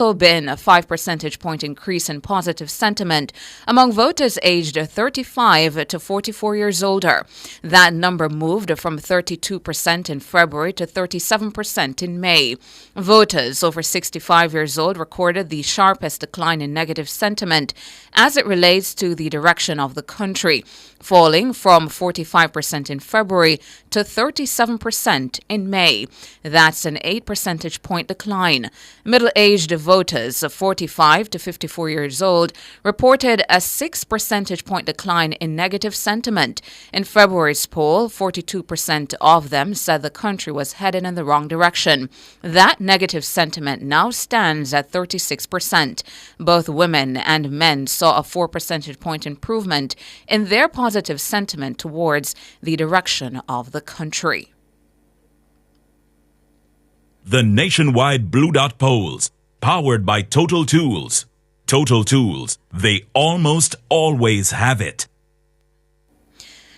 been a 5 percentage point increase in positive sentiment among voters aged 35 to 44 years older. That number moved from 32% in February to 37% in May. Voters over 65 years old recorded the sharpest decline in negative sentiment as it relates to the direction of the country, falling from 45% in February to 37% in May. That's an 8 percentage point decline. Middle-aged voters of 45 to 54 years old reported a 6 percentage point decline in negative sentiment. In February's poll, 42% of them said the country was headed in the wrong direction. That negative sentiment now stands at 36%. Both women and men saw a 4 percentage point improvement in their positive sentiment towards the direction of the country. The nationwide Blue Dot polls, powered by Total Tools. Total Tools, they almost always have it.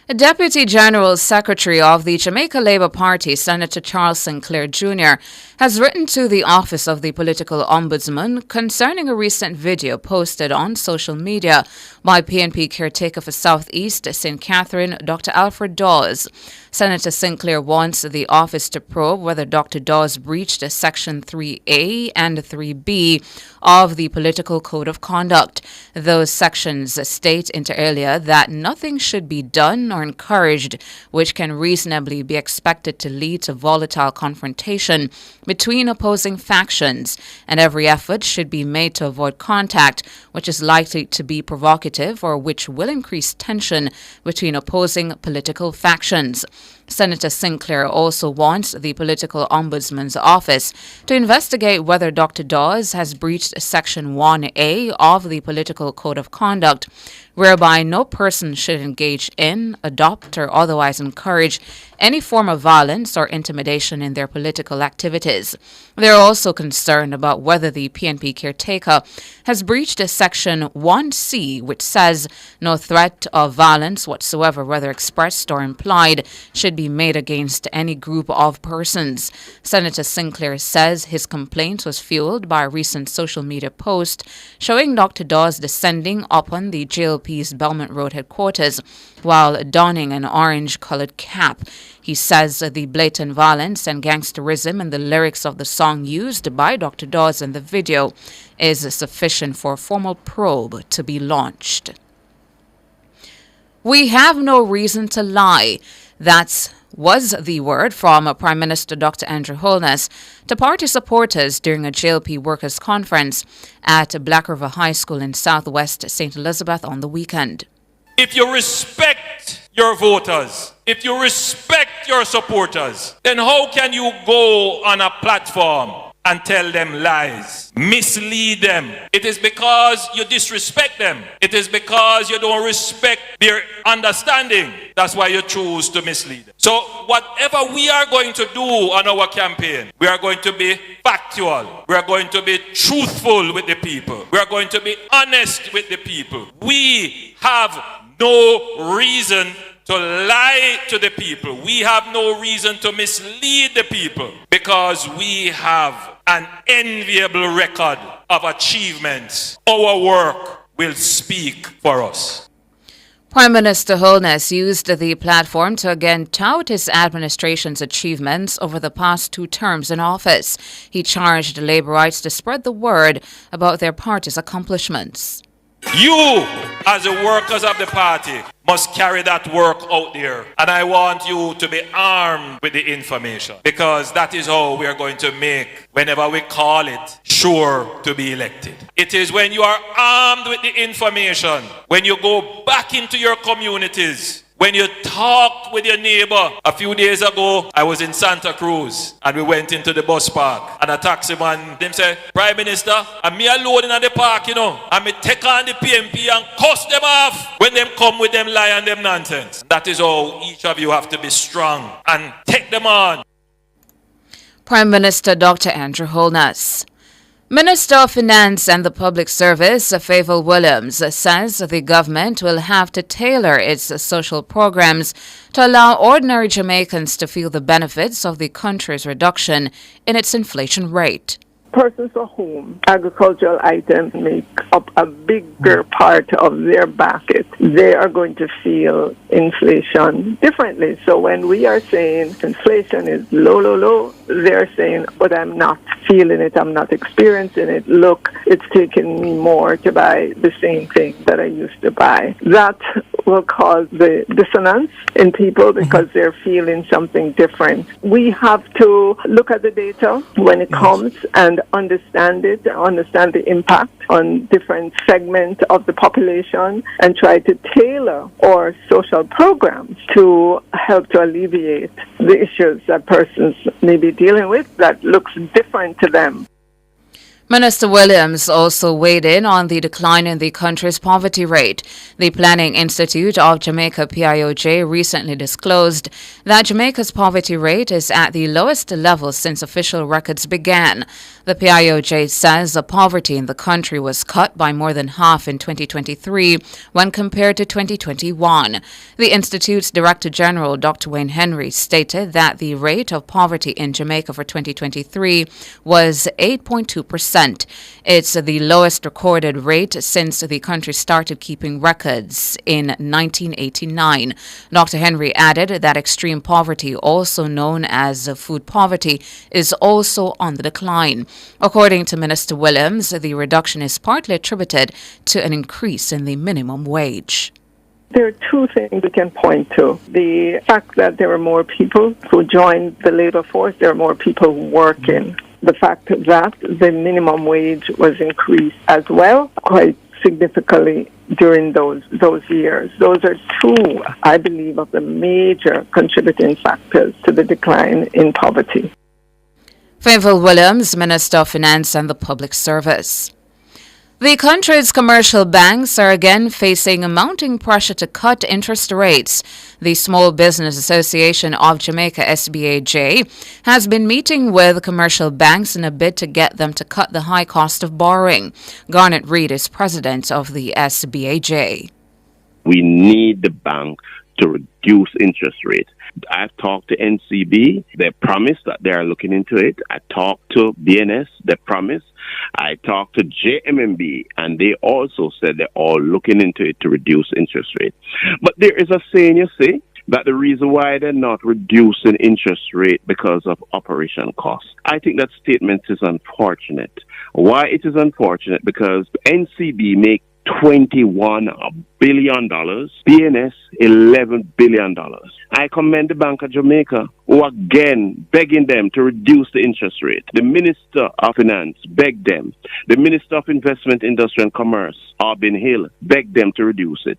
Deputy General Secretary of the Jamaica Labour Party, Senator Charles Sinclair Jr., has written to the Office of the Political Ombudsman concerning a recent video posted on social media by PNP caretaker for Southeast St. Catherine, Dr. Alfred Dawes. Senator Sinclair wants the office to probe whether Dr. Dawes breached Section 3A and 3B of the Political Code of Conduct. Those sections state inter alia that nothing should be done or encouraged which can reasonably be expected to lead to volatile confrontation between opposing factions, and every effort should be made to avoid contact which is likely to be provocative or which will increase tension between opposing political factions. Senator Sinclair also wants the Political Ombudsman's Office to investigate whether Dr. Dawes has breached Section 1A of the Political Code of Conduct, whereby no person should engage in, adopt, or otherwise encourage any form of violence or intimidation in their political activities. They are also concerned about whether the PNP caretaker has breached Section 1C, which says no threat of violence whatsoever, whether expressed or implied, should be made against any group of persons. Senator Sinclair says his complaint was fueled by a recent social media post showing Dr. Dawes descending upon the JLP's Belmont Road headquarters while donning an orange-colored cap. He says the blatant violence and gangsterism in the lyrics of the song used by Dr. Dawes in the video is sufficient for a formal probe to be launched. We have no reason to lie. That was the word from Prime Minister Dr. Andrew Holness to party supporters during a JLP workers' conference at Black River High School in Southwest St. Elizabeth on the weekend. If you respect your voters, if you respect your supporters, then how can you go on a platform and tell them lies, mislead them? It is because you disrespect them. It is because you don't respect their understanding. That's why you choose to mislead them. So whatever we are going to do on our campaign, we are going to be factual. We are going to be truthful with the people. We are going to be honest with the people. We have no reason to lie to the people. We have no reason to mislead the people because we have an enviable record of achievements. Our work will speak for us. Prime Minister Holness used the platform to again tout his administration's achievements over the past 2 terms in office. He charged Labourites to spread the word about their party's accomplishments. You, as the workers of the party, must carry that work out there. And I want you to be armed with the information, because that is how we are going to make, whenever we call it, sure to be elected. It is when you are armed with the information, when you go back into your communities, when you talk with your neighbor. A few days ago, I was in Santa Cruz and we went into the bus park, and a taxi man, them say, Prime Minister, and me alone in the park, and me take on the PNP and cuss them off when them come with them lie and them nonsense. That is how each of you have to be strong and take them on. Prime Minister Dr. Andrew Holness. Minister of Finance and the Public Service, Favour Williams, says the government will have to tailor its social programs to allow ordinary Jamaicans to feel the benefits of the country's reduction in its inflation rate. persons for whom agricultural items make up a bigger part of their basket, they are going to feel inflation differently. So when we are saying inflation is low, they're saying, but I'm not feeling it, I'm not experiencing it. Look, it's taking me more to buy the same thing that I used to buy. That will cause the dissonance in people because they're feeling something different. We have to look at the data when it comes and understand it, understand the impact on different segments of the population, and try to tailor our social programs to help to alleviate the issues that persons may be dealing with that looks different to them. Minister Williams also weighed in on the decline in the country's poverty rate. The Planning Institute of Jamaica, PIOJ, recently disclosed that Jamaica's poverty rate is at the lowest level since official records began. The PIOJ says the poverty in the country was cut by more than half in 2023 when compared to 2021. The Institute's Director General, Dr. Wayne Henry, stated that the rate of poverty in Jamaica for 2023 was 8.2%. It's the lowest recorded rate since the country started keeping records in 1989. Dr. Henry added that extreme poverty, also known as food poverty, is also on the decline. According to Minister Williams, the reduction is partly attributed to an increase in the minimum wage. There are two things we can point to. The fact that there are more people who joined the labor force, there are more people working. The fact that the minimum wage was increased as well, quite significantly during those years. Those are two, I believe, of the major contributing factors to the decline in poverty. Favourable Williams, Minister of Finance and the Public Service. The country's commercial banks are again facing a mounting pressure to cut interest rates. The Small Business Association of Jamaica, SBAJ, has been meeting with commercial banks in a bid to get them to cut the high cost of borrowing. Garnet Reid is president of the SBAJ. We need the bank to reduce interest rates. I've talked to NCB. They promised that they are looking into it. I talked to BNS. They promised. I talked to JMMB, and they also said they're all looking into it to reduce interest rates. But there is a saying, you see, that the reason why they're not reducing interest rate because of operation costs. I think that statement is unfortunate. Why it is unfortunate? Because NCB make $21 billion, BNS $11 billion. I commend the Bank of Jamaica, who again begging them to reduce the interest rate. The Minister of Finance begged them. The Minister of Investment, Industry and Commerce, Albin Hill, begged them to reduce it.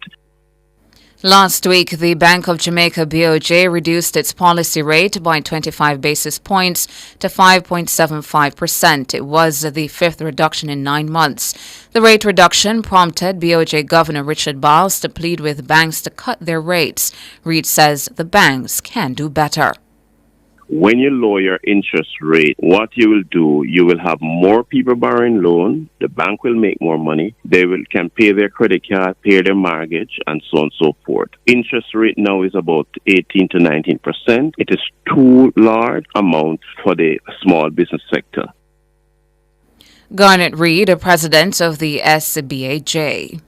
Last week, the Bank of Jamaica, BOJ, reduced its policy rate by 25 basis points to 5.75%. It was the fifth reduction in 9 months. The rate reduction prompted BOJ Governor Richard Biles to plead with banks to cut their rates. Reid says the banks can do better. When you lower your interest rate, what you will do, you will have more people borrowing loan. The bank will make more money. They can pay their credit card, pay their mortgage, and so on and so forth. Interest rate now is about 18 to 19%. It is too large amount for the small business sector. Garnet Reid, a president of the SBAJ.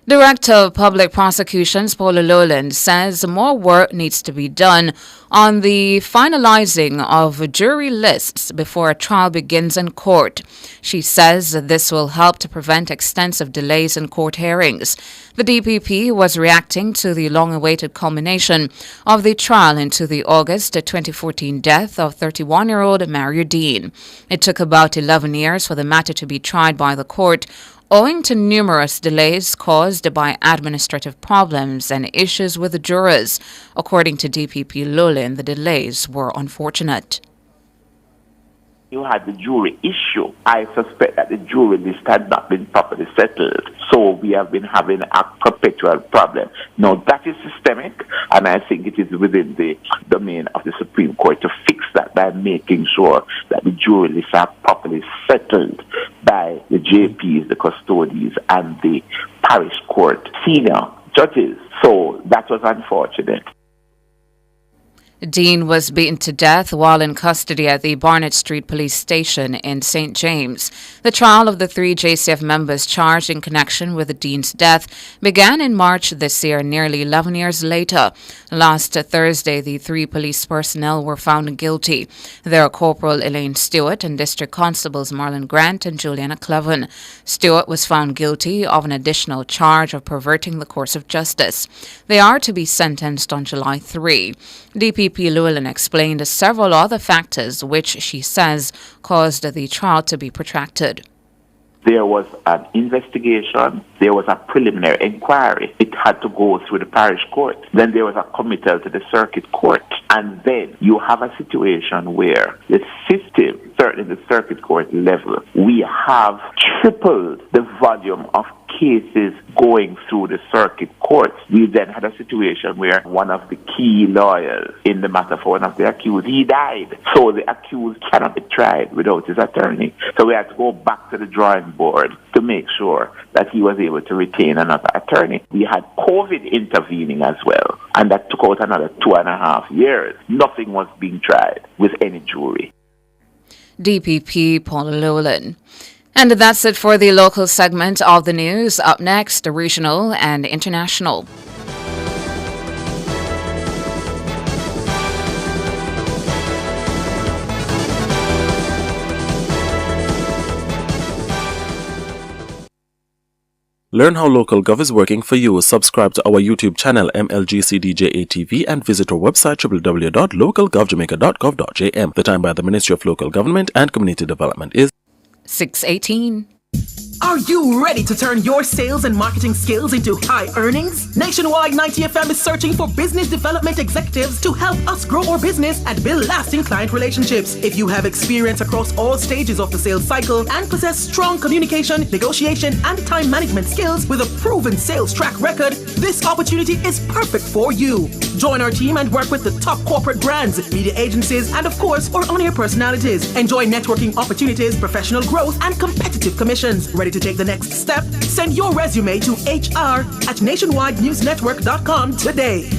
Director of Public Prosecutions, Paula Lowland, says more work needs to be done on the finalizing of jury lists before a trial begins in court. She says this will help to prevent extensive delays in court hearings. The DPP was reacting to the long-awaited culmination of the trial into the August 2014 death of 31-year-old Mario Dean. It took about 11 years for the matter to be tried by the court, owing to numerous delays caused by administrative problems and issues with the jurors. According to DPP Lowland, the delays were unfortunate. You had the jury issue. I suspect that the jury list had not been properly settled. So we have been having a perpetual problem. Now that is systemic, and I think it is within the domain of the Supreme Court to fix that by making sure that the jury lists are properly settled by the JPs, the custodies, and the parish court senior judges. So that was unfortunate. Dean was beaten to death while in custody at the Barnett Street Police Station in St. James. The trial of the 3 JCF members charged in connection with Dean's death began in March this year, nearly 11 years later. Last Thursday, the 3 police personnel were found guilty. They are Corporal Elaine Stewart and District Constables Marlon Grant and Juliana Cleven. Stewart was found guilty of an additional charge of perverting the course of justice. They are to be sentenced on July 3. DPP Llewellyn explained several other factors which she says caused the trial to be protracted. There was an investigation. There was a preliminary inquiry. It had to go through the parish court. Then there was a committal to the circuit court. And then you have a situation where the system, certainly the circuit court level, we have tripled the volume of cases going through the circuit courts. We then had a situation where one of the key lawyers in the matter for one of the accused, he died. So the accused cannot be tried without his attorney. So we had to go back to the drawing board to make sure that he was able to retain another attorney. We had COVID intervening as well, and that took out another 2.5 years. Nothing was being tried with any jury. DPP Paul Llewellyn. And that's it for the local segment of the news. Up next, regional and international. Learn how local gov is working for you. Subscribe to our YouTube channel MLGCDJA-TV and visit our website www.localgovjamaica.gov.jm. The time by the Ministry of Local Government and Community Development is 6:18. Are you ready to turn your sales and marketing skills into high earnings? Nationwide 90 FM is searching for business development executives to help us grow our business and build lasting client relationships. If you have experience across all stages of the sales cycle and possess strong communication, negotiation, and time management skills with a proven sales track record, this opportunity is perfect for you. Join our team and work with the top corporate brands, media agencies, and of course, our on-air personalities. Enjoy networking opportunities, professional growth, and competitive commissions. Ready to take the next step? Send your resume to hr@nationwidenewsnetwork.com today.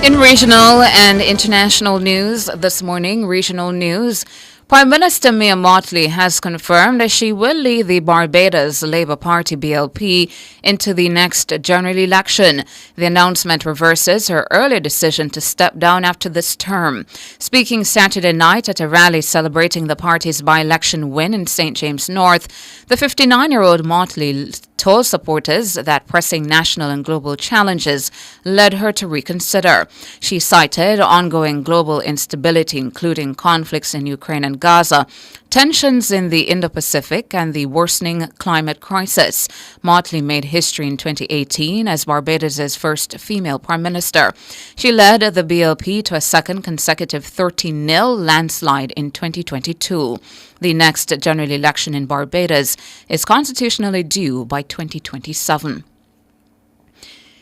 In regional and international news this morning, regional news. Prime Minister Mia Mottley has confirmed that she will lead the Barbados Labour Party BLP into the next general election. The announcement reverses her earlier decision to step down after this term. Speaking Saturday night at a rally celebrating the party's by-election win in St. James North, the 59-year-old Mottley told supporters that pressing national and global challenges led her to reconsider. She cited ongoing global instability, including conflicts in Ukraine and Gaza, tensions in the Indo-Pacific, and the worsening climate crisis. Mottley made history in 2018 as Barbados' first female prime minister. She led the BLP to a second consecutive 13-0 landslide in 2022. The next general election in Barbados is constitutionally due by 2027.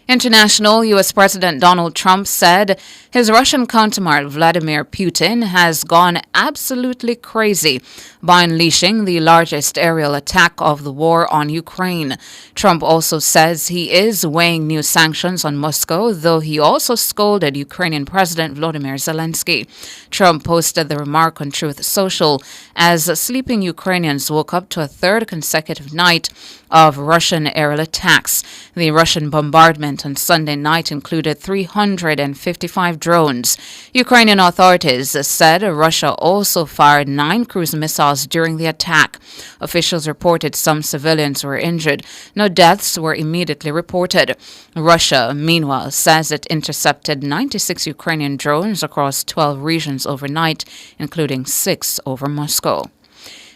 International, U.S. President Donald Trump said his Russian counterpart Vladimir Putin has gone absolutely crazy by unleashing the largest aerial attack of the war on Ukraine. Trump also says he is weighing new sanctions on Moscow, though he also scolded Ukrainian President Volodymyr Zelensky. Trump posted the remark on Truth Social as sleeping Ukrainians woke up to a third consecutive night of Russian aerial attacks. The Russian bombardment on Sunday night included 355 drones. Ukrainian authorities said Russia also fired 9 cruise missiles during the attack. Officials reported some civilians were injured. No deaths were immediately reported. Russia, meanwhile, says it intercepted 96 Ukrainian drones across 12 regions overnight, including 6 over Moscow.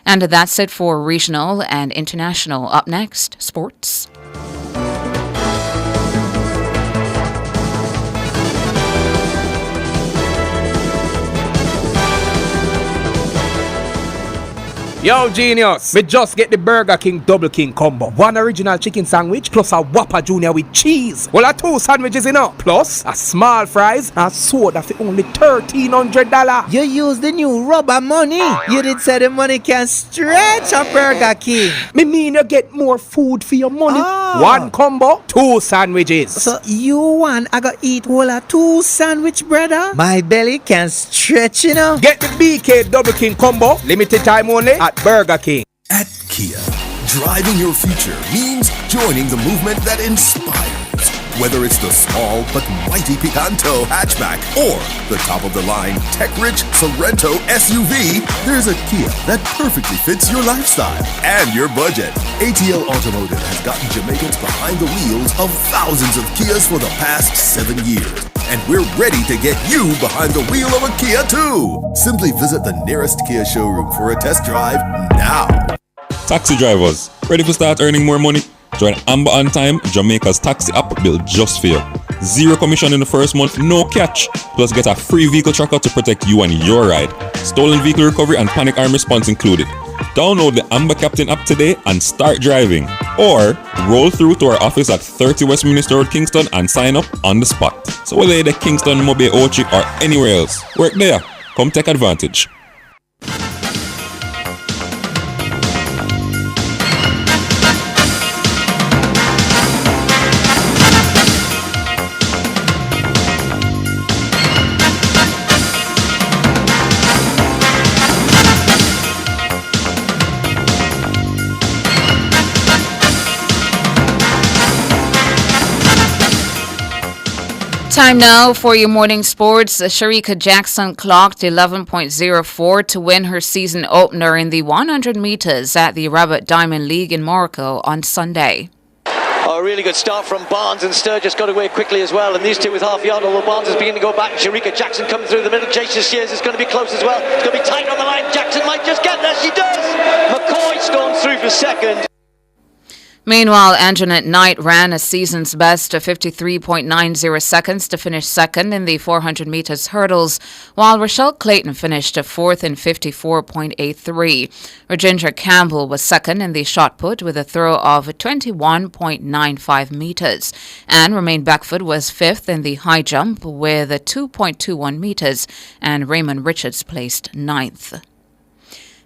And that's it for regional and international. Up next, sports. Yo, genius. We just get the Burger King Double King combo. One original chicken sandwich plus a Whopper Junior with cheese. Well, 2 sandwiches plus a small fries and soda for only $1,300. You use the new rubber money. You did say the money can stretch a Burger King. Me mean you get more food for your money. One combo, 2 sandwiches. So you want I got eat whole of 2 sandwich, brother? My belly can stretch, you know. Get the BK Double King combo, limited time only at Burger King. At Kia, driving your future means joining the movement that inspires. Whether it's the small but mighty Picanto hatchback or the top-of-the-line tech-rich Sorrento SUV, there's a Kia that perfectly fits your lifestyle and your budget. ATL Automotive has gotten Jamaicans behind the wheels of thousands of Kias for the past 7 years. And we're ready to get you behind the wheel of a Kia too. Simply visit the nearest Kia showroom for a test drive now. Taxi drivers, ready to start earning more money? Join Amber on Time, Jamaica's taxi app built just for you. 0 commission in the first month, no catch. Plus get a free vehicle tracker to protect you and your ride. Stolen vehicle recovery and panic alarm response included. Download the Amber Captain app today and start driving. Or roll through to our office at 30 Westminster Road, Kingston and sign up on the spot. So whether you're at Kingston, Mobile, Ochi or anywhere else, work there. Come take advantage. Time now for your morning sports. Sharika Jackson clocked 11.04 to win her season opener in the 100 meters at the Rabat Diamond League in Morocco on Sunday. A really good start from Barnes, and Sturgis got away quickly as well. And these two with half yard, although Barnes is beginning to go back. Sharika Jackson coming through the middle. Jason Shears is going to be close as well. It's going to be tight on the line. Jackson might just get there. She does. McCoy storms through for second. Meanwhile, Anjanette Knight ran a season's best of 53.90 seconds to finish second in the 400 meters hurdles, while Rochelle Clayton finished fourth in 54.83. Rajendra Campbell was second in the shot put with a throw of 21.95 meters, and Romain Beckford was fifth in the high jump with 2.21 meters, and Raymond Richards placed ninth.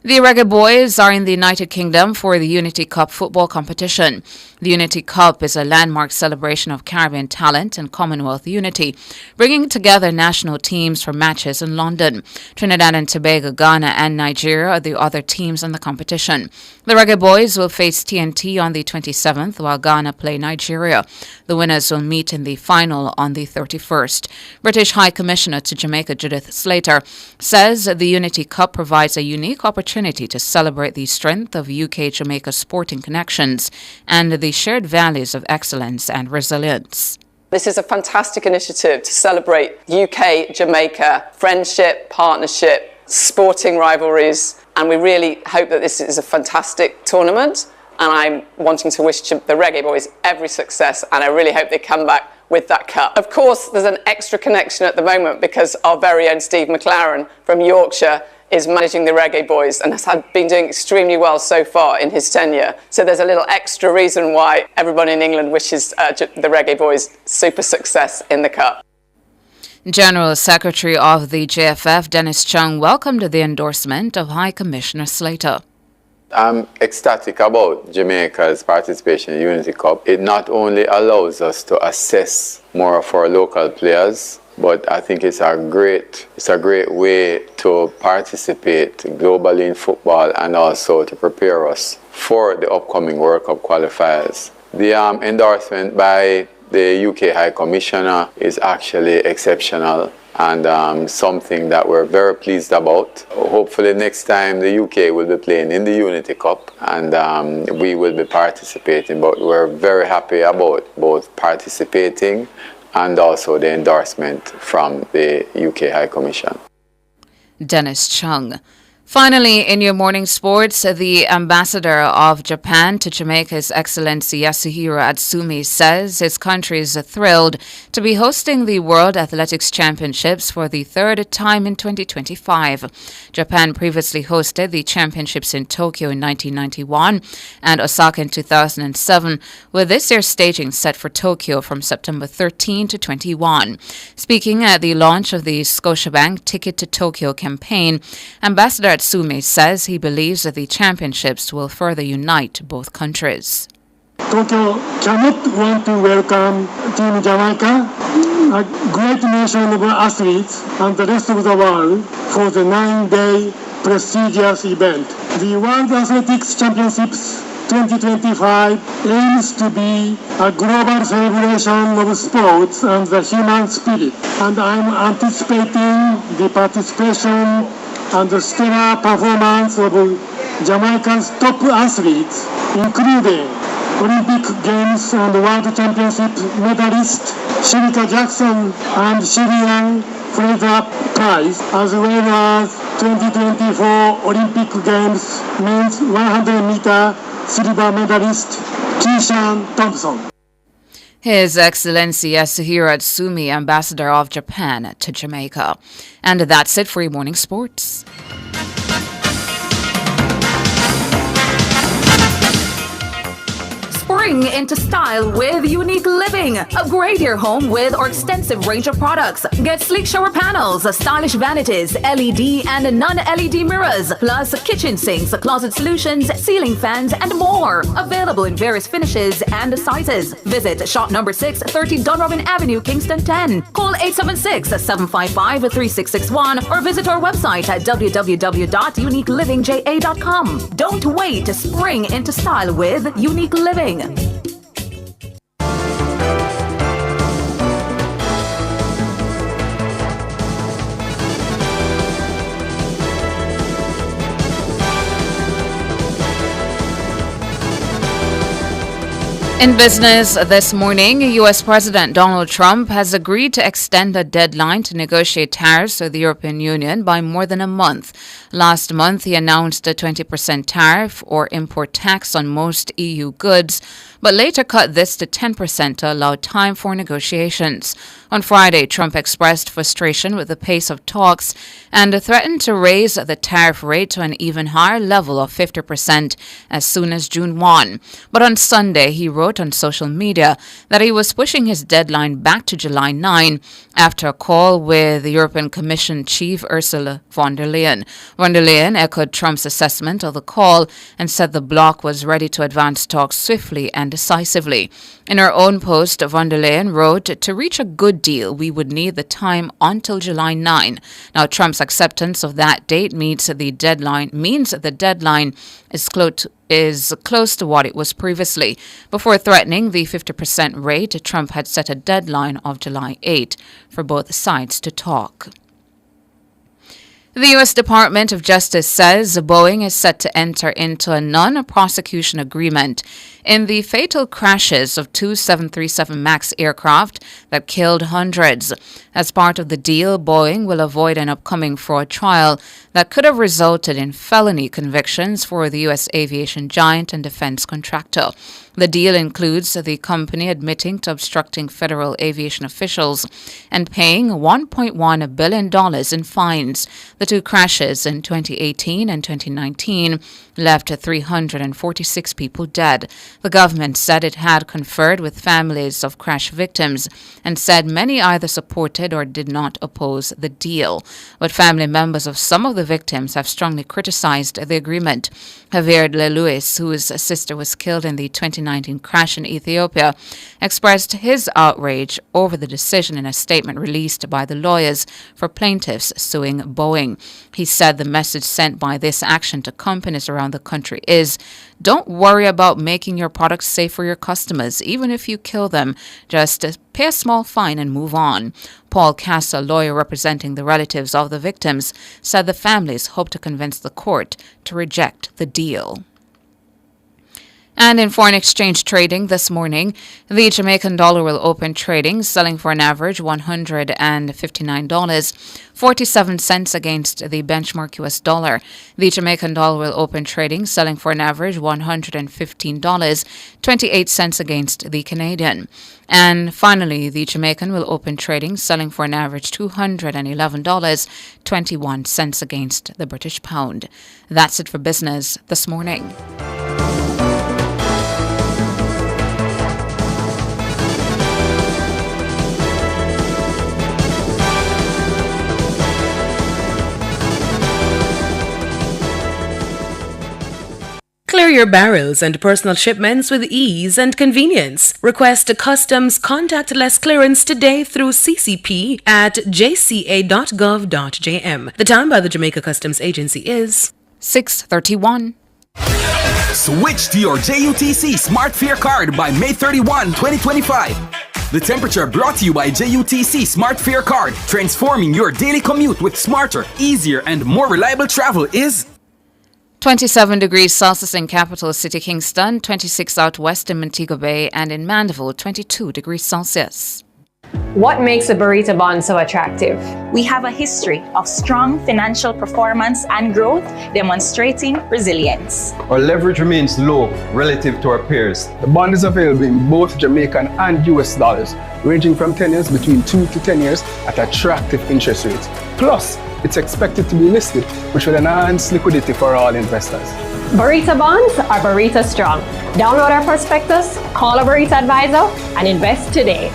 The Reggae Boys are in the United Kingdom for the Unity Cup football competition. The Unity Cup is a landmark celebration of Caribbean talent and Commonwealth unity, bringing together national teams for matches in London. Trinidad and Tobago, Ghana and Nigeria are the other teams in the competition. The Reggae Boys will face TNT on the 27th, while Ghana play Nigeria. The winners will meet in the final on the 31st. British High Commissioner to Jamaica, Judith Slater, says the Unity Cup provides a unique opportunity to celebrate the strength of UK-Jamaica sporting connections and the shared values of excellence and resilience. This is a fantastic initiative to celebrate UK-Jamaica friendship, partnership, sporting rivalries, and we really hope that this is a fantastic tournament, and I'm wanting to wish the Reggae Boys every success, and I really hope they come back with that cup. Of course, there's an extra connection at the moment because our very own Steve McLaren from Yorkshire is managing the Reggae Boys and has been doing extremely well so far in his tenure. So there's a little extra reason why everyone in England wishes the Reggae Boys super success in the cup. General Secretary of the JFF, Dennis Chung, welcomed the endorsement of High Commissioner Slater. I'm ecstatic about Jamaica's participation in the Unity Cup. It not only allows us to assess more of our local players, but I think it's a great way to participate globally in football and also to prepare us for the upcoming World Cup qualifiers. The endorsement by the UK High Commissioner is actually exceptional and something that we're very pleased about. Hopefully next time the UK will be playing in the Unity Cup and we will be participating, but we're very happy about both participating and also the endorsement from the UK High Commission. Dennis Chung. Finally, in your morning sports, the ambassador of Japan to Jamaica, His Excellency Yasuhiro Atsumi, says his country is thrilled to be hosting the World Athletics Championships for the third time in 2025. Japan previously hosted the championships in Tokyo in 1991 and Osaka in 2007, with this year's staging set for Tokyo from September 13 to 21. Speaking at the launch of the Scotiabank Ticket to Tokyo campaign, Ambassador Atsumi says he believes that the championships will further unite both countries. Tokyo cannot want to welcome Team Jamaica, a great nation of athletes, and the rest of the world for the 9-day prestigious event. The World Athletics Championships 2025 aims to be a global celebration of sports and the human spirit, and I'm anticipating the participation and the stellar performance of Jamaica's top athletes, including Olympic Games and World Championship medalist Shericka Jackson and Shirian Fraser-Price, as well as 2024 Olympic Games men's 100-meter silver medalist Keishan Thompson. His Excellency Yasuhiro Atsumi, Ambassador of Japan to Jamaica. And that's it for your morning sports. Spring into style with Unique Living. Upgrade your home with our extensive range of products. Get sleek shower panels, stylish vanities, LED and non-LED mirrors, plus kitchen sinks, closet solutions, ceiling fans, and more. Available in various finishes and sizes. Visit shop number 630 Dunrobin Avenue, Kingston 10. Call 876-755-3661 or visit our website at www.uniquelivingja.com. Don't wait to spring into style with Unique Living. In business this morning, U.S. President Donald Trump has agreed to extend the deadline to negotiate tariffs with the European Union by more than a month. Last month, he announced a 20% tariff or import tax on most EU goods, but later cut this to 10% to allow time for negotiations. On Friday, Trump expressed frustration with the pace of talks and threatened to raise the tariff rate to an even higher level of 50% as soon as June 1. But on Sunday, he wrote on social media that he was pushing his deadline back to July 9 after a call with the European Commission Chief Ursula von der Leyen. Von der Leyen echoed Trump's assessment of the call and said the bloc was ready to advance talks swiftly and decisively. In her own post, von der Leyen wrote, "To reach a good deal, we would need the time until July 9. Now, Trump's acceptance of that date means the deadline is close to what it was previously. Before threatening the 50% rate, Trump had set a deadline of July 8 for both sides to talk. The U.S. Department of Justice says Boeing is set to enter into a non-prosecution agreement in the fatal crashes of two 737 MAX aircraft that killed hundreds. As part of the deal, Boeing will avoid an upcoming fraud trial that could have resulted in felony convictions for the U.S. aviation giant and defense contractor. The deal includes the company admitting to obstructing federal aviation officials and paying $1.1 billion in fines. The two crashes in 2018 and 2019 left 346 people dead. The government said it had conferred with families of crash victims and said many either supported or did not oppose the deal. But family members of some of the victims have strongly criticized the agreement. Javier Lewis, whose sister was killed in the 2019 crash in Ethiopia, expressed his outrage over the decision in a statement released by the lawyers for plaintiffs suing Boeing. He said the message sent by this action to companies around the country is, don't worry about making your products safe for your customers, even if you kill them. Just pay a small fine and move on. Paul Cass, a lawyer representing the relatives of the victims, said the families hope to convince the court to reject the deal. And in foreign exchange trading this morning, the Jamaican dollar will open trading, selling for an average $159.47 against the benchmark US dollar. The Jamaican dollar will open trading, selling for an average $115.28 against the Canadian. And finally, the Jamaican will open trading, selling for an average $211.21 against the British pound. That's it for business this morning. Clear your barrels and personal shipments with ease and convenience. Request a customs contactless clearance today through CCP at jca.gov.jm. The time by the Jamaica Customs Agency is 6:31. Switch to your JUTC Smart Fare Card by May 31, 2025. The temperature brought to you by JUTC Smart Fare Card, transforming your daily commute with smarter, easier, and more reliable travel is 27 degrees Celsius in capital city Kingston, 26 out west in Montego Bay, and in Mandeville, 22 degrees Celsius. What makes a burrito bond so attractive? We have a history of strong financial performance and growth, demonstrating resilience. Our leverage remains low relative to our peers. The bond is available in both Jamaican and US dollars, ranging from tenures between 2 to 10 years at attractive interest rates. Plus, it's expected to be listed, which will enhance liquidity for all investors. Burrito bonds are burrito strong. Download our prospectus, call a burrito advisor, and invest today.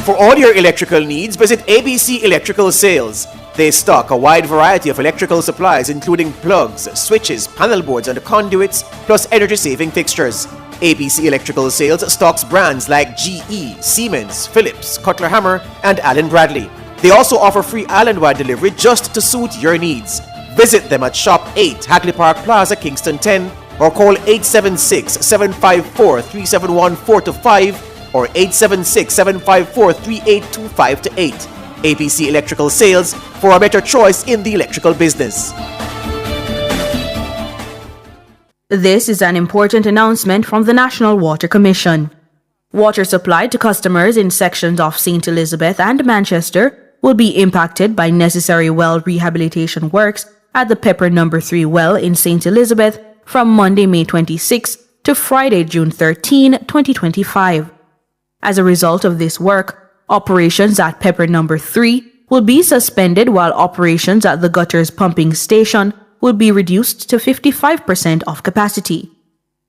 For all your electrical needs, visit ABC Electrical Sales. They stock a wide variety of electrical supplies including plugs, switches, panel boards, and conduits, plus energy-saving fixtures. ABC Electrical Sales stocks brands like GE, Siemens, Philips, Cutler Hammer, and Allen Bradley. They also offer free island-wide delivery just to suit your needs. Visit them at Shop 8, Hagley Park Plaza, Kingston 10, or call 876-754-3714-5 or 876-754-3825-8. ABC Electrical Sales, for a better choice in the electrical business. This is an important announcement from the National Water Commission. Water supplied to customers in sections of St. Elizabeth and Manchester will be impacted by necessary well rehabilitation works at the Pepper No. 3 well in St. Elizabeth from Monday, May 26 to Friday, June 13, 2025. As a result of this work, operations at Pepper No. 3 will be suspended while operations at the Gutters pumping station will be reduced to 55% of capacity.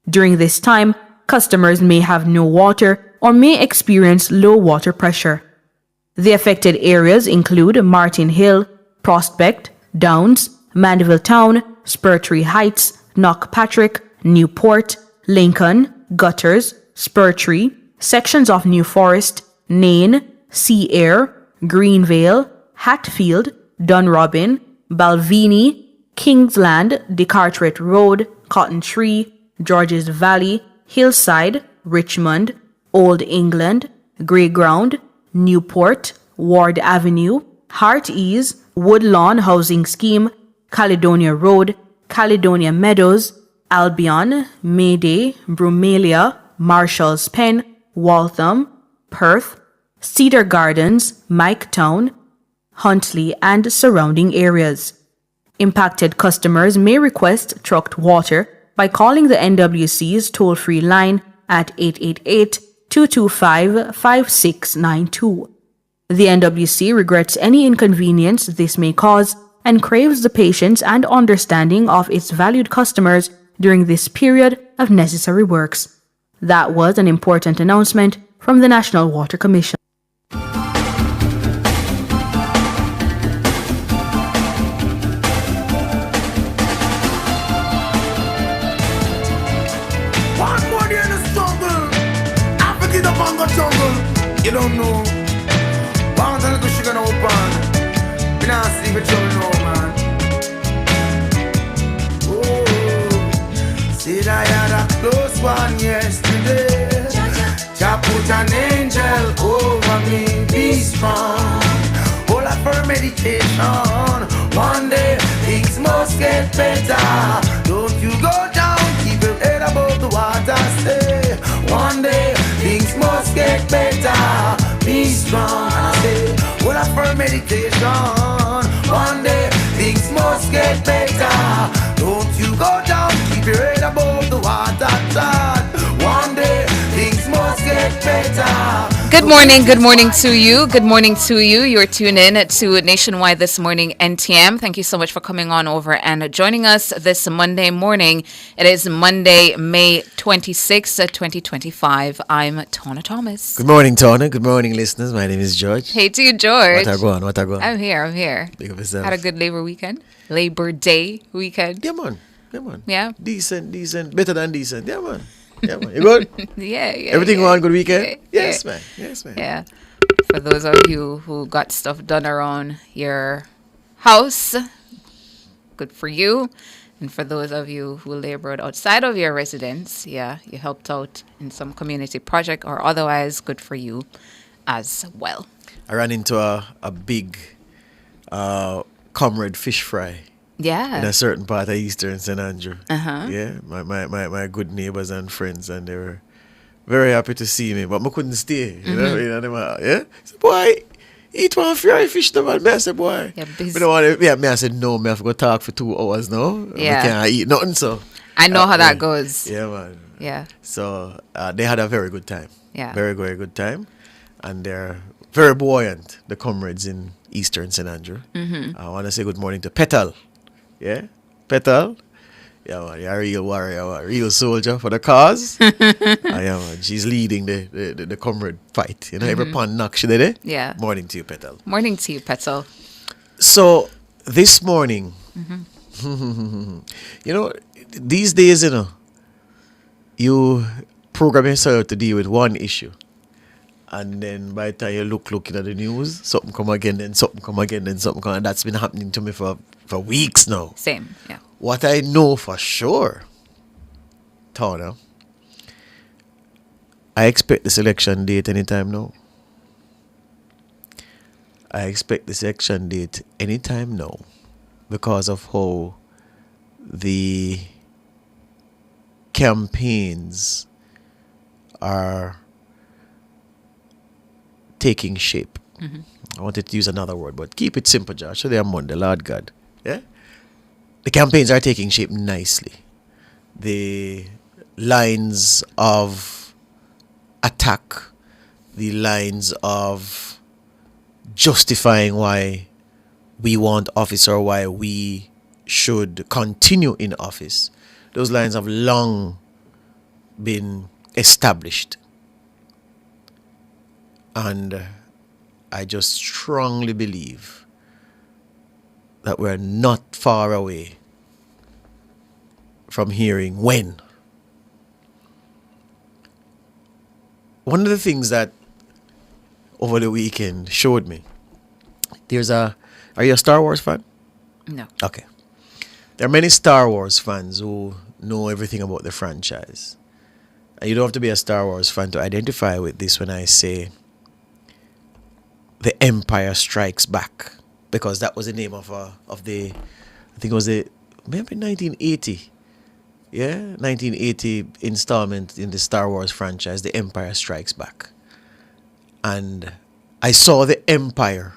During this time, customers may have no water or may experience low water pressure. The affected areas include Martin Hill, Prospect, Downs, Mandeville Town, Spurtree Heights, Knockpatrick, Newport, Lincoln, Gutters, Spurtree, sections of New Forest, Nain, Sea Air, Greenvale, Hatfield, Dunrobin, Balvenie, Kingsland, DeCartwright Road, Cotton Tree, Georges Valley, Hillside, Richmond, Old England, Greyground, Newport, Ward Avenue, Heartease, Woodlawn Housing Scheme, Caledonia Road, Caledonia Meadows, Albion, Mayday, Brumalia, Marshall's Pen, Waltham, Perth, Cedar Gardens, Miketown, Huntley, and surrounding areas. Impacted customers may request trucked water by calling the NWC's toll-free line at 888-225-5692. The NWC regrets any inconvenience this may cause and craves the patience and understanding of its valued customers during this period of necessary works. That was an important announcement from the National Water Commission. You don't know. Bound and little sugar no pan. We not sleep with trouble no man. Oh, said I had a close one yesterday. Jah put an angel over me. Be strong. Hold up for meditation. One day things must get better. Don't you go down. Keep better. Be strong. And I say, well, I firm meditation. One day things must get better. Don't you go down, keep your head above the water. One day things must get better. Good morning to you. Good morning to you. You're tuned in to Nationwide This Morning NTM. Thank you so much for coming on over and joining us this Monday morning. It is Monday, May 26, 2025. I'm Tona Thomas. Good morning, Tona. Good morning, listeners. My name is George. Hey to you, George. What I go on? I'm here. Big of yourself. Had a good Labor Day weekend. Yeah, man. Yeah? Decent. Better than decent. Yeah, man. You good? Yeah. Everything on good weekend? Yeah. Yes, man. Yeah. For those of you who got stuff done around your house, good for you. And for those of you who labored outside of your residence, you helped out in some community project or otherwise, good for you as well. I ran into a big comrade fish fry. Yeah. In a certain part of Eastern St. Andrew. Uh-huh. Yeah. My good neighbors and friends, and they were very happy to see me, but I couldn't stay. You know, yeah. So, boy, eat one fry fish, the man. I said, boy. Yeah, I said, no, I have to go talk for 2 hours now. Yeah. I can't eat nothing, so. I know how that goes. Yeah, man. Yeah. So they had a very good time. Yeah. Very, very good time. And they're very buoyant, the comrades in Eastern St. Andrew. Mm-hmm. I want to say good morning to Petal. Yeah, Petal. Yeah, man, you're a real warrior, a real soldier for the cause. Yeah, man, she's leading the comrade fight. You know, every pond knock she did it. Yeah. Morning to you, Petal. Morning to you, Petal. So, this morning, you know, these days, you program yourself to deal with one issue. And then by the time you looking at the news, something come again, then something come again, then something come. And that's been happening to me for weeks now. Same, yeah. What I know for sure, Tona, I expect the selection date anytime now. I expect the selection date anytime now because of how the campaigns are taking shape. I wanted to use another word, but keep it simple, Josh. So they are Monday, Lord God. Yeah? The campaigns are taking shape nicely. The lines of attack, the lines of justifying why we want office or why we should continue in office, those lines have long been established. And I just strongly believe that we're not far away from hearing when. One of the things that over the weekend showed me, are you a Star Wars fan? No. Okay. There are many Star Wars fans who know everything about the franchise. And you don't have to be a Star Wars fan to identify with this when I say The Empire Strikes Back, because that was the name of the, I think it was maybe 1980, 1980 installment in the Star Wars franchise, The Empire Strikes Back. And I saw the Empire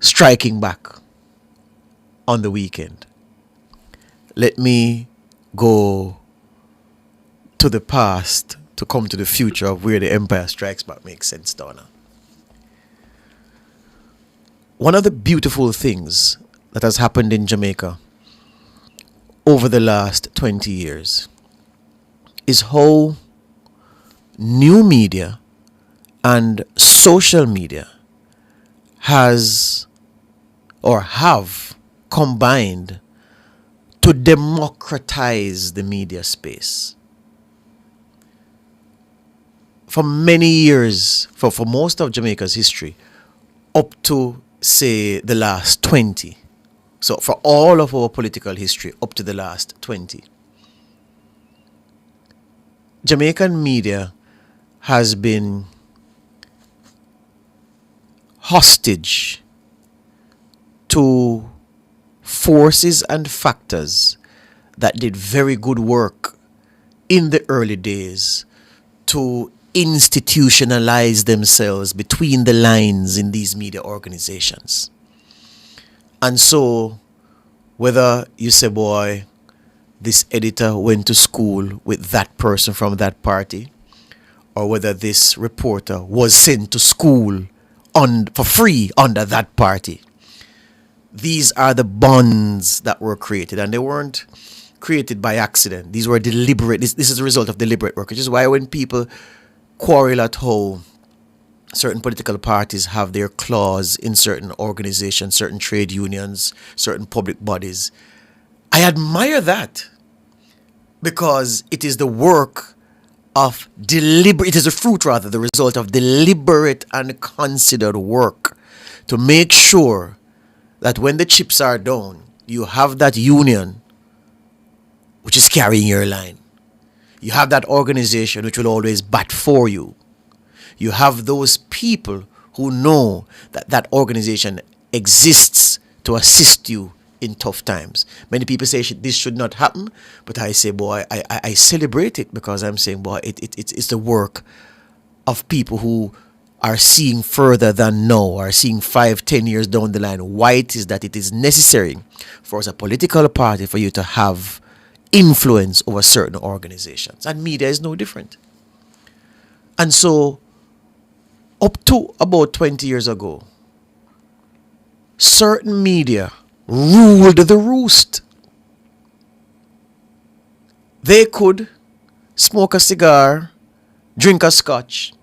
striking back on the weekend. Let me go to the past to come to the future of where the Empire Strikes Back makes sense, Donna. One of the beautiful things that has happened in Jamaica over the last 20 years is how new media and social media have combined to democratize the media space. For many years, for most of Jamaica's history, up to say the last 20. So for all of our political history up to the last 20. Jamaican media has been hostage to forces and factors that did very good work in the early days to institutionalize themselves between the lines in these media organizations. And so, whether you say, boy, this editor went to school with that person from that party, or whether this reporter was sent to school for free under that party, these are the bonds that were created, and they weren't created by accident. These were deliberate. This is a result of deliberate work, which is why when people quarrel at how certain political parties have their claws in certain organizations, certain trade unions, certain public bodies, I admire that, because it is the work of it is a fruit, rather, the result of deliberate and considered work to make sure that when the chips are down, you have that union which is carrying your line. You have that organization which will always bat for you. You have those people who know that that organization exists to assist you in tough times. Many people say this should not happen, but I say, boy, I celebrate it, because I'm saying, boy, it's the work of people who are seeing further than now, are seeing 5-10 years down the line why it is that it is necessary for as a political party for you to have influence over certain organizations. And media is no different. And so, up to about 20 years ago, certain media ruled the roost. They could smoke a cigar, drink a scotch.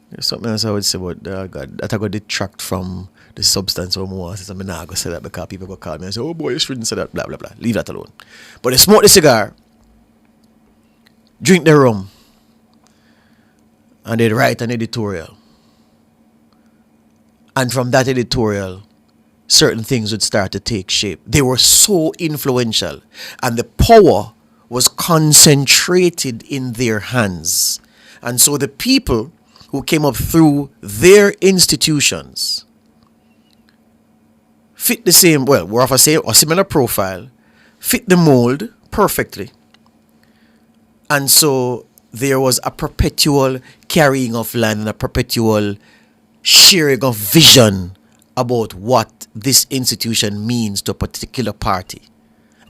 There's something else I would say about God, that I got detract from the substance of more. I'm not going to say that because people go call me and say, oh boy, you shouldn't say that, blah, blah, blah. Leave that alone. But they smoke the cigar, drink the rum, and they'd write an editorial. And from that editorial, certain things would start to take shape. They were so influential, and the power was concentrated in their hands. And so the people who came up through their institutions fit the same, well, were of a similar profile, fit the mold perfectly. And so there was a perpetual carrying of line and a perpetual sharing of vision about what this institution means to a particular party.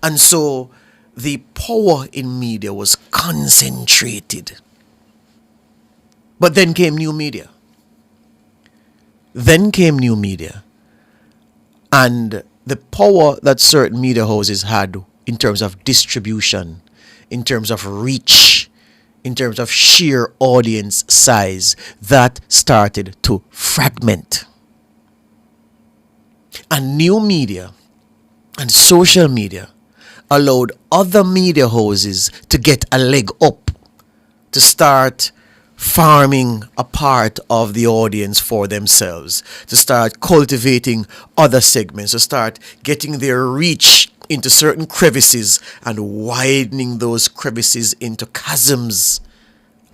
And so the power in media was concentrated. But then came new media. And the power that certain media houses had in terms of distribution, in terms of reach, in terms of sheer audience size, that started to fragment. And new media and social media allowed other media houses to get a leg up, to start farming a part of the audience for themselves, to start cultivating other segments, to start getting their reach into certain crevices and widening those crevices into chasms,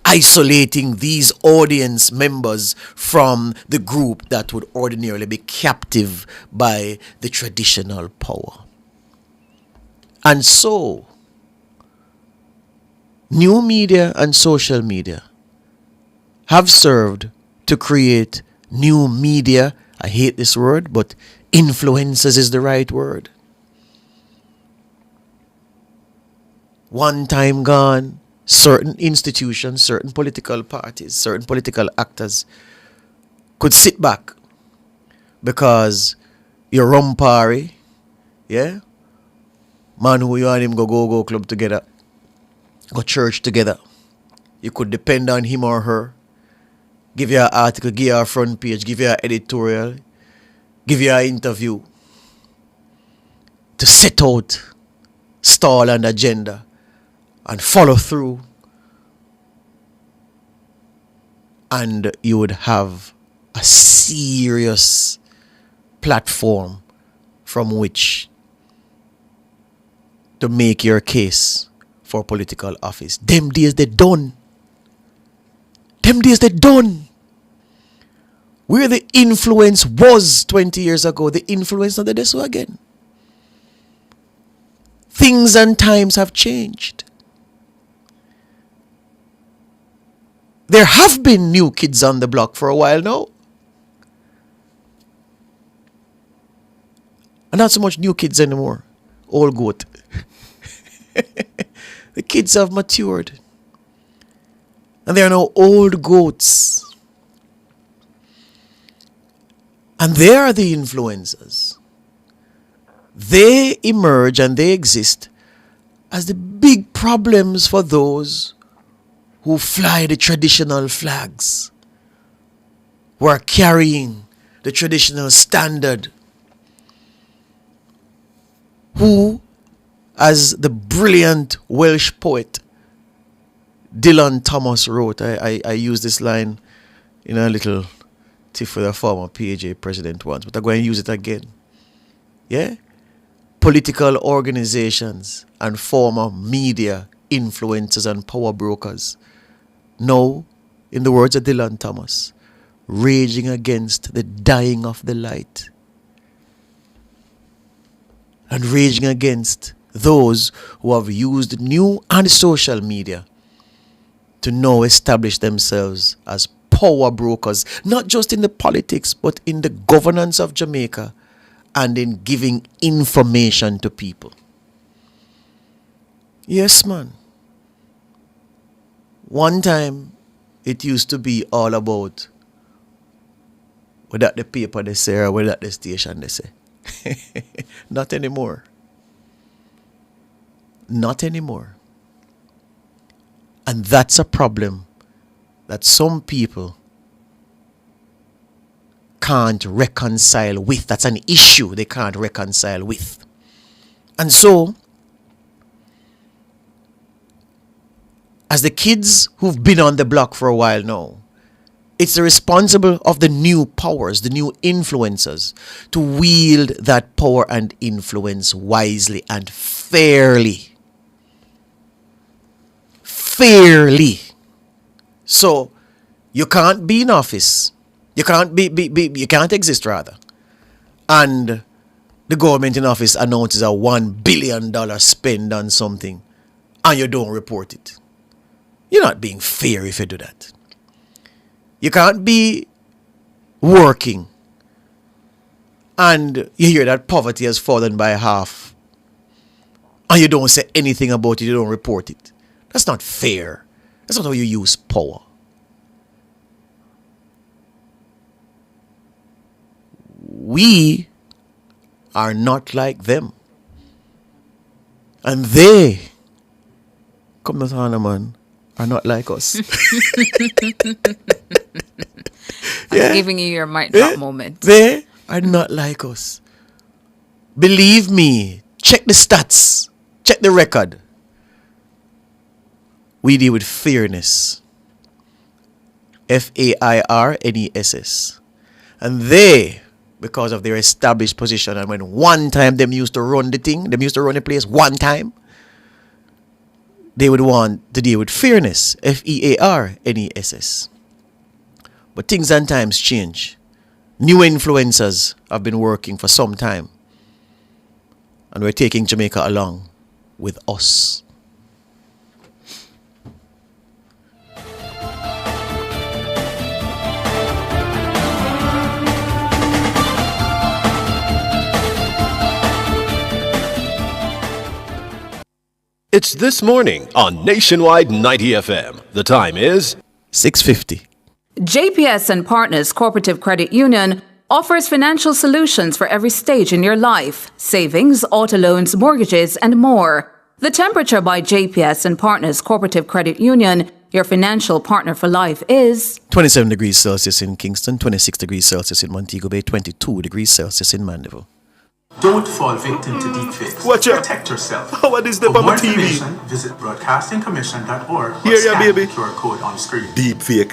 isolating these audience members from the group that would ordinarily be captive by the traditional power. And so, new media and social media have served to create new media. I hate this word, but influencers is the right word. One time gone, certain institutions, certain political parties, certain political actors could sit back because your rumpari, yeah, man who you and him go club together, go church together. You could depend on him or her. Give you an article, give you a front page, give you an editorial, give you an interview to set out stall and agenda and follow through, and you would have a serious platform from which to make your case for political office. Them days they done. Where the influence was 20 years ago, the influence not there so again. Things and times have changed. there have been new kids on the block for a while now. And not so much new kids anymore. Old goat. The kids have matured. And they are now old goats. And they are the influencers. They emerge and they exist as the big problems for those who fly the traditional flags, who are carrying the traditional standard, who, as the brilliant Welsh poet Dylan Thomas wrote, I used this line in a little tiff with a former PAJ president once, but I'm going to use it again. Yeah? Political organizations and former media influencers and power brokers now, in the words of Dylan Thomas, raging against the dying of the light and raging against those who have used new and social media to now establish themselves as power brokers, not just in the politics, but in the governance of Jamaica and in giving information to people. Yes, man. One time, it used to be all about what that the paper they say or what that the station they say. Not anymore. Not anymore. And that's a problem that some people can't reconcile with. That's an issue they can't reconcile with. And so, as the kids who've been on the block for a while now, it's the responsibility of the new powers, the new influencers, to wield that power and influence wisely and fairly. Fairly. So, you can't be in office. You can't you can't exist rather. And the government in office announces a $1 billion spend on something and you don't report it. You're not being fair if you do that. You can't be working and you hear that poverty has fallen by half and you don't say anything about it, you don't report it. That's not fair. That's not how you use power. We are not like them. And they, come not on, man, are not like us. I'm giving you your mic drop moment. They are not like us. Believe me, check the stats, check the record. We deal with fairness. Fairness. And they, because of their established position, and when one time them used to run the thing, them used to run the place one time, they would want to deal with fairness. Fairness. But things and times change. New influencers have been working for some time. And we're taking Jamaica along with us. It's This Morning on Nationwide 90 FM. The time is 6:50. JPS and Partners Cooperative Credit Union offers financial solutions for every stage in your life: savings, auto loans, mortgages, and more. The Temperature by JPS and Partners Cooperative Credit Union, your financial partner for life, is 27 degrees Celsius in Kingston, 26 degrees Celsius in Montego Bay, 22 degrees Celsius in Mandeville. Don't fall victim to deepfakes. Watch out. Protect yourself. What is the For more on TV? information, visit broadcastingcommission.org or Here ya, scan baby. the QR code on screen. Deepfake.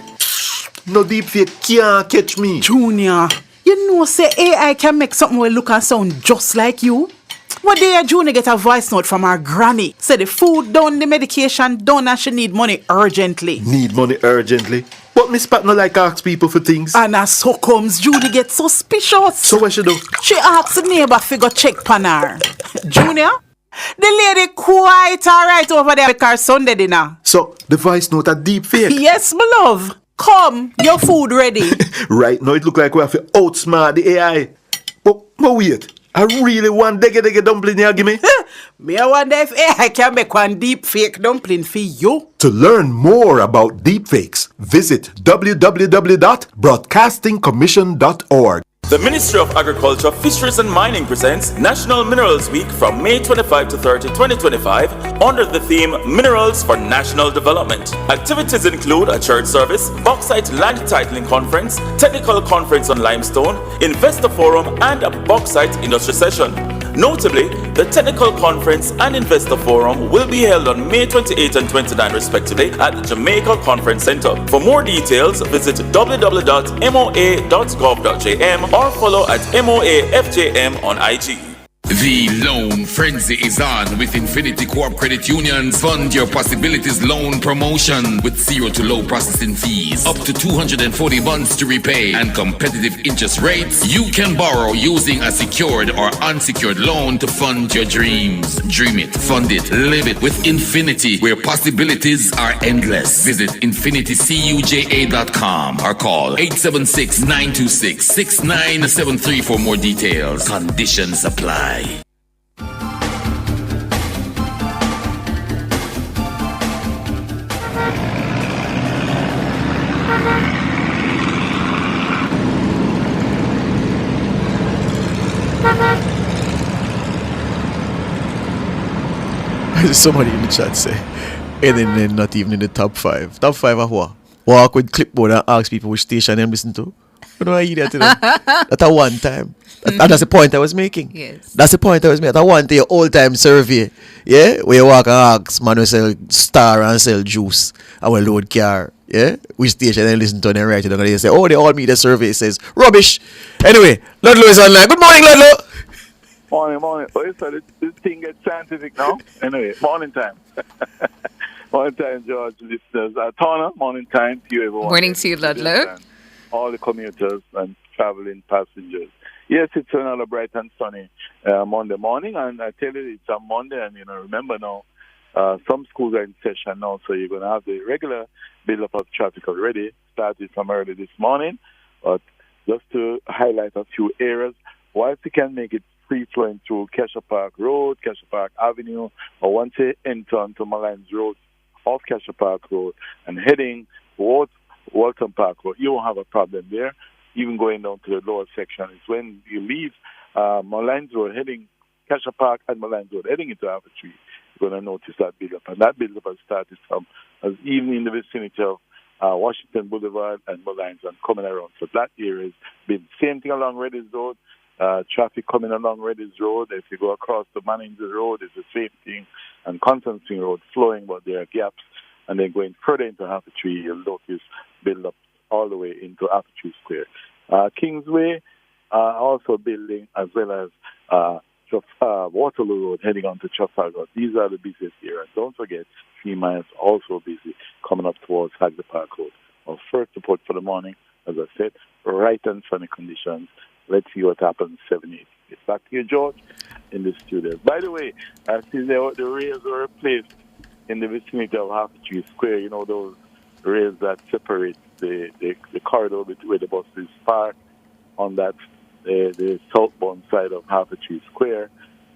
No deepfake can't catch me. Junior, you know say AI can make something will look and sound just like you? One day Junior get a voice note from her granny. Say the food done, the medication done, and she need money urgently. Need money urgently. But Miss Pat no like ask people for things. And as so comes, Judy get suspicious. So what she do? She asks the neighbor figure check pan her. Junior, The lady quite alright over there because Sunday dinner. So, the voice note a deep fake. Yes, my love. Come, your food ready. Right now, it look like we have to outsmart the AI. But wait, I really want dege dumpling here, give me. Me I wonder if AI can make one deep fake dumpling for you. To learn more about deepfakes, visit www.broadcastingcommission.org. The Ministry of Agriculture, Fisheries and Mining presents National Minerals Week from May 25 to 30, 2025 under the theme Minerals for National Development. Activities include a church service, bauxite land titling conference, technical conference on limestone, investor forum and a bauxite industry session. Notably, the technical conference and investor forum will be held on May 28 and 29 respectively at the Jamaica Conference Center. For more details, visit www.moa.gov.jm or follow at MOAFJM on IG. The loan frenzy is on with Infinity Co-op Credit Unions. Fund your possibilities loan promotion with 0 to low processing fees, up to 240 months to repay, and competitive interest rates. You can borrow using a secured or unsecured loan to fund your dreams. Dream it, fund it, live it with Infinity, where possibilities are endless. Visit infinitycuja.com or call 876-926-6973 for more details. Conditions apply. Somebody in the chat say, and then not even in the top 5. Top 5 of what? Walk with clipboard and ask people which station them listen to. You know, I hear that, you know? That's a one time. And that's the point I was making. Yes. That's the point I was making. That one day, old time survey. Yeah? Where you walk and ask man who sell star and sell juice. And we load car. Yeah? Which station they listen to and they write it down and they say, oh, they all meet the survey. It says, rubbish. Anyway, Ludlow is online. Good morning, Ludlow. Morning. Oh, so this thing gets scientific now? Anyway, morning time. Morning time, George, listeners. Tana, morning time to you, everyone. Morning to you, Ludlow. All the commuters and traveling passengers. Yes, it's another bright and sunny Monday morning, and I tell you, it's a Monday, and remember now, some schools are in session now, so you're going to have the regular build-up of traffic already, started from early this morning, but just to highlight a few areas, whilst you can make it free-flowing through Kesha Park Road, Kesha Park Avenue, or once you enter onto Malines Road off Kesha Park Road and heading towards Walton Park Road, you won't have a problem there. Even going down to the lower section, it's when you leave Malines Road, heading Kesha Park and Malines Road, heading into Harbour Tree, you're going to notice that build-up. And that build-up has started from even in the vicinity of Washington Boulevard and Malines and coming around. So that area has been same thing along Reddy's Road. Traffic coming along Reddy's Road. If you go across the Manning's Road, it's the same thing. And Constantine Road flowing, but there are gaps. And then going further into Harbour Tree, you'll notice build up all the way into Harbour Tree Square. Kingsway also building, as well as Waterloo Road heading on to Trafalgar. These are the busiest areas. Don't forget, 3 miles also busy coming up towards Hagley Park Road. Our first report for the morning, as I said, right and sunny conditions. Let's see what happens 7-8. It's back to you, George, in the studio. By the way, I see the rails were replaced in the vicinity of Harbour Tree Square. You know, those rails that separate the corridor where the buses park on that the southbound side of Harbour Tree Square,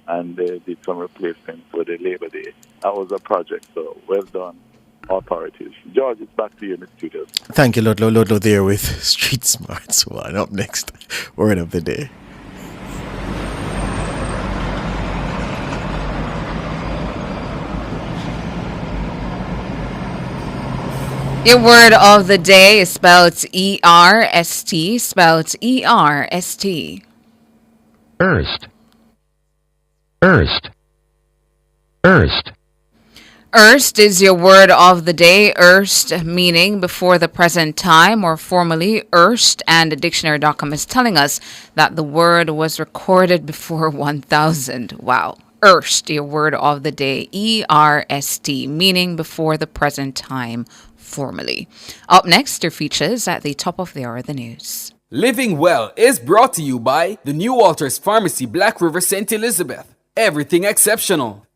and they did some replacements for the Labor Day. That was a project, so well done, authorities. George, it's back to you in the studio. Thank you, Ludlow. Ludlow there with Street Smarts One. Up next, word of the day. Your word of the day is spelled E-R-S-T, spelled E-R-S-T. Erst. Erst. Erst. Erst is your word of the day. Erst meaning before the present time or formerly erst, and the dictionary.com is telling us that the word was recorded before 1000. Wow. Erst, your word of the day. E-R-S-T, meaning before the present time formally. Up next are features at the top of the hour of the news. Living Well is brought to you by the New Walters Pharmacy, Black River, St. Elizabeth. Everything exceptional.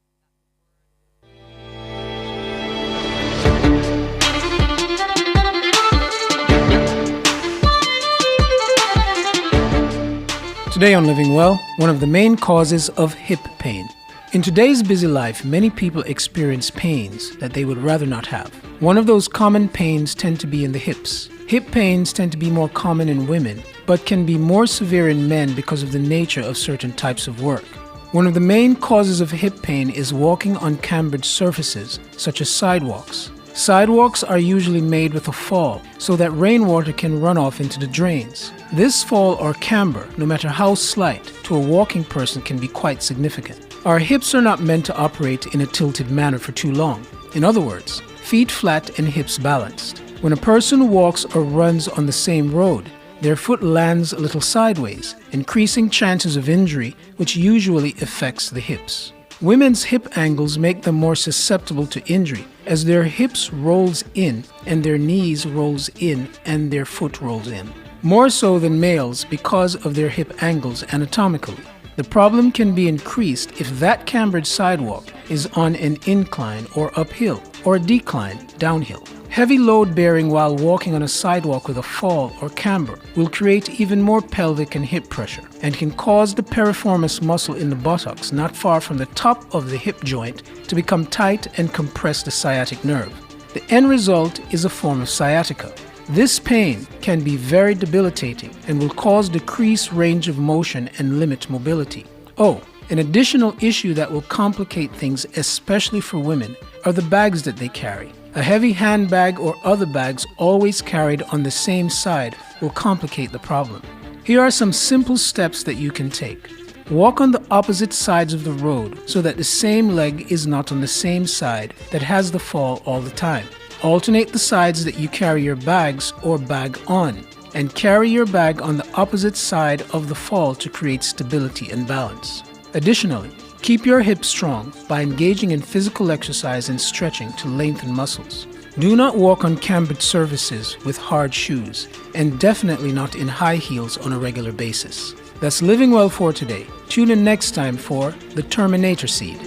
Today on Living Well, one of the main causes of hip pain. In today's busy life, many people experience pains that they would rather not have. One of those common pains tend to be in the hips. Hip pains tend to be more common in women, but can be more severe in men because of the nature of certain types of work. One of the main causes of hip pain is walking on cambered surfaces, such as sidewalks. Sidewalks are usually made with a fall, so that rainwater can run off into the drains. This fall or camber, no matter how slight, to a walking person can be quite significant. Our hips are not meant to operate in a tilted manner for too long. In other words, feet flat and hips balanced. When a person walks or runs on the same road, their foot lands a little sideways, increasing chances of injury, which usually affects the hips. Women's hip angles make them more susceptible to injury, as their hips rolls in and their knees rolls in and their foot rolls in. More so than males because of their hip angles anatomically. The problem can be increased if that cambered sidewalk is on an incline or uphill, or a decline downhill. Heavy load bearing while walking on a sidewalk with a fall or camber will create even more pelvic and hip pressure and can cause the piriformis muscle in the buttocks not far from the top of the hip joint to become tight and compress the sciatic nerve. The end result is a form of sciatica. This pain can be very debilitating and will cause decreased range of motion and limit mobility. Oh, an additional issue that will complicate things, especially for women, are the bags that they carry. A heavy handbag or other bags always carried on the same side will complicate the problem. Here are some simple steps that you can take. Walk on the opposite sides of the road so that the same leg is not on the same side that has the fall all the time. Alternate the sides that you carry your bags or bag on, and carry your bag on the opposite side of the fall to create stability and balance. Additionally, keep your hips strong by engaging in physical exercise and stretching to lengthen muscles. Do not walk on cambered surfaces with hard shoes, and definitely not in high heels on a regular basis. That's Living Well for today. Tune in next time for The Terminator Seed.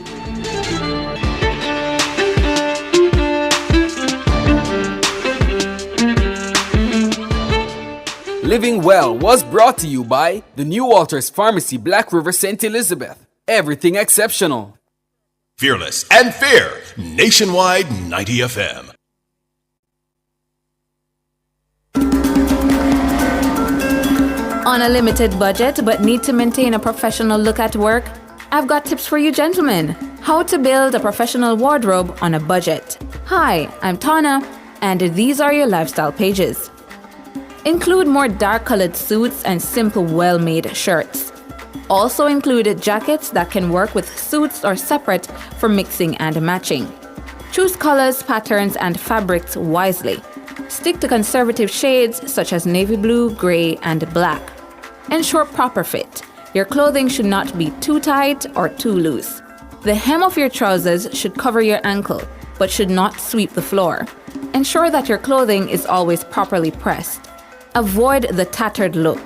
Living Well was brought to you by the New Walters Pharmacy, Black River, St. Elizabeth. Everything exceptional. Fearless and fair. Nationwide 90 FM. On a limited budget but need to maintain a professional look at work? I've got tips for you gentlemen. How to build a professional wardrobe on a budget. Hi, I'm Tana, and these are your lifestyle pages. Include more dark-colored suits and simple, well-made shirts. Also include jackets that can work with suits or separate for mixing and matching. Choose colors, patterns, and fabrics wisely. Stick to conservative shades such as navy blue, gray, and black. Ensure proper fit. Your clothing should not be too tight or too loose. The hem of your trousers should cover your ankle, but should not sweep the floor. Ensure that your clothing is always properly pressed. Avoid the tattered look.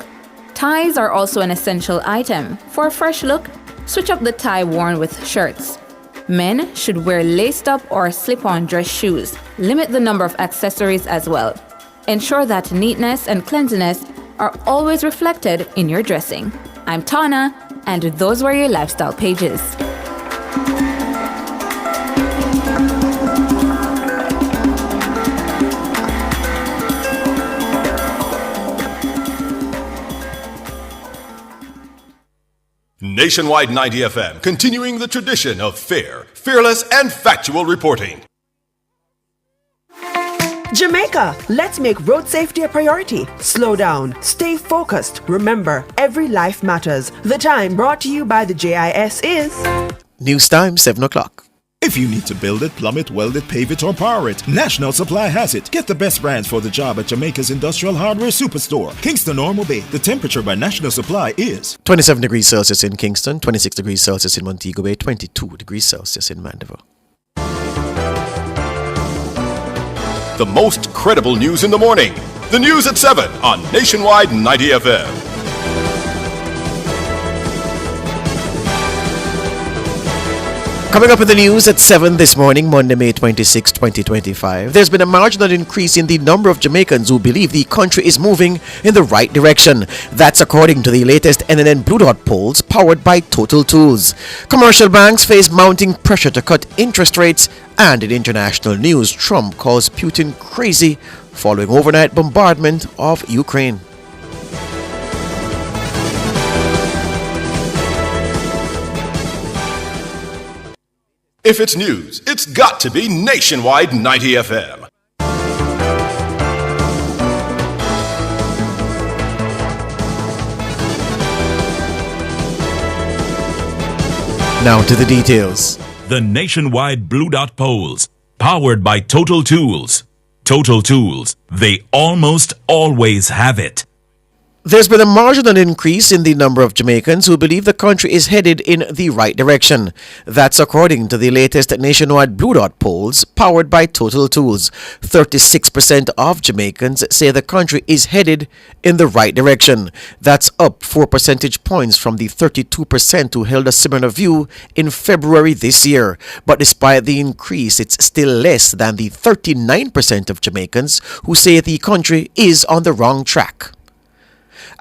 Ties are also an essential item. For a fresh look, switch up the tie worn with shirts. Men should wear laced-up or slip-on dress shoes. Limit the number of accessories as well. Ensure that neatness and cleanliness are always reflected in your dressing. I'm Tana, and those were your lifestyle pages. Nationwide 90 FM, continuing the tradition of fair, fearless, and factual reporting. Jamaica, let's make road safety a priority. Slow down, stay focused. Remember, every life matters. The time brought to you by the JIS is... News time, 7 o'clock. If you need to build it, plumb it, weld it, pave it, or power it, National Supply has it. Get the best brands for the job at Jamaica's Industrial Hardware Superstore, Kingston Normal Bay. The temperature by National Supply is 27 degrees Celsius in Kingston, 26 degrees Celsius in Montego Bay, 22 degrees Celsius in Mandeville. The most credible news in the morning. The news at 7 on Nationwide 90 FM. Coming up in the news at 7 this morning, Monday, May 26, 2025, there's been a marginal increase in the number of Jamaicans who believe the country is moving in the right direction. That's according to the latest NNN Blue Dot polls powered by Total Tools. Commercial banks face mounting pressure to cut interest rates, and in international news, Trump calls Putin crazy following overnight bombardment of Ukraine. If it's news, it's got to be Nationwide 90 FM. Now to the details. The Nationwide Blue Dot polls, powered by Total Tools. Total Tools, they almost always have it. There's been a marginal increase in the number of Jamaicans who believe the country is headed in the right direction. That's according to the latest Nationwide Blue Dot polls powered by Total Tools. 36% of Jamaicans say the country is headed in the right direction. That's up 4 percentage points from the 32% who held a similar view in February this year. But despite the increase, it's still less than the 39% of Jamaicans who say the country is on the wrong track.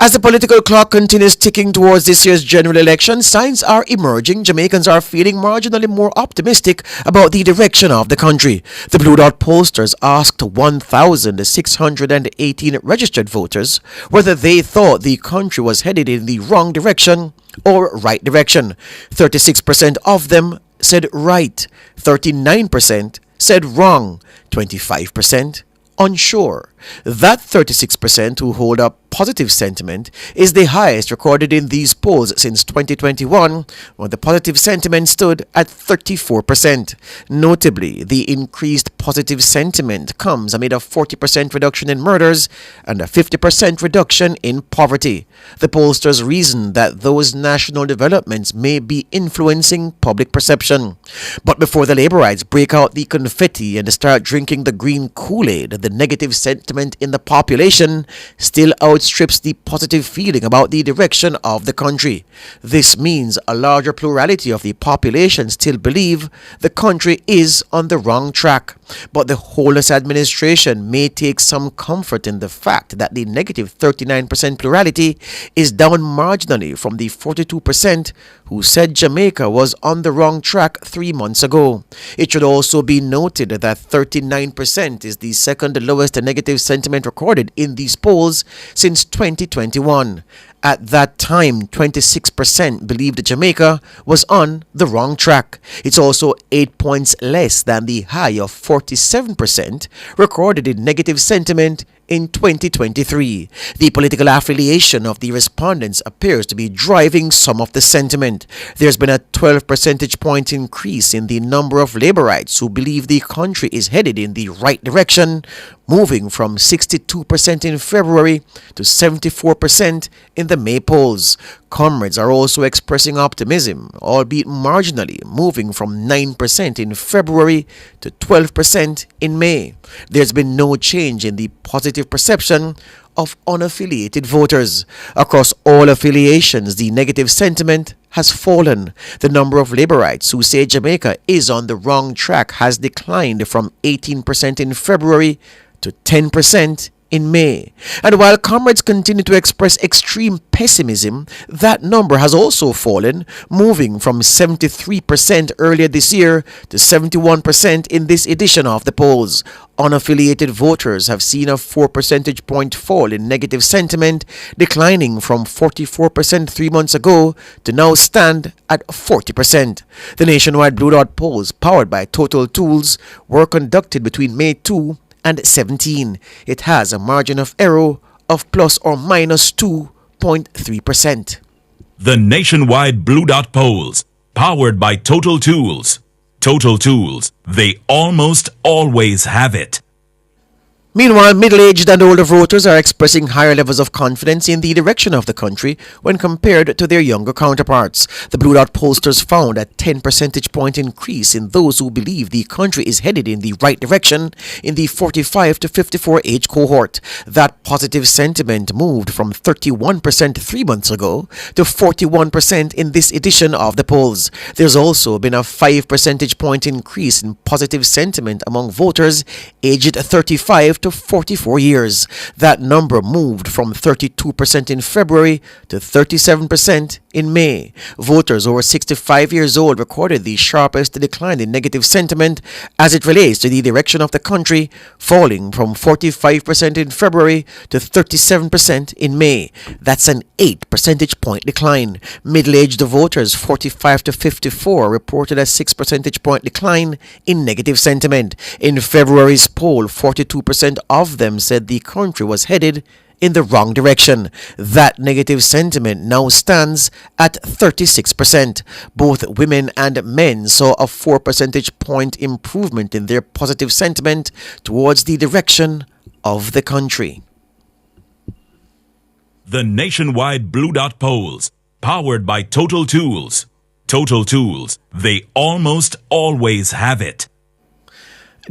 As the political clock continues ticking towards this year's general election, signs are emerging. Jamaicans are feeling marginally more optimistic about the direction of the country. The Blue Dot pollsters asked 1,618 registered voters whether they thought the country was headed in the wrong direction or right direction. 36% of them said right, 39% said wrong, 25% unsure. That 36% who hold a positive sentiment is the highest recorded in these polls since 2021, when the positive sentiment stood at 34%. Notably, the increased positive sentiment comes amid a 40% reduction in murders and a 50% reduction in poverty. The pollsters reason that those national developments may be influencing public perception. But before the Labourites break out the confetti and start drinking the green Kool-Aid, the negative sentiment in the population still outstrips the positive feeling about the direction of the country. This means a larger plurality of the population still believe the country is on the wrong track. But the Holness administration may take some comfort in the fact that the negative 39% plurality is down marginally from the 42% who said Jamaica was on the wrong track 3 months ago. It should also be noted that 39% is the second lowest negative sentiment recorded in these polls since 2021. At that time, 26% believed Jamaica was on the wrong track. It's also 8 points less than the high of 47% recorded in negative sentiment in 2023. The political affiliation of the respondents appears to be driving some of the sentiment. There's been a 12 percentage point increase in the number of Labourites who believe the country is headed in the right direction, moving from 62% in February to 74% in the May polls. Comrades are also expressing optimism, albeit marginally, moving from 9% in February to 12% in May. There's been no change in the positive perception of unaffiliated voters. Across all affiliations, the negative sentiment has fallen. The number of Labourites who say Jamaica is on the wrong track has declined from 18% in February to 10% in May. And while comrades continue to express extreme pessimism, that number has also fallen, moving from 73% earlier this year to 71% in this edition of the polls. Unaffiliated voters have seen a 4 percentage point fall in negative sentiment, declining from 44% 3 months ago to now stand at 40%. The Nationwide Blue Dot polls, powered by Total Tools, were conducted between May 2 and 17. It has a margin of error of plus or minus 2.3%. The Nationwide Blue Dot polls, powered by Total Tools. Total Tools, they almost always have it. Meanwhile, middle-aged and older voters are expressing higher levels of confidence in the direction of the country when compared to their younger counterparts. The Blue Dot pollsters found a 10 percentage point increase in those who believe the country is headed in the right direction in the 45 to 54 age cohort. That positive sentiment moved from 31% 3 months ago to 41% in this edition of the polls. There's also been a 5 percentage point increase in positive sentiment among voters aged 35 to 44 years. That number moved from 32% in February to 37% in May. Voters over 65 years old recorded the sharpest decline in negative sentiment as it relates to the direction of the country, falling from 45% in February to 37% in May. That's an 8 percentage point decline. Middle-aged voters 45 to 54 reported a 6 percentage point decline in negative sentiment. In February's poll, 42% of them said the country was headed in the wrong direction. That negative sentiment now stands at 36%. Both women and men saw a 4 percentage point improvement in their positive sentiment towards the direction of the country. The nationwide Blue Dot polls, powered by Total Tools. Total Tools, they almost always have it.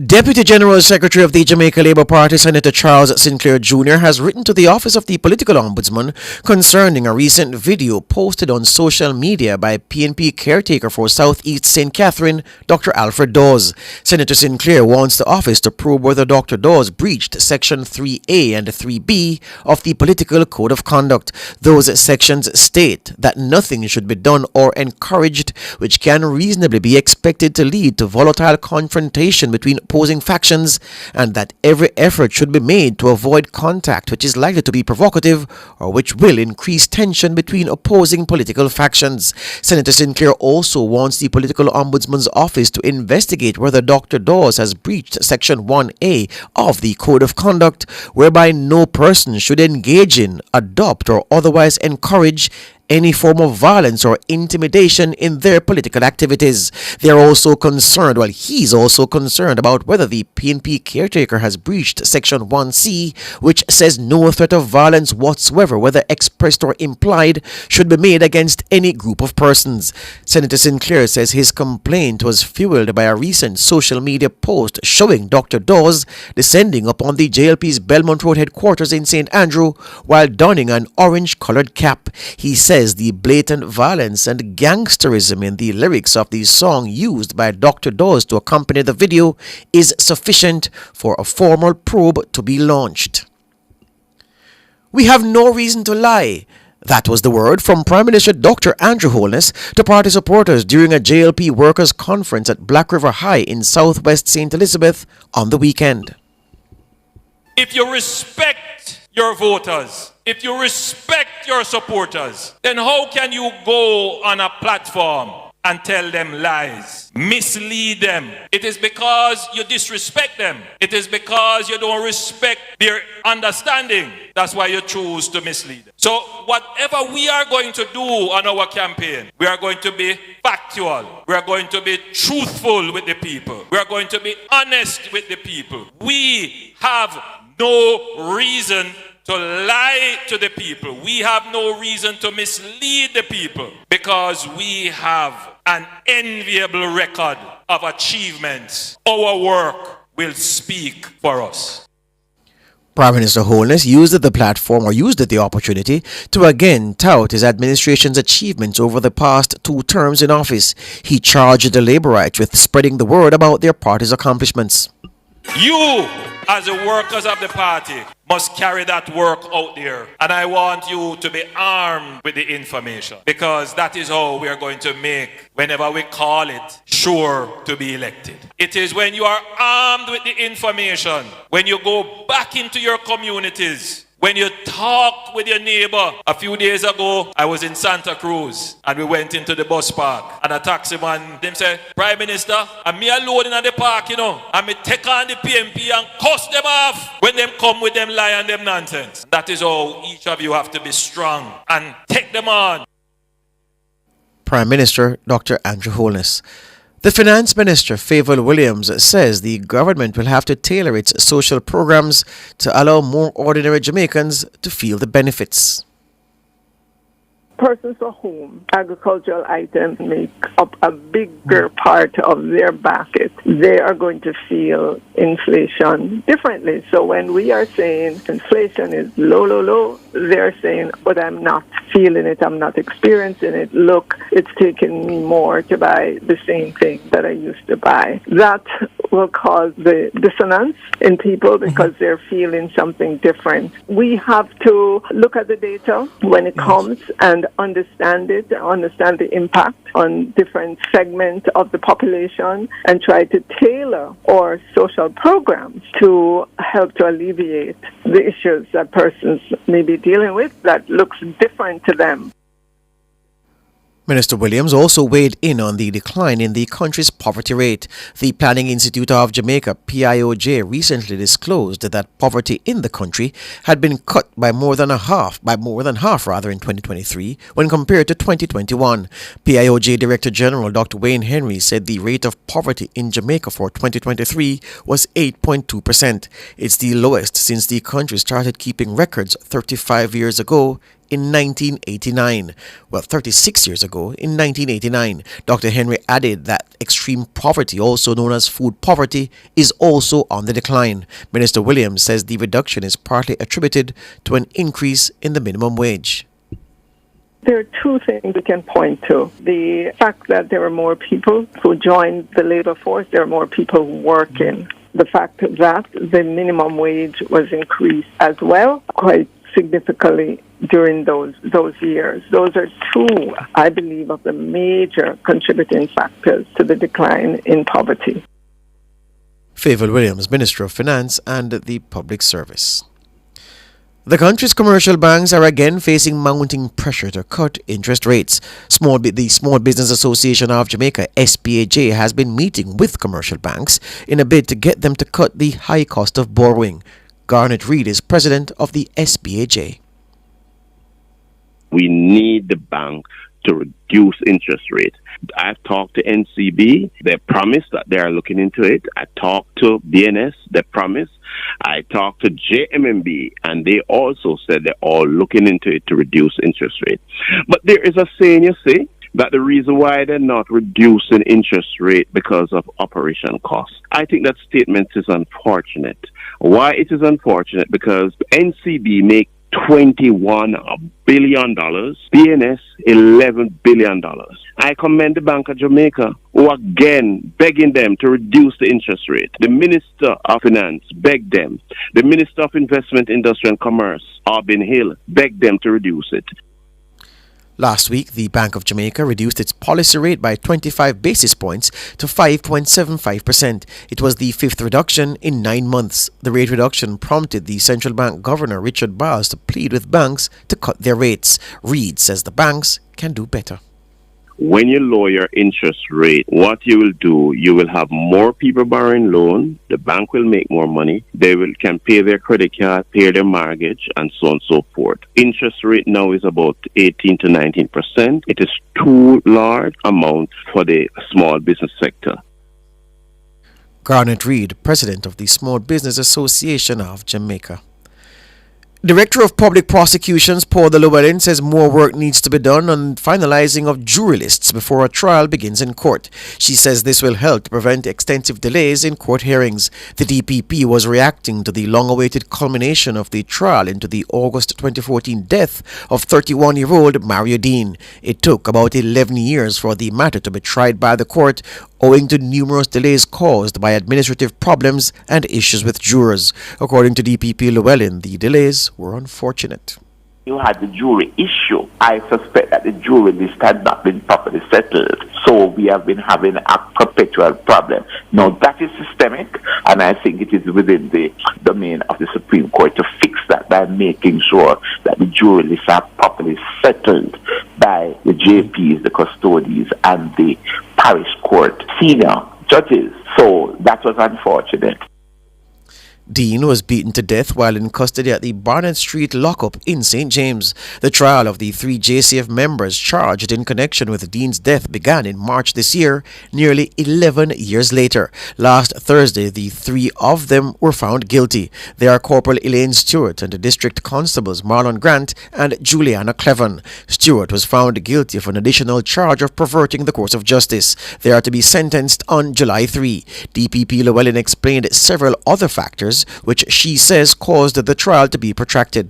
Deputy General Secretary of the Jamaica Labour Party, Senator Charles Sinclair Jr., has written to the Office of the Political Ombudsman concerning a recent video posted on social media by PNP caretaker for South East St. Catherine, Dr. Alfred Dawes. Senator Sinclair wants the office to probe whether Dr. Dawes breached Section 3A and 3B of the Political Code of Conduct. Those sections state that nothing should be done or encouraged which can reasonably be expected to lead to volatile confrontation between opposing factions, and that every effort should be made to avoid contact which is likely to be provocative or which will increase tension between opposing political factions. Senator Sinclair also wants the Political Ombudsman's office to investigate whether Dr. Dawes has breached Section 1A of the Code of Conduct, whereby no person should engage in, adopt, or otherwise encourage any form of violence or intimidation in their political activities. They're also concerned, he's also concerned about whether the PNP caretaker has breached Section 1C, which says no threat of violence whatsoever, whether expressed or implied, should be made against any group of persons. Senator Sinclair says his complaint was fueled by a recent social media post showing Dr. Dawes descending upon the JLP's Belmont Road headquarters in St. Andrew while donning an orange-colored cap. He says the blatant violence and gangsterism in the lyrics of the song used by Dr. Dawes to accompany the video is sufficient for a formal probe to be launched. We have no reason to lie. That was the word from Prime Minister Dr. Andrew Holness to party supporters during a JLP workers' conference at Black River High in southwest St. Elizabeth on the weekend. If you respect your voters, if you respect your supporters, then how can you go on a platform and tell them lies, mislead them? It is because you disrespect them. It is because you don't respect their understanding. That's why you choose to mislead them. So whatever we are going to do on our campaign, we are going to be factual. We are going to be truthful with the people. We are going to be honest with the people. We have no reason to lie to the people. We have no reason to mislead the people because we have an enviable record of achievements. Our work will speak for us. Prime Minister Holness used the opportunity to again tout his administration's achievements over the past 2 terms in office. He charged the Labourites with spreading the word about their party's accomplishments. You, as the workers of the party, must carry that work out there. And I want you to be armed with the information, because that is how we are going to make, whenever we call it, sure to be elected. It is when you are armed with the information, when you go back into your communities, when you talk with your neighbor. A few days ago, I was in Santa Cruz and we went into the bus park, and a taxi man, them say, Prime Minister, and me alone in the park, and me take on the PMP and cuss them off when them come with them lie and them nonsense. That is how each of you have to be strong and take them on. Prime Minister Dr. Andrew Holness. The Finance Minister, Favour Williams, says the government will have to tailor its social programs to allow more ordinary Jamaicans to feel the benefits. Persons for whom agricultural items make up a bigger part of their basket, they are going to feel inflation differently. So when we are saying inflation is low, they're saying, but I'm not feeling it, I'm not experiencing it. Look, it's taking me more to buy the same thing that I used to buy. That will cause the dissonance in people because they're feeling something different. We have to look at the data when it comes and understand it, understand the impact on different segments of the population and try to tailor our social programs to help to alleviate the issues that persons may be dealing with that looks different to them. Minister Williams also weighed in on the decline in the country's poverty rate. The Planning Institute of Jamaica, PIOJ, recently disclosed that poverty in the country had been cut by more than half in 2023 when compared to 2021. PIOJ Director General Dr. Wayne Henry said the rate of poverty in Jamaica for 2023 was 8.2%. It's the lowest since the country started keeping records 35 years ago in 1989. 36 years ago in 1989. Dr. Henry added that extreme poverty, also known as food poverty, is also on the decline. Minister Williams says the reduction is partly attributed to an increase in the minimum wage. There are two things we can point to. The fact that there are more people who joined the labor force, there are more people working. The fact that the minimum wage was increased as well, quite significantly during those years. Those are two, I believe, of the major contributing factors to the decline in poverty. Favour Williams, Minister of Finance and the Public Service. The country's commercial banks are again facing mounting pressure to cut interest rates. The Small Business Association of Jamaica, SBAJ, has been meeting with commercial banks in a bid to get them to cut the high cost of borrowing. Garnet Reid is president of the SBAJ. We need the bank to reduce interest rate. I've talked to NCB. They promised that they are looking into it. I talked to BNS. They promised. I talked to JMMB, and they also said they're all looking into it to reduce interest rate. But there is a saying, you see, that the reason why they're not reducing interest rate because of operation costs. I think that statement is unfortunate. Why it is unfortunate? Because NCB make $21 billion, BNS $11 billion. I commend the Bank of Jamaica, who again begging them to reduce the interest rate. The Minister of Finance begged them. The Minister of Investment, Industry and Commerce, Albin Hill, begged them to reduce it. Last week, the Bank of Jamaica reduced its policy rate by 25 basis points to 5.75%. It was the fifth reduction in 9 months. The rate reduction prompted the Central Bank Governor, Richard Bars, to plead with banks to cut their rates. Reid says the banks can do better. When you lower your interest rate, what you will do, you will have more people borrowing loan. The bank will make more money. They can pay their credit card, pay their mortgage, and so on and so forth. Interest rate now is about 18 to 19%. It is too large amount for the small business sector. Garnet Reid, president of the Small Business Association of Jamaica. Director of Public Prosecutions Paul de Llewellyn says more work needs to be done on finalizing of jury lists before a trial begins in court. She says this will help to prevent extensive delays in court hearings. The DPP was reacting to the long-awaited culmination of the trial into the August 2014 death of 31-year-old Mario Dean. It took about 11 years for the matter to be tried by the court, owing to numerous delays caused by administrative problems and issues with jurors. According to DPP Llewellyn, the delays were unfortunate. You had the jury issue. I suspect that the jury list had not been properly settled. So we have been having a perpetual problem. Now that is systemic, and I think it is within the domain of the Supreme Court to fix that by making sure that the jury lists are properly settled by the JPs, the custodians, and the parish court senior judges. So that was unfortunate. Dean was beaten to death while in custody at the Barnett Street lockup in St. James. The trial of the 3 JCF members charged in connection with Dean's death began in March this year, nearly 11 years later. Last Thursday, the 3 of them were found guilty. They are Corporal Elaine Stewart and the District Constables Marlon Grant and Juliana Cleven. Stewart was found guilty of an additional charge of perverting the course of justice. They are to be sentenced on July 3. DPP Llewellyn explained several other factors which she says caused the trial to be protracted.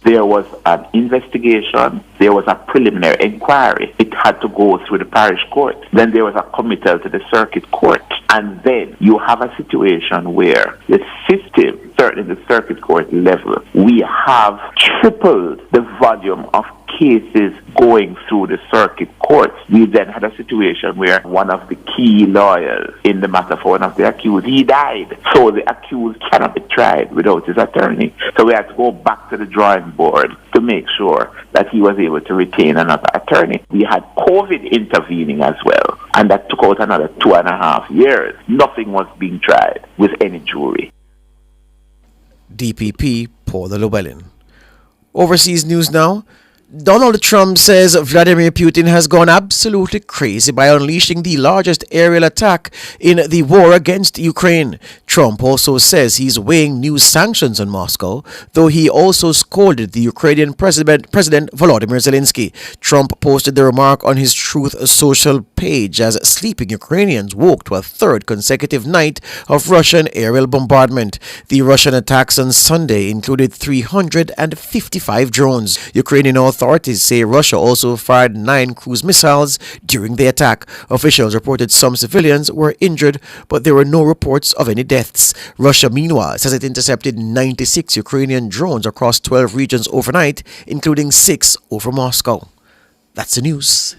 There was an investigation, there was a preliminary inquiry. It had to go through the parish court. Then there was a committal to the circuit court. And then you have a situation where the system, certainly the circuit court level, we have tripled the volume of cases going through the circuit courts. We then had a situation where one of the key lawyers in the matter for one of the accused, he died. So the accused cannot be tried without his attorney. So we had to go back to the drawing board to make sure that he was able to retain another attorney. We had COVID intervening as well, and that took out another 2.5 years. Nothing was being tried with any jury. DPP Paul Llewellyn. Overseas news now. Donald Trump says Vladimir Putin has gone absolutely crazy by unleashing the largest aerial attack in the war against Ukraine. Trump also says he's weighing new sanctions on Moscow, though he also scolded the Ukrainian President Volodymyr Zelensky. Trump posted the remark on his Truth Social page as sleeping Ukrainians woke to a third consecutive night of Russian aerial bombardment. The Russian attacks on Sunday included 355 drones. Ukrainian authorities say Russia also fired 9 cruise missiles during the attack. Officials reported some civilians were injured, but there were no reports of any deaths. Russia, meanwhile, says it intercepted 96 Ukrainian drones across 12 regions overnight, including 6 over Moscow. That's the news.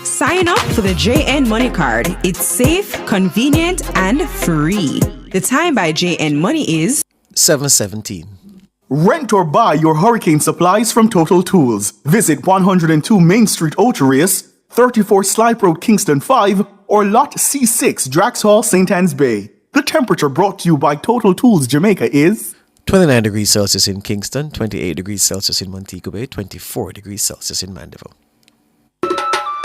Sign up for the JN Money Card. It's safe, convenient, and free. The time by JN Money is 7:17. Rent or buy your hurricane supplies from Total Tools. Visit 102 Main Street, Oterius, 34 Slipe Road, Kingston 5, or Lot C6, Drax Hall, St. Anne's Bay. The temperature brought to you by Total Tools Jamaica is 29 degrees Celsius in Kingston, 28 degrees Celsius in Montego Bay, 24 degrees Celsius in Mandeville.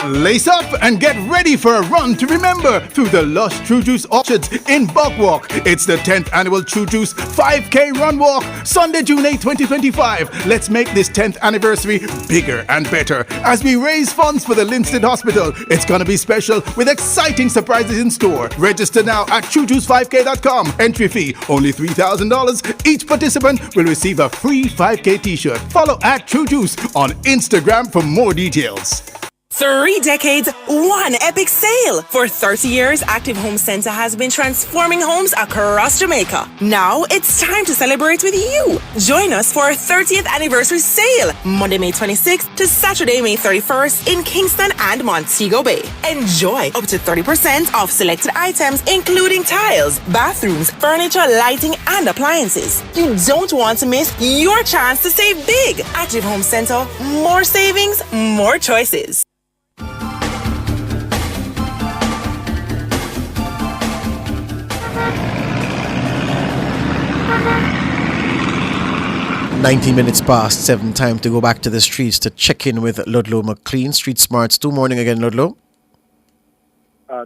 Lace up and get ready for a run to remember through the lush True Juice orchards in Buckwalk. It's the 10th annual True Juice 5K Run Walk, Sunday, June 8, 2025. Let's make this 10th anniversary bigger and better as we raise funds for the Linstead Hospital. It's going to be special with exciting surprises in store. Register now at TrueJuice5K.com. Entry fee only $3,000. Each participant will receive a free 5K t-shirt. Follow at True Juice on Instagram for more details. 3 decades, one epic sale. For 30 years, Active Home Center has been transforming homes across Jamaica. Now it's time to celebrate with you. Join us for our 30th anniversary sale, Monday, May 26th to Saturday, May 31st in Kingston and Montego Bay. Enjoy up to 30% off selected items, including tiles, bathrooms, furniture, lighting, and appliances. You don't want to miss your chance to save big. Active Home Center, more savings, more choices. 19 minutes past 7, time to go back to the streets to check in with Ludlow McLean, Street Smarts 2. Morning again, Ludlow.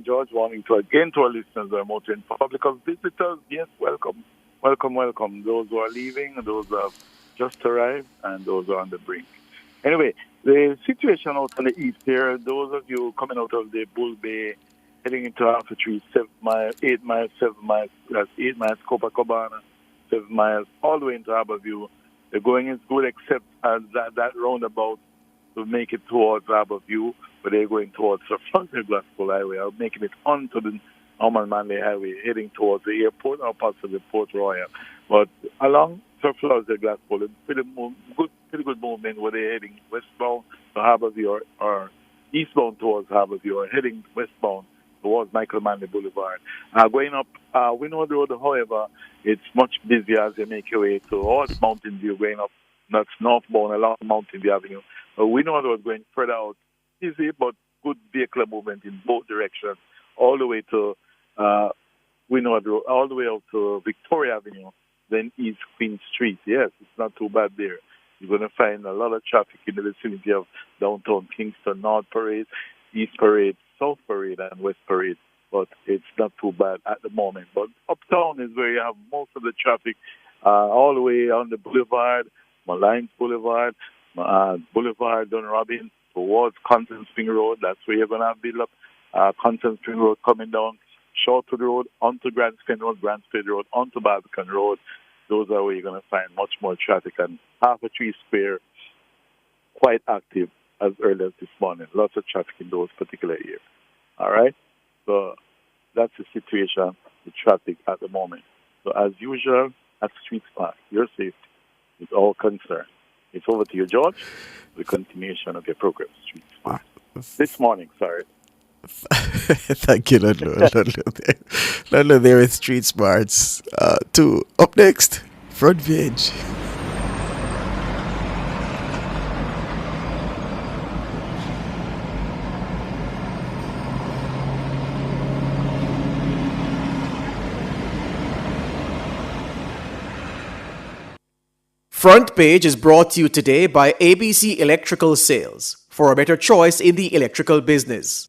George, morning to our listeners who are out in public of visitors. Yes, welcome. Welcome. Those who are leaving, those who have just arrived, and those who are on the brink. Anyway, the situation out on the east here, those of you coming out of the Bull Bay, heading into Half Tree, 7 miles, 8 miles, 7 miles, that's 8 miles, Copacabana, 7 miles, all the way into Harborview. The going is good except that roundabout to make it towards Harborview, but they're going towards the Frontier Glasspool Highway, or making it onto the Norman Manley Highway, heading towards the airport or possibly Port Royal. But along Sir Flossie Glasspool, it's pretty good movement where they're heading westbound to Harborview or eastbound towards Harborview, or heading westbound towards Michael Manley Boulevard. Going up Winwood Road, however, it's much busier as you make your way towards Mountain View, going up, that's northbound along Mountain View Avenue. Winwood Road going further out, easy but good vehicle movement in both directions, all the way to Winwood Road, all the way out to Victoria Avenue, then East Queen Street. Yes, it's not too bad there. You're going to find a lot of traffic in the vicinity of downtown Kingston, North Parade, East Parade, South Parade, and West Parade. But it's not too bad at the moment. But uptown is where you have most of the traffic, all the way on the boulevard, Malines Boulevard, Boulevard Dunrobin, towards Constance Spring Road. That's where you're going to have build up. Constance Spring Road coming down, Shortwood Road, onto Grandspin Road, onto Barbican Road. Those are where you're going to find much more traffic. And Half a Tree Square, quite active as early as this morning. Lots of traffic in those particular areas. All right? So that's the situation with traffic at the moment. So as usual, at Street Park, your safety is all concerned. It's over to you, George, for the continuation of your program, Street Park. This morning, sorry. Thank you, Ludlow. There is Street Smarts. Up next, Front Page. Front Page is brought to you today by ABC Electrical Sales, for a better choice in the electrical business.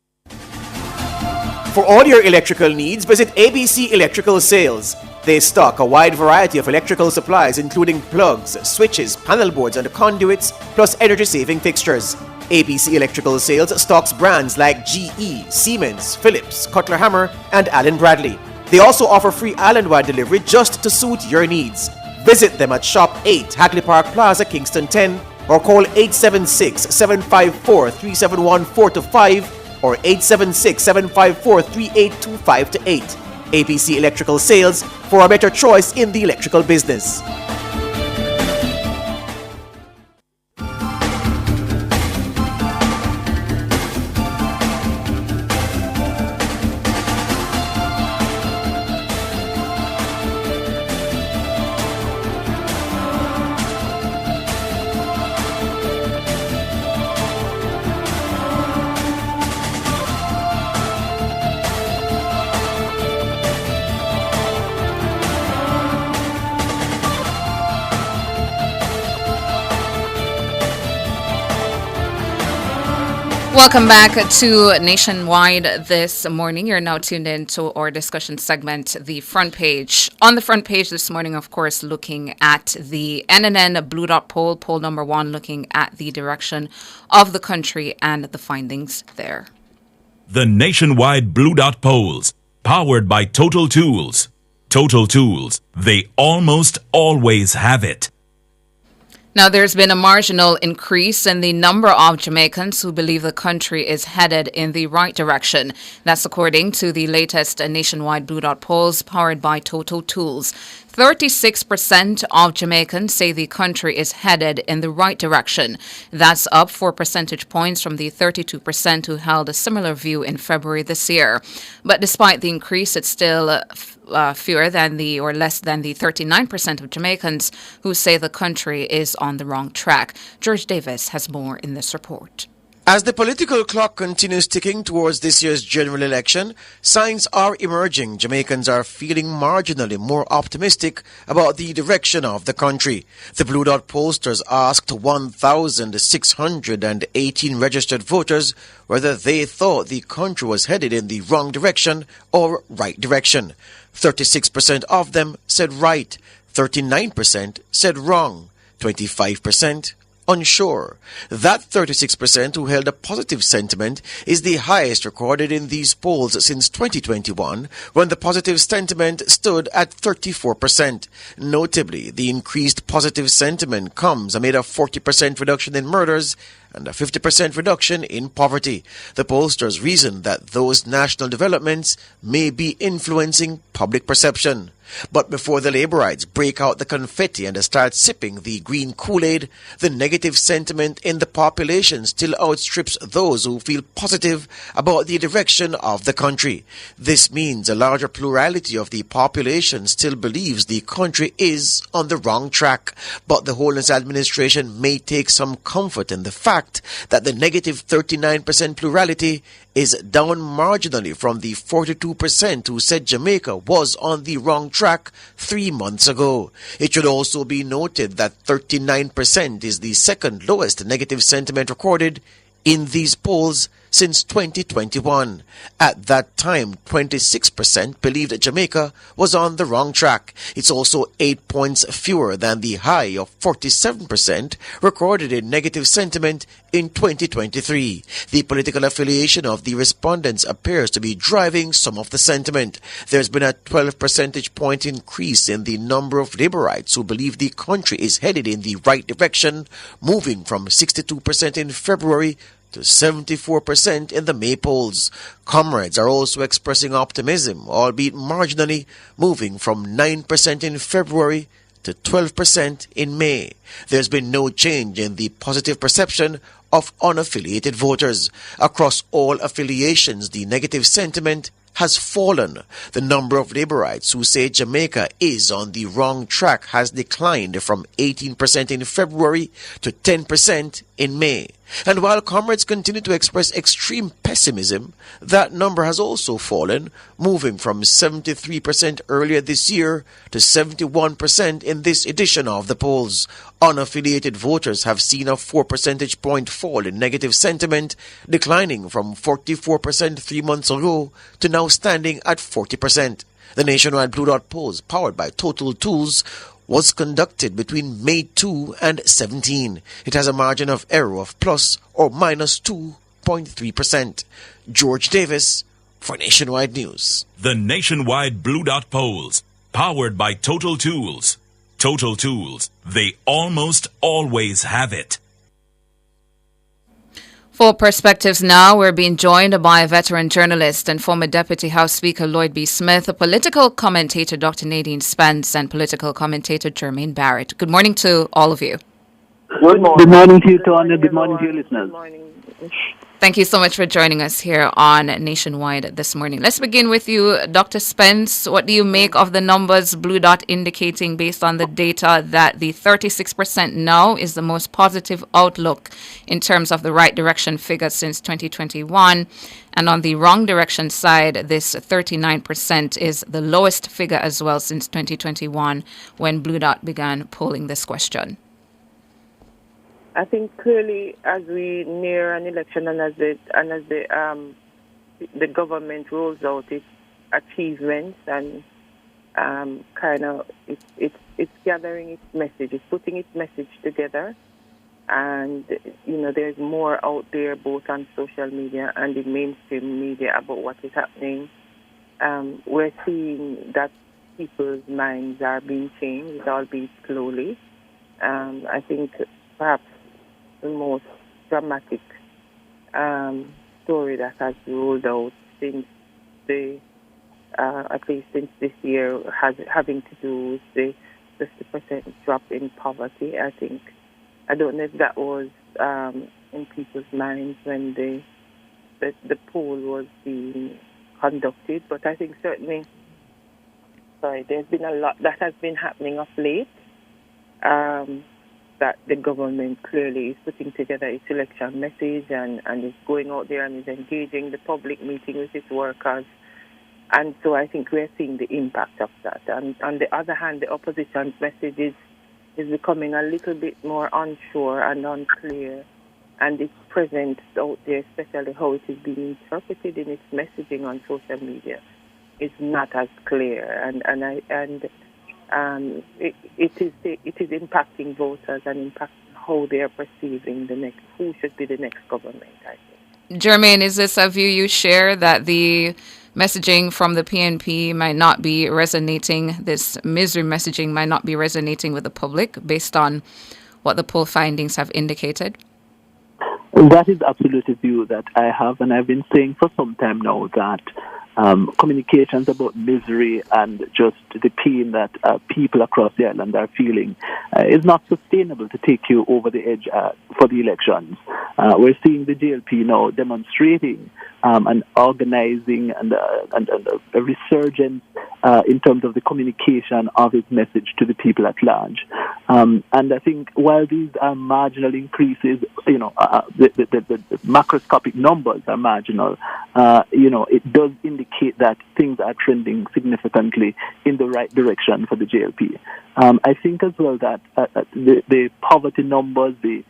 For all your electrical needs, visit ABC Electrical Sales. They stock a wide variety of electrical supplies including plugs, switches, panel boards and conduits, plus energy-saving fixtures. ABC Electrical Sales stocks brands like GE, Siemens, Philips, Cutler Hammer and Allen Bradley. They also offer free island-wide delivery just to suit your needs. Visit them at Shop 8, Hagley Park Plaza, Kingston 10, or call 876-754-3714-5 or 876-754-3825-8. ABC Electrical Sales, for a better choice in the electrical business. Welcome back to Nationwide this morning. You're now tuned in to our discussion segment, The Front Page. On the front page this morning, of course, looking at the NNN Blue Dot poll, poll number 1, looking at the direction of the country and the findings there. The Nationwide Blue Dot polls, powered by Total Tools. Total Tools, they almost always have it. Now, there's been a marginal increase in the number of Jamaicans who believe the country is headed in the right direction. That's according to the latest Nationwide Blue Dot polls powered by Total Tools. 36% of Jamaicans say the country is headed in the right direction. That's up 4 percentage points from the 32% who held a similar view in February this year. But despite the increase, it's still fewer than or less than the 39% of Jamaicans who say the country is on the wrong track. George Davis has more in this report. As the political clock continues ticking towards this year's general election, signs are emerging. Jamaicans are feeling marginally more optimistic about the direction of the country. The Blue Dot pollsters asked 1,618 registered voters whether they thought the country was headed in the wrong direction or right direction. 36% of them said right, 39% said wrong, 25% unsure. That 36% who held a positive sentiment is the highest recorded in these polls since 2021, when the positive sentiment stood at 34%. Notably, the increased positive sentiment comes amid a 40% reduction in murders and a 50% reduction in poverty. The pollsters reason that those national developments may be influencing public perception. But before the Labourites break out the confetti and start sipping the green Kool-Aid, the negative sentiment in the population still outstrips those who feel positive about the direction of the country. This means a larger plurality of the population still believes the country is on the wrong track. But the Holness administration may take some comfort in the fact that the negative 39% plurality is down marginally from the 42% who said Jamaica was on the wrong track 3 months ago. It should also be noted that 39% is the second lowest negative sentiment recorded in these polls since 2021. At that time, 26% believed Jamaica was on the wrong track. It's also 8 points fewer than the high of 47% recorded in negative sentiment in 2023. The political affiliation of the respondents appears to be driving some of the sentiment. There's been a 12 percentage point increase in the number of Labourites who believe the country is headed in the right direction, moving from 62% in February to 74% in the May polls. Comrades are also expressing optimism, albeit marginally, moving from 9% in February to 12% in May. There's been no change in the positive perception of unaffiliated voters. Across all affiliations, the negative sentiment has fallen. The number of Labourites who say Jamaica is on the wrong track has declined from 18% in February to 10% in May. And while comrades continue to express extreme pessimism, that number has also fallen, moving from 73% earlier this year to 71% in this edition of the polls. Unaffiliated voters have seen a 4 percentage point fall in negative sentiment, declining from 44% 3 months ago to now standing at 40%. The nationwide Blue Dot polls, powered by Total Tools, was conducted between May 2 and 17. It has a margin of error of plus or minus 2.3%. George Davis for Nationwide News. The Nationwide Blue Dot polls, powered by Total Tools. Total Tools, they almost always have it. For Perspectives Now, we're being joined by a veteran journalist and former Deputy House Speaker Lloyd B. Smith, a political commentator Dr. Nadine Spence, and political commentator Jermaine Barrett. Good morning to all of you. Good morning to you, Tony. Good morning to your listeners. Thank you so much for joining us here on Nationwide this morning. Let's begin with you, Dr. Spence. What do you make of the numbers Blue Dot indicating, based on the data, that the 36% now is the most positive outlook in terms of the right direction figure since 2021? And on the wrong direction side, this 39% is the lowest figure as well since 2021, when Blue Dot began polling this question. I think clearly, as we near an election and as the government rolls out its achievements and it's gathering its message, it's putting its message together, and there's more out there both on social media and in mainstream media about what is happening. We're seeing that people's minds are being changed, albeit slowly. I think perhaps the most dramatic story that has rolled out since at least since this year, having to do with the 50% drop in poverty. I don't know if that was in people's minds when the poll was being conducted, but I think certainly, there's been a lot that has been happening of late. That the government clearly is putting together its election message and is going out there and is engaging the public, meeting with its workers. And so I think we're seeing the impact of that. And on the other hand, the opposition's message is becoming a little bit more unsure and unclear. And its presence out there, especially how it is being interpreted in its messaging on social media, is not as clear. It is impacting voters and impacting how they are perceiving who should be the next government, I think. Jermaine, is this a view you share, that the messaging from the PNP might not be resonating, this misery messaging might not be resonating with the public based on what the poll findings have indicated? That is absolutely the view that I have, and I've been saying for some time now that communications about misery and just the pain that people across the island are feeling is not sustainable to take you over the edge for the elections. We're seeing the JLP now demonstrating and organizing and a resurgence in terms of the communication of its message to the people at large. And I think while these are marginal increases, the macroscopic numbers are marginal, it does indicate that things are trending significantly in the right direction for the JLP. I think as well that the poverty numbers, the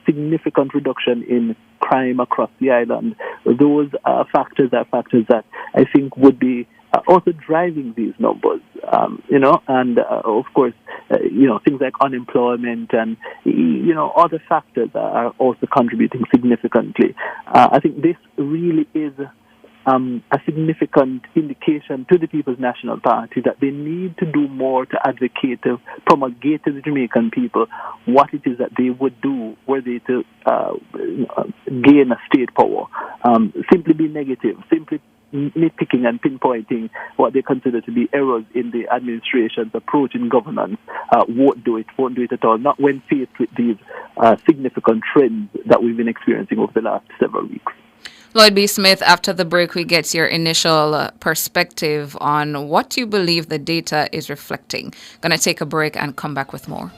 significant reduction in crime across the island, those factors are factors that I think would be also driving these numbers, and of course, things like unemployment and, other factors are also contributing significantly. I think this really is a significant indication to the People's National Party that they need to do more to advocate, to promulgate to the Jamaican people what it is that they would do were they to gain a state power. Simply be negative, simply nitpicking and pinpointing what they consider to be errors in the administration's approach in governance won't do it at all, not when faced with these significant trends that we've been experiencing over the last several weeks. Lloyd B. Smith, after the break, we get your initial perspective on what you believe the data is reflecting. Going to take a break and come back with more.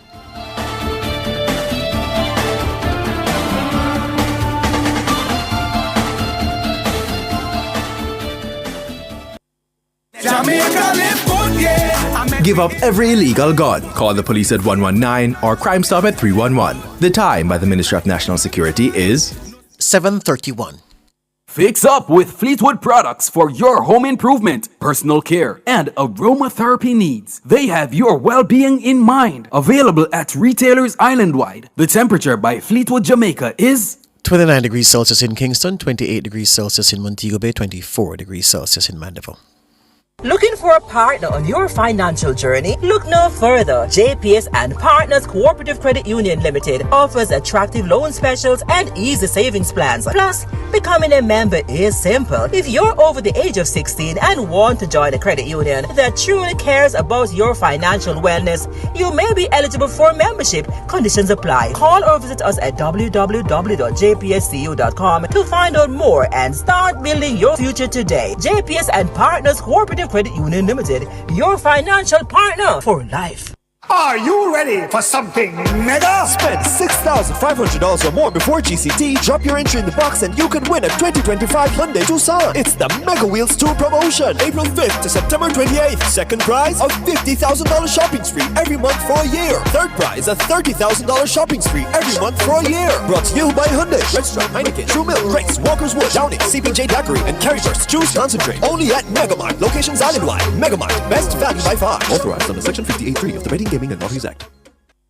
Give up every illegal gun. Call the police at 119 or Crime Stop at 311. The time by the Ministry of National Security is 7:31. Fix up with Fleetwood products for your home improvement, personal care, and aromatherapy needs. They have your well-being in mind. Available at retailers island-wide. The temperature by Fleetwood Jamaica is 29 degrees Celsius in Kingston, 28 degrees Celsius in Montego Bay, 24 degrees Celsius in Mandeville. Looking for a partner on your financial journey? Look no further. JPS and Partners Cooperative Credit Union Limited offers attractive loan specials and easy savings plans. Plus, becoming a member is simple. If you're over the age of 16 and want to join a credit union that truly cares about your financial wellness, you may be eligible for membership. Conditions apply. Call or visit us at www.jpscu.com to find out more and start building your future today. JPS and Partners Cooperative Credit Union Limited, your financial partner for life. Are you ready for something mega? Spend $6,500 or more before GCT, drop your entry in the box and you can win a 2025 Hyundai Tucson. It's the Mega Wheels Tour promotion, April 5th to September 28th. Second prize, a $50,000 shopping spree every month for a year. Third prize, a $30,000 shopping spree every month for a year. Brought to you by Hyundai, Redstone, Heineken, True Milk, Grace, Walker's Wood, Downing, CPJ Daiquiri, and Carryburst. Choose Concentrate. Only at Megamart. Locations island-wide. Megamart. Best value by far. Authorized under Section 58.3 of the Betting, Gaming and Lotteries Act.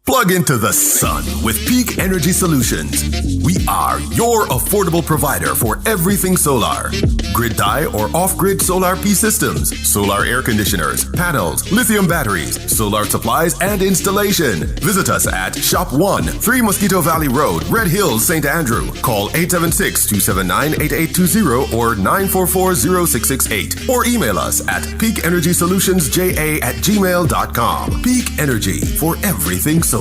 Plug into the sun with Peak Energy Solutions. We are your affordable provider for everything solar. Grid tie or off-grid solar P systems, solar air conditioners, panels, lithium batteries, solar supplies, and installation. Visit us at Shop 1, 3 Mosquito Valley Road, Red Hills, St. Andrew. Call 876-279-8820 or 944-0668. Or email us at peakenergysolutionsja@gmail.com. Peak Energy for everything solar.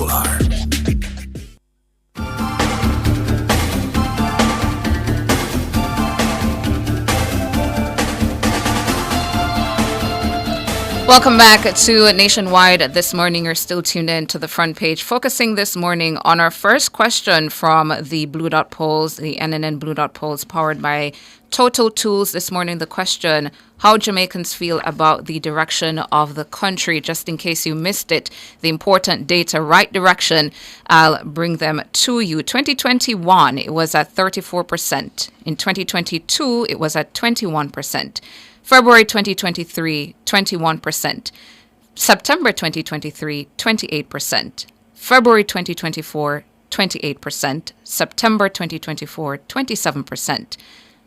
Welcome back to Nationwide this morning. You're still tuned in to the front page, focusing this morning on our first question from the Blue Dot polls, the NNN Blue Dot polls powered by Total Tools. This morning, the question, how Jamaicans feel about the direction of the country. Just in case you missed it, the important data, right direction, I'll bring them to you. 2021, it was at 34%. In 2022, it was at 21%. February 2023, 21%. September 2023, 28%. February 2024, 28%. September 2024, 27%.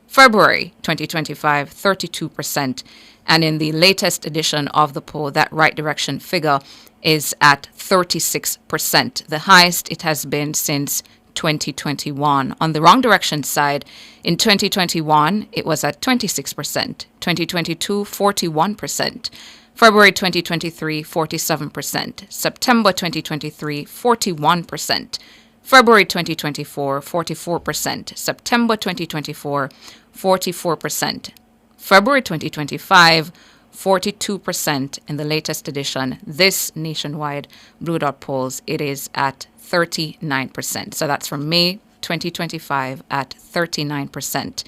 February 2025, 32%. And in the latest edition of the poll, that right direction figure is at 36%, the highest it has been since 2021. On the wrong direction side, in 2021, it was at 26%, 2022, 41%, February 2023, 47%, September 2023, 41%, February 2024, 44%, September 2024, 44%, February 2025, 42% in the latest edition. This nationwide Blue Dot polls, it is at 39%. So that's from May 2025 at 39%.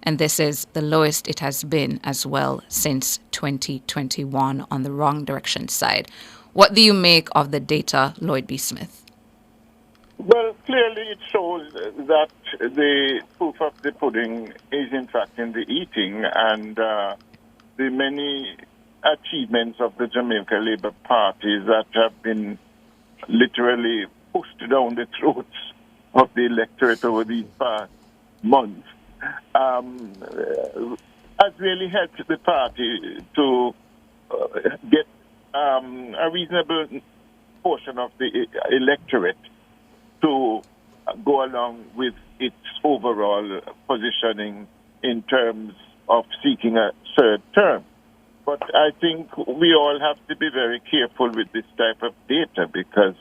And this is the lowest it has been as well since 2021 on the wrong direction side. What do you make of the data, Lloyd B. Smith? Well, clearly it shows that the proof of the pudding is in fact in the eating, and the many achievements of the Jamaica Labour Party that have been literally pushed down the throats of the electorate over these past months has really helped the party to get a reasonable portion of the electorate to go along with its overall positioning in terms of seeking a third term. But I think we all have to be very careful with this type of data, because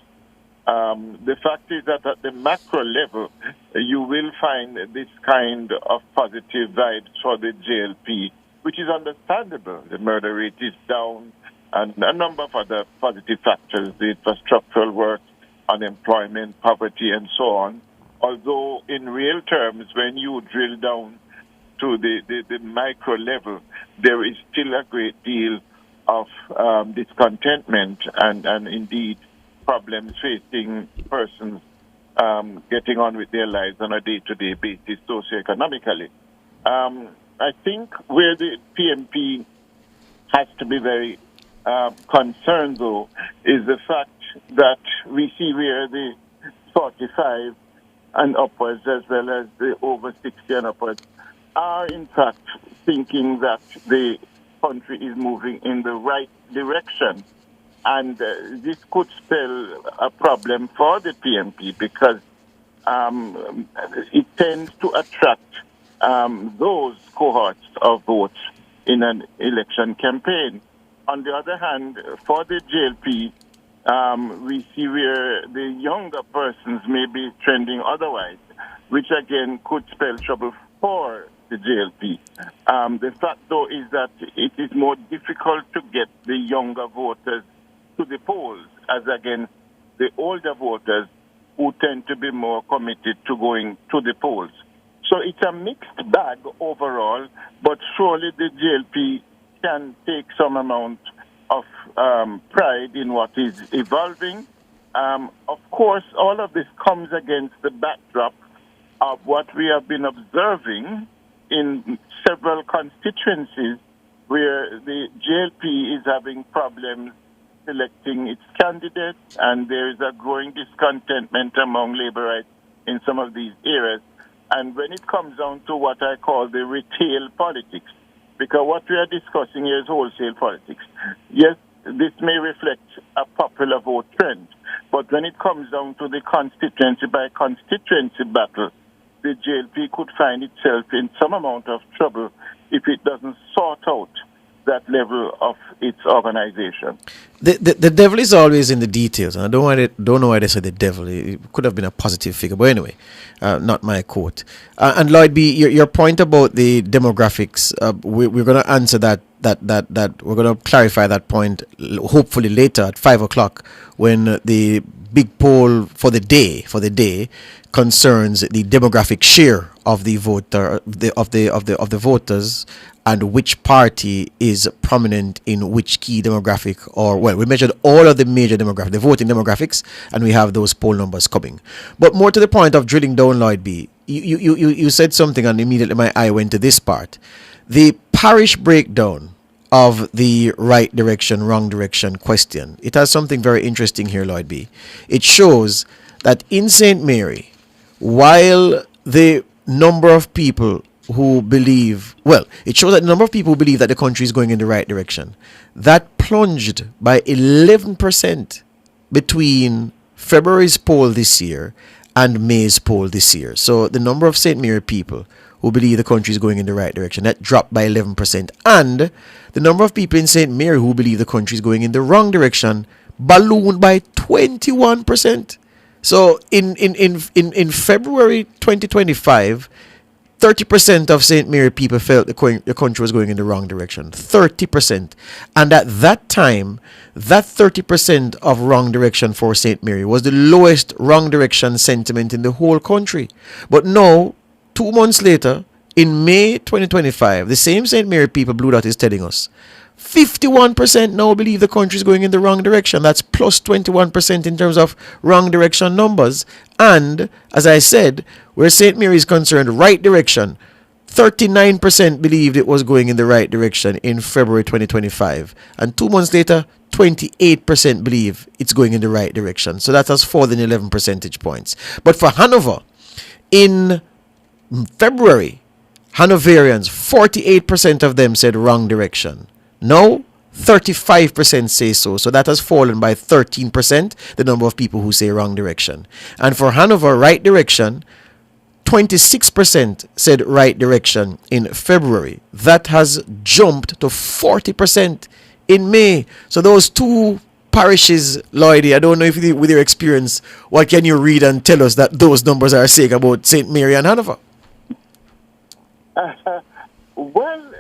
the fact is that at the macro level, you will find this kind of positive vibes for the JLP, which is understandable. The murder rate is down, and a number of other positive factors, the infrastructural work, unemployment, poverty, and so on. Although in real terms, when you drill down to the micro level, there is still a great deal of discontentment and indeed problems facing persons getting on with their lives on a day-to-day basis socioeconomically. I think where the PMP has to be very concerned, though, is the fact that we see where the 45 and upwards, as well as the over 60 and upwards, are in fact thinking that the country is moving in the right direction. And this could spell a problem for the PMP, because it tends to attract those cohorts of votes in an election campaign. On the other hand, for the JLP, we see where the younger persons may be trending otherwise, which again could spell trouble for the JLP. The fact, though, is that it is more difficult to get the younger voters to the polls as against the older voters who tend to be more committed to going to the polls. So it's a mixed bag overall, but surely the JLP can take some amount of pride in what is evolving. Of course, all of this comes against the backdrop of what we have been observing in several constituencies where the JLP is having problems selecting its candidates, and there is a growing discontentment among laborites in some of these areas. And when it comes down to what I call the retail politics, because what we are discussing here is wholesale politics. Yes, this may reflect a popular vote trend, but when it comes down to the constituency by constituency battle, the JLP could find itself in some amount of trouble if it doesn't sort out that level of its organization. The devil is always in the details, and I don't know why they said the devil. It could have been a positive figure, but anyway, not my quote. And Lloyd B, your point about the demographics, we're going to answer that we're going to clarify that point hopefully later at 5:00 when the big poll for the day concerns the demographic share of the voter of the voters, and which party is prominent in which key demographic, or well, we measured all of the major demographics, the voting demographics, and we have those poll numbers coming. But more to the point of drilling down, Lloyd B, you said something, and immediately my eye went to this part. The parish breakdown of the right direction, wrong direction question. It has something very interesting here, Lloyd B. It shows that in St. Mary, while the number of people who believe, well, it shows that the number of people who believe that the country is going in the right direction, that plunged by 11% between February's poll this year and May's poll this year. So the number of St. Mary people who believe the country is going in the right direction, that dropped by 11%. And the number of people in St. Mary who believe the country is going in the wrong direction ballooned by 21%. So in February 2025, 30% of St. Mary people felt the country was going in the wrong direction. 30%. And at that time, that 30% of wrong direction for St. Mary was the lowest wrong direction sentiment in the whole country. But now, 2 months later, in May 2025, the same St. Mary people Blue Dot is telling us 51% now believe the country is going in the wrong direction. That's plus 21% in terms of wrong direction numbers. And, as I said, where St. Mary is concerned, right direction, 39% believed it was going in the right direction in February 2025. And 2 months later, 28% believe it's going in the right direction. So that has fallen 11 percentage points. But for Hanover, in February, Hanoverians, 48% of them said wrong direction. Now, 35% say so. So that has fallen by 13%, the number of people who say wrong direction. And for Hanover, right direction, 26% said right direction in February. That has jumped to 40% in May. So those two parishes, Lloydie, I don't know if with your experience, what can you read and tell us that those numbers are saying about St. Mary and Hanover? Well,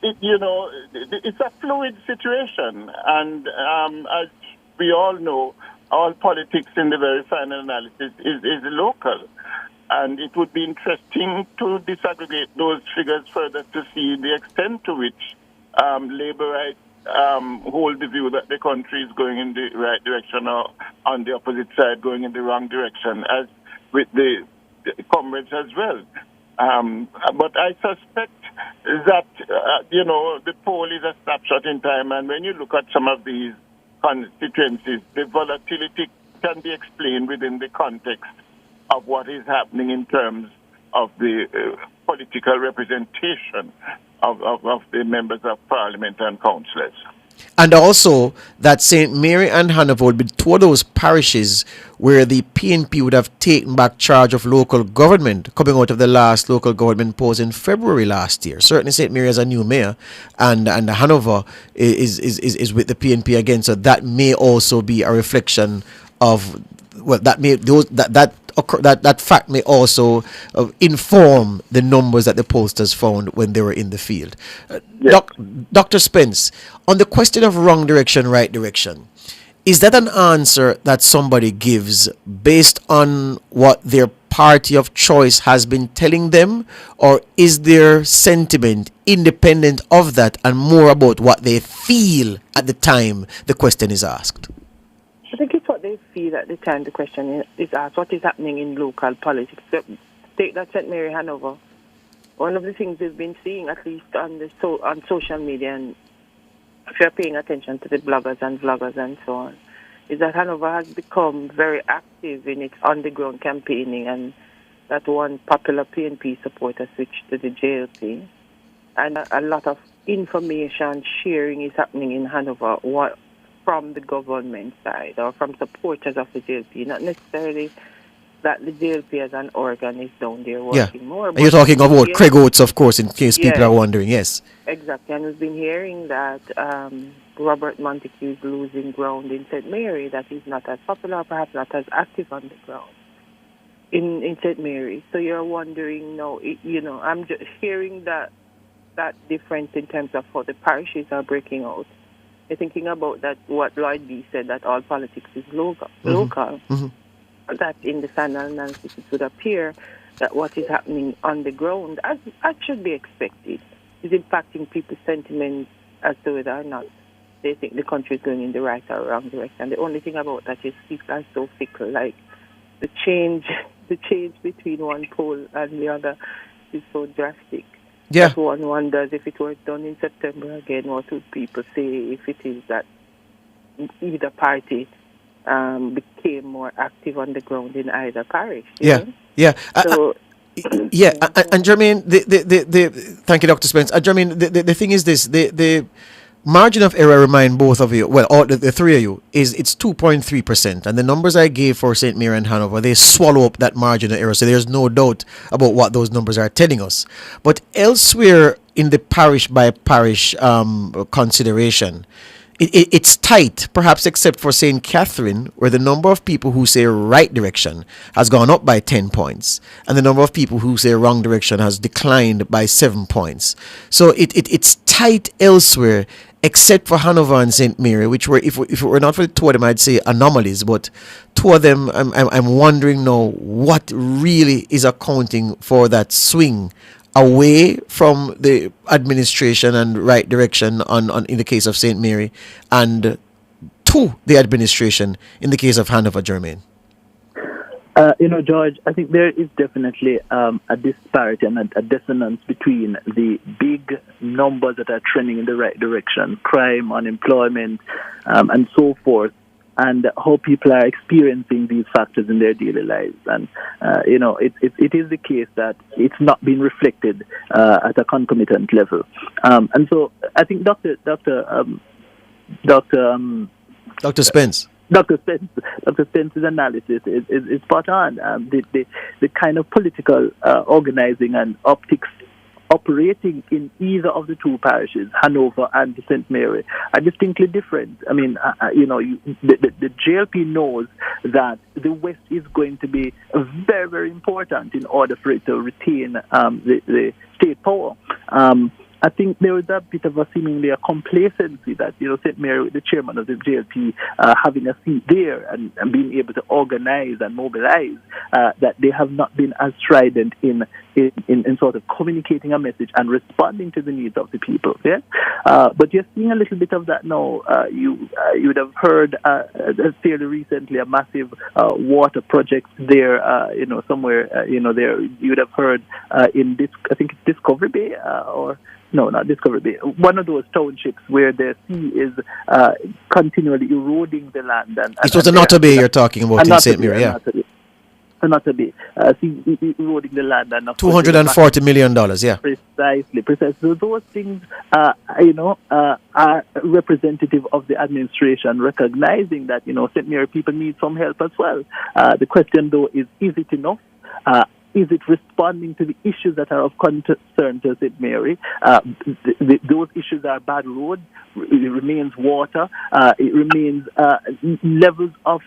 it's a fluid situation, and as we all know, all politics in the very final analysis is local, and it would be interesting to disaggregate those figures further to see the extent to which Labourites hold the view that the country is going in the right direction, or on the opposite side going in the wrong direction, as with the comrades as well. But I suspect that, the poll is a snapshot in time, and when you look at some of these constituencies, the volatility can be explained within the context of what is happening in terms of the political representation of the members of parliament and councillors. And also that St. Mary and Hanover would be two of those parishes where the PNP would have taken back charge of local government coming out of the last local government polls in February last year. Certainly St. Mary has a new mayor, and Hanover is with the PNP again. So that may also be a reflection of, well, that fact may also inform the numbers that the pollsters found when they were in the field. Yes. Dr. Spence, on the question of wrong direction, right direction, is that an answer that somebody gives based on what their party of choice has been telling them, or is their sentiment independent of that and more about what they feel at the time the question is asked? I think it's what they feel at the time the question is asked. What is happening in local politics? Take that St. Mary Hanover. One of the things we've been seeing, at least on social media, and if you're paying attention to the bloggers and vloggers and so on, is that Hanover has become very active in its on-the-ground campaigning, and that one popular PNP supporter switched to the JLP. And a lot of information sharing is happening in Hanover from the government side or from supporters of the JLP, not necessarily that the JLP as an organ is down there working more. And you're talking about Craig Oates, of course, in case people are wondering, yes. Exactly, and we've been hearing that Robert Montague is losing ground in St. Mary, that he's not as popular, perhaps not as active on the ground in St. Mary. So you're wondering, I'm just hearing that difference in terms of how the parishes are breaking out. You're thinking about that, what Lloyd B. said, that all politics is local. Mm-hmm. That in the final analysis it would appear that what is happening on the ground, as should be expected, is impacting people's sentiments as to whether or not they think the country is going in the right or wrong direction. The only thing about that is people are so fickle. Like the change between one poll and the other is so drastic. Yeah. That one wonders if it were done in September again, what would people say if it is that either party became more active on the ground in either parish? Yeah. So, and Jermaine, thank you, Dr. Spence. Jermaine, the thing is this: margin of error, remind both of you, well, all the three of you, is it's 2.3%. And the numbers I gave for St. Mary and Hanover, they swallow up that margin of error. So there's no doubt about what those numbers are telling us. But elsewhere in the parish by parish consideration, it's tight, perhaps except for St. Catherine, where the number of people who say right direction has gone up by 10 points, and the number of people who say wrong direction has declined by 7 points. So it's tight elsewhere, except for Hanover and St. Mary, which were, if it were not for the two of them, I'd say anomalies. But two of them, I'm wondering now what really is accounting for that swing away from the administration and right direction on in the case of St. Mary, and to the administration in the case of Hanover, Jermaine. George, I think there is definitely a disparity and a dissonance between the big numbers that are trending in the right direction, crime, unemployment, and so forth, and how people are experiencing these factors in their daily lives. And, it is the case that it's not being reflected at a concomitant level. And so I think Dr. Spence. Dr. Spence's analysis is spot on. The kind of political organizing and optics operating in either of the two parishes, Hanover and St. Mary, are distinctly different. I mean, the JLP knows that the West is going to be very, very important in order for it to retain the state power. I think there was a bit of a seemingly a complacency that, St. Mary, the chairman of the JLP, having a seat there and being able to organize and mobilize, that they have not been as strident in sort of communicating a message and responding to the needs of the people. Yeah? But you're seeing a little bit of that now. You would have heard fairly recently a massive water project there, somewhere, there. You would have heard in this, I think it's Discovery Bay, or no, not Discovery Bay, one of those townships where the sea is continually eroding the land. It was Onoto Bay you're talking about in St. Mary, yeah. Onoto Bay, sea eroding the land. And $240 million, yeah. Precisely. So those things, are representative of the administration recognizing that, St. Mary people need some help as well. The question, though, is it enough? Is it responding to the issues that are of concern to St. Mary? Those issues are bad roads, it remains water, it remains levels of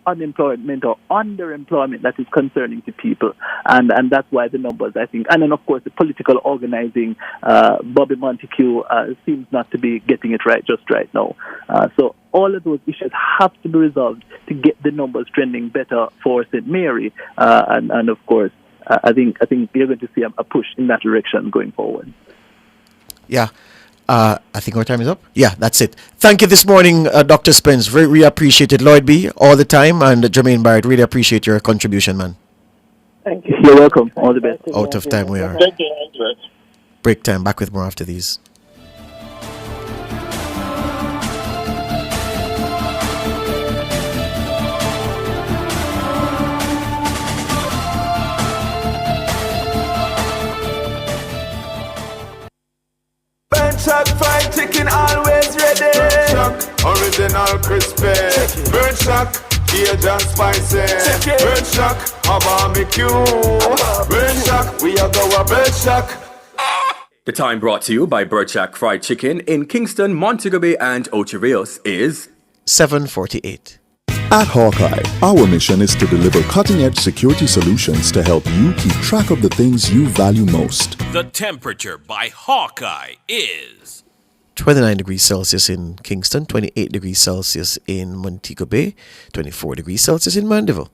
unemployment or underemployment that is concerning to people. And that's why the numbers, I think, and then of course the political organizing, Bobby Montague seems not to be getting it right just right now. So all of those issues have to be resolved to get the numbers trending better for St. Mary. And of course, I think we're going to see a push in that direction going forward. Yeah. I think our time is up. Yeah, that's it. Thank you this morning, Dr. Spence. Very appreciated. Lloyd B. all the time, and Jermaine Barrett, really appreciate your contribution, man. Thank you. You're welcome. All the best. Out of time we are. Thank you. Break time. Back with more after these. Chuck fried chicken always ready. Burn Chuck, original crispy. Burn Chuck, Cajun spicy. Burn Chuck, a barbecue. Burn Chuck, we are go a Burn Chuck. The time brought to you by Burchak Fried Chicken in Kingston, Montego Bay, and Ocho Rios is 7:48. At Hawkeye, our mission is to deliver cutting-edge security solutions to help you keep track of the things you value most. The temperature by Hawkeye is 29 degrees Celsius in Kingston, 28 degrees Celsius in Montego Bay, 24 degrees Celsius in Mandeville.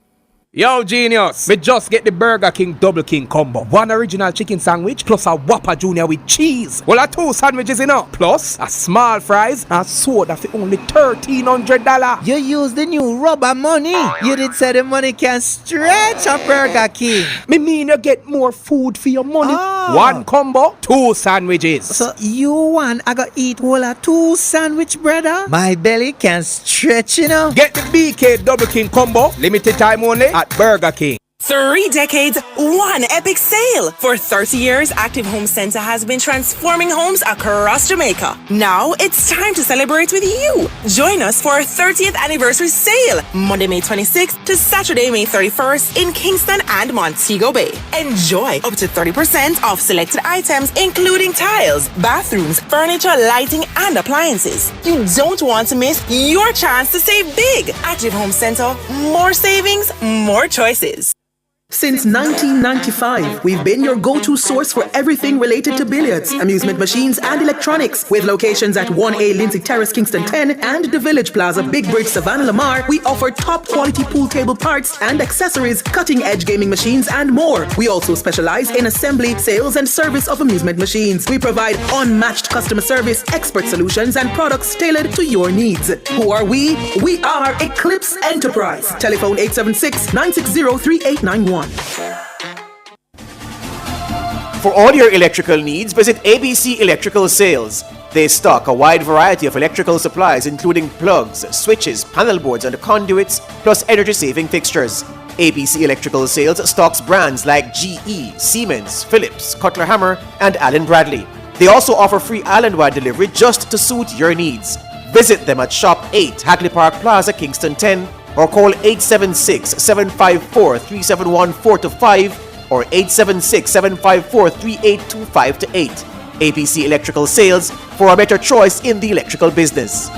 Yo, genius! We just get the Burger King Double King combo. One original chicken sandwich plus a Whopper Junior with cheese. Well, a 2 sandwiches enough. Plus a small fries and soda for only $1,300. You use the new rubber money. You did say the money can stretch a Burger King. Me mean you get more food for your money. One combo, 2 sandwiches. So you want I gotta eat whole a 2 sandwich, brother? My belly can stretch, Get the BK Double King combo. Limited time only at Burger King. 3 decades, one epic sale. For 30 years, Active Home Center has been transforming homes across Jamaica. Now it's time to celebrate with you. Join us for our 30th anniversary sale, Monday, May 26th to Saturday, May 31st in Kingston and Montego Bay. Enjoy up to 30% off selected items, including tiles, bathrooms, furniture, lighting, and appliances. You don't want to miss your chance to save big. Active Home Center, more savings, more choices. Since 1995, we've been your go-to source for everything related to billiards, amusement machines, and electronics. With locations at 1A Lindsay Terrace, Kingston 10, and the Village Plaza, Big Bridge, Savannah Lamar, we offer top-quality pool table parts and accessories, cutting-edge gaming machines, and more. We also specialize in assembly, sales, and service of amusement machines. We provide unmatched customer service, expert solutions, and products tailored to your needs. Who are we? We are Eclipse Enterprise. Telephone 876-960-3891. For all your electrical needs, visit ABC Electrical Sales. They stock a wide variety of electrical supplies including plugs, switches, panel boards, and conduits, plus energy-saving fixtures. ABC Electrical Sales stocks brands like GE, Siemens, Philips, Cutler Hammer, and Allen Bradley. They also offer free island-wide delivery just to suit your needs. Visit them at Shop 8, Hagley Park Plaza, Kingston 10, or call 876-754-3714-5 or 876-754-3825-8. ABC Electrical Sales, for a better choice in the electrical business.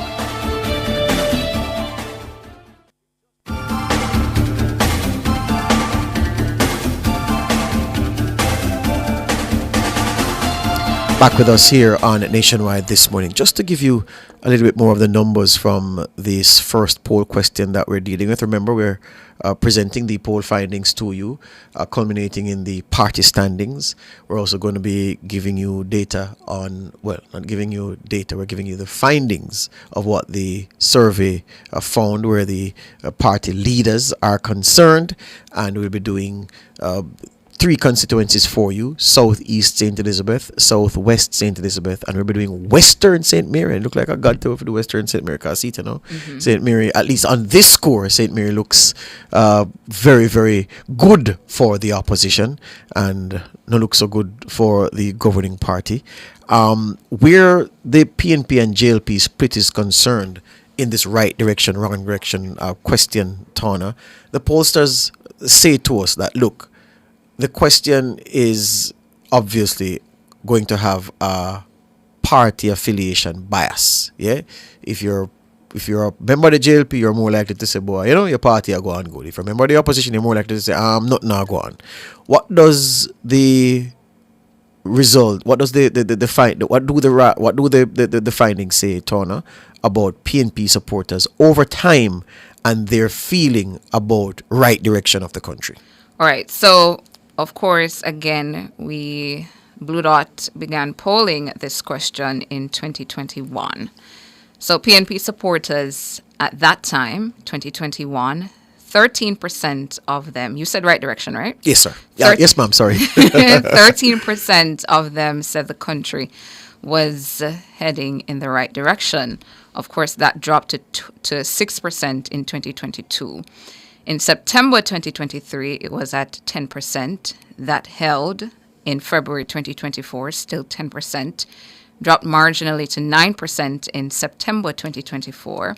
Back with us here on Nationwide this morning, just to give you a little bit more of the numbers from this first poll question that we're dealing with. Remember, we're presenting the poll findings to you, culminating in the party standings. We're also going to be giving you data on, well, not giving you data, we're giving you the findings of what the survey found where the party leaders are concerned, and we'll be doing 3 constituencies for you: Southeast St. Elizabeth, Southwest St. Elizabeth, and we'll be doing Western St. Mary. It look like I got to for the Western St. Mary, because you know, St. Mary, at least on this score, St. Mary looks very, very good for the opposition and not look so good for the governing party. Where the PNP and JLP split is concerned in this right direction, wrong direction question, Tana, the pollsters say to us that, look, the question is obviously going to have a party affiliation bias. Yeah, if you're a member of the JLP, you're more likely to say, boy, you know, your party are going good. If you're a member of the opposition, you're more likely to say, not now go on. What does the result? What does the findings say, Tona, about PNP supporters over time and their feeling about right direction of the country? All right, so of course, again, Blue Dot began polling this question in 2021. So PNP supporters at that time, 2021, 13% of them, you said right direction, right? Yes, sir. Yes, ma'am, sorry. 13% of them said the country was heading in the right direction. Of course, that dropped to 6% in 2022. In September 2023, it was at 10%. That held in February 2024, still 10%. Dropped marginally to 9% in September 2024.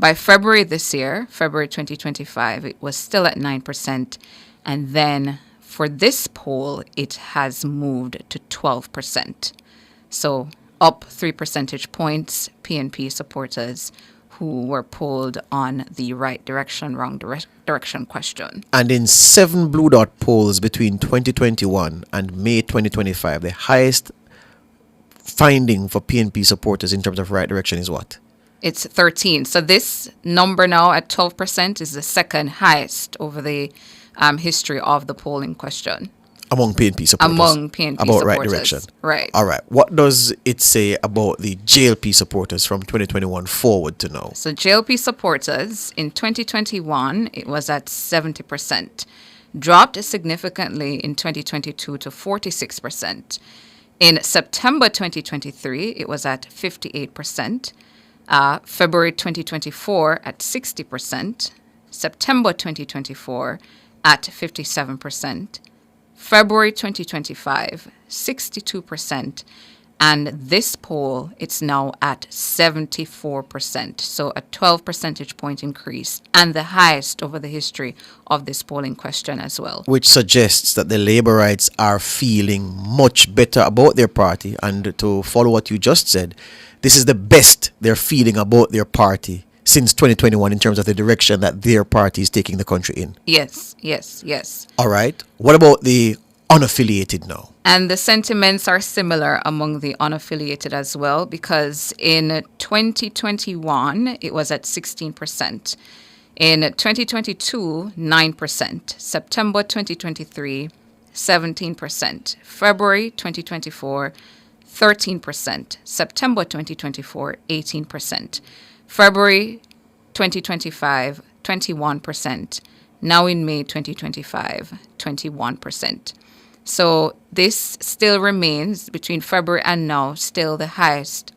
By February this year, February 2025, it was still at 9%. And then for this poll, it has moved to 12%. So up 3 percentage points, PNP supporters who were polled on the right direction, wrong direction question. And in 7 Blue Dot polls between 2021 and May 2025, the highest finding for PNP supporters in terms of right direction is what? It's 13. So this number now at 12% is the second highest over the history of the polling question. Among PNP supporters. Among PNP about supporters. Right direction. Right. All right. What does it say about the JLP supporters from 2021 forward to now? So JLP supporters in 2021, it was at 70%. Dropped significantly in 2022 to 46%. In September 2023, it was at 58%. February 2024 at 60%. September 2024 at 57%. February 2025, 62%. And this poll, it's now at 74%. So a 12 percentage point increase, and the highest over the history of this polling question as well. Which suggests that the Labourites are feeling much better about their party. And to follow what you just said, this is the best they're feeling about their party since 2021 in terms of the direction that their party is taking the country in. Yes, yes, yes. All right. What about the unaffiliated now? And the sentiments are similar among the unaffiliated as well, because in 2021, it was at 16%. In 2022, 9%. September 2023, 17%. February 2024, 13%. September 2024, 18%. February 2025, 21%. Now in May 2025, 21%. So this still remains, between February and now, still the highest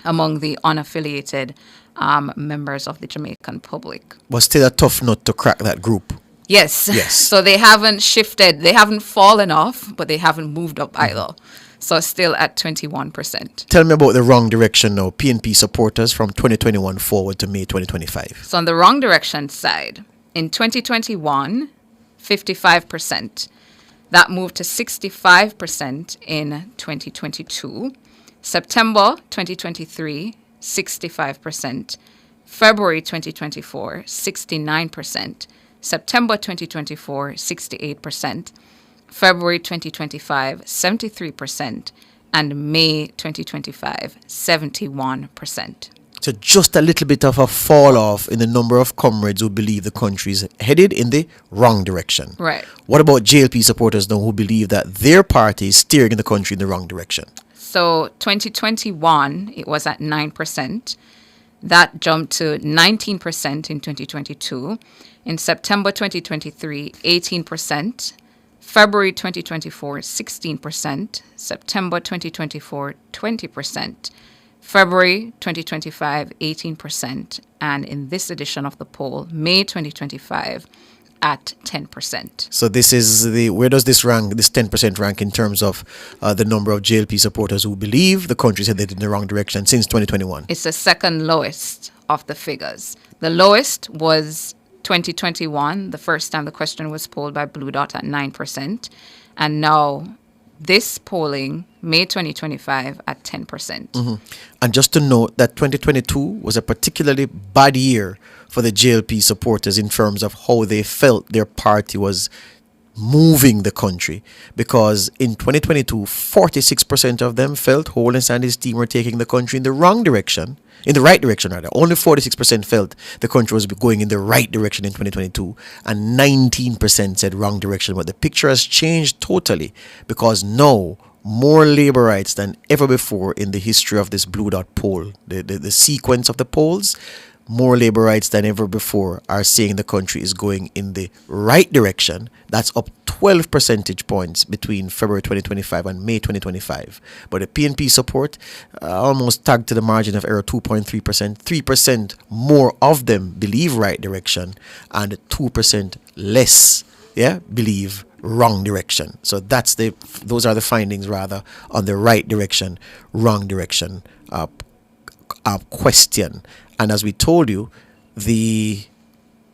among the unaffiliated members of the Jamaican public. But still a tough nut to crack, that group. Yes. Yes. So they haven't shifted. They haven't fallen off, but they haven't moved up either. So still at 21%. Tell me about the wrong direction now. PNP supporters from 2021 forward to May 2025. So on the wrong direction side, in 2021, 55%. That moved to 65% in 2022. September 2023, 65%. February 2024, 69%. September 2024, 68%. February 2025, 73%. And May 2025, 71%. So just a little bit of a fall off in the number of comrades who believe the country is headed in the wrong direction. Right. What about JLP supporters now who believe that their party is steering the country in the wrong direction? So 2021, it was at 9%. That jumped to 19% in 2022. In September 2023, 18%. February 2024, 16%. September 2024, 20%. February 2025, 18%. And in this edition of the poll, May 2025, at 10%. So this is where does this rank, this 10% rank in terms of the number of JLP supporters who believe the country is headed in the wrong direction since 2021? It's the second lowest of the figures. The lowest was 2021, the first time the question was polled by Blue Dot at 9%. And now this polling, May 2025, at 10%. Mm-hmm. And just to note that 2022 was a particularly bad year for the JLP supporters in terms of how they felt their party was moving the country, because in 2022, 46% of them felt Holness and his team were taking the country in the wrong direction, in the right direction rather. Only 46% felt the country was going in the right direction in 2022, and 19% said wrong direction. But the picture has changed totally, because now more Labourites than ever before in the history of this Blue Dot poll, the sequence of the polls, more Labourites than ever before are saying the country is going in the right direction. That's up 12 percentage points between February 2025 and May 2025. But the PNP support almost tagged to the margin of error, 2.3%. 3% more of them believe right direction, and 2% less believe wrong direction. So those are the findings rather on the right direction, wrong direction question. And as we told you, the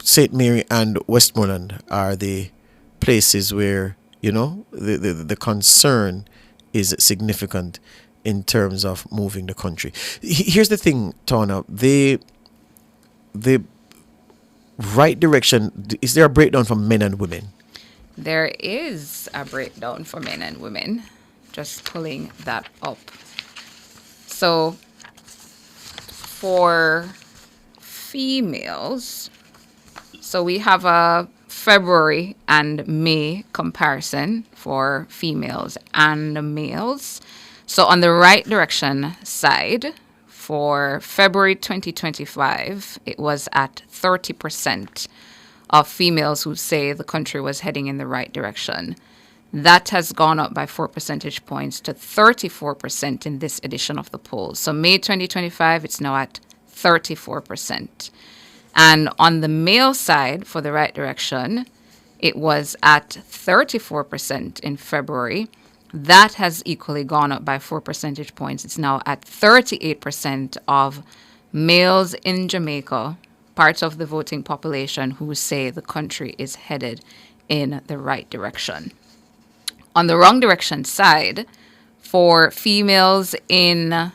St. Mary and Westmoreland are the places where, the concern is significant in terms of moving the country. Here's the thing, Tawna. The right direction, is there a breakdown for men and women? There is a breakdown for men and women. Just pulling that up. So for females, so we have a February and May comparison for females and males. So on the right direction side, for February 2025, it was at 30% of females who say the country was heading in the right direction. That has gone up by 4 percentage points to 34% in this edition of the poll. So May 2025, it's now at 34%. And on the male side, for the right direction, it was at 34% in February. That has equally gone up by 4 percentage points. It's now at 38% of males in Jamaica, parts of the voting population, who say the country is headed in the right direction. On the wrong direction side, for females in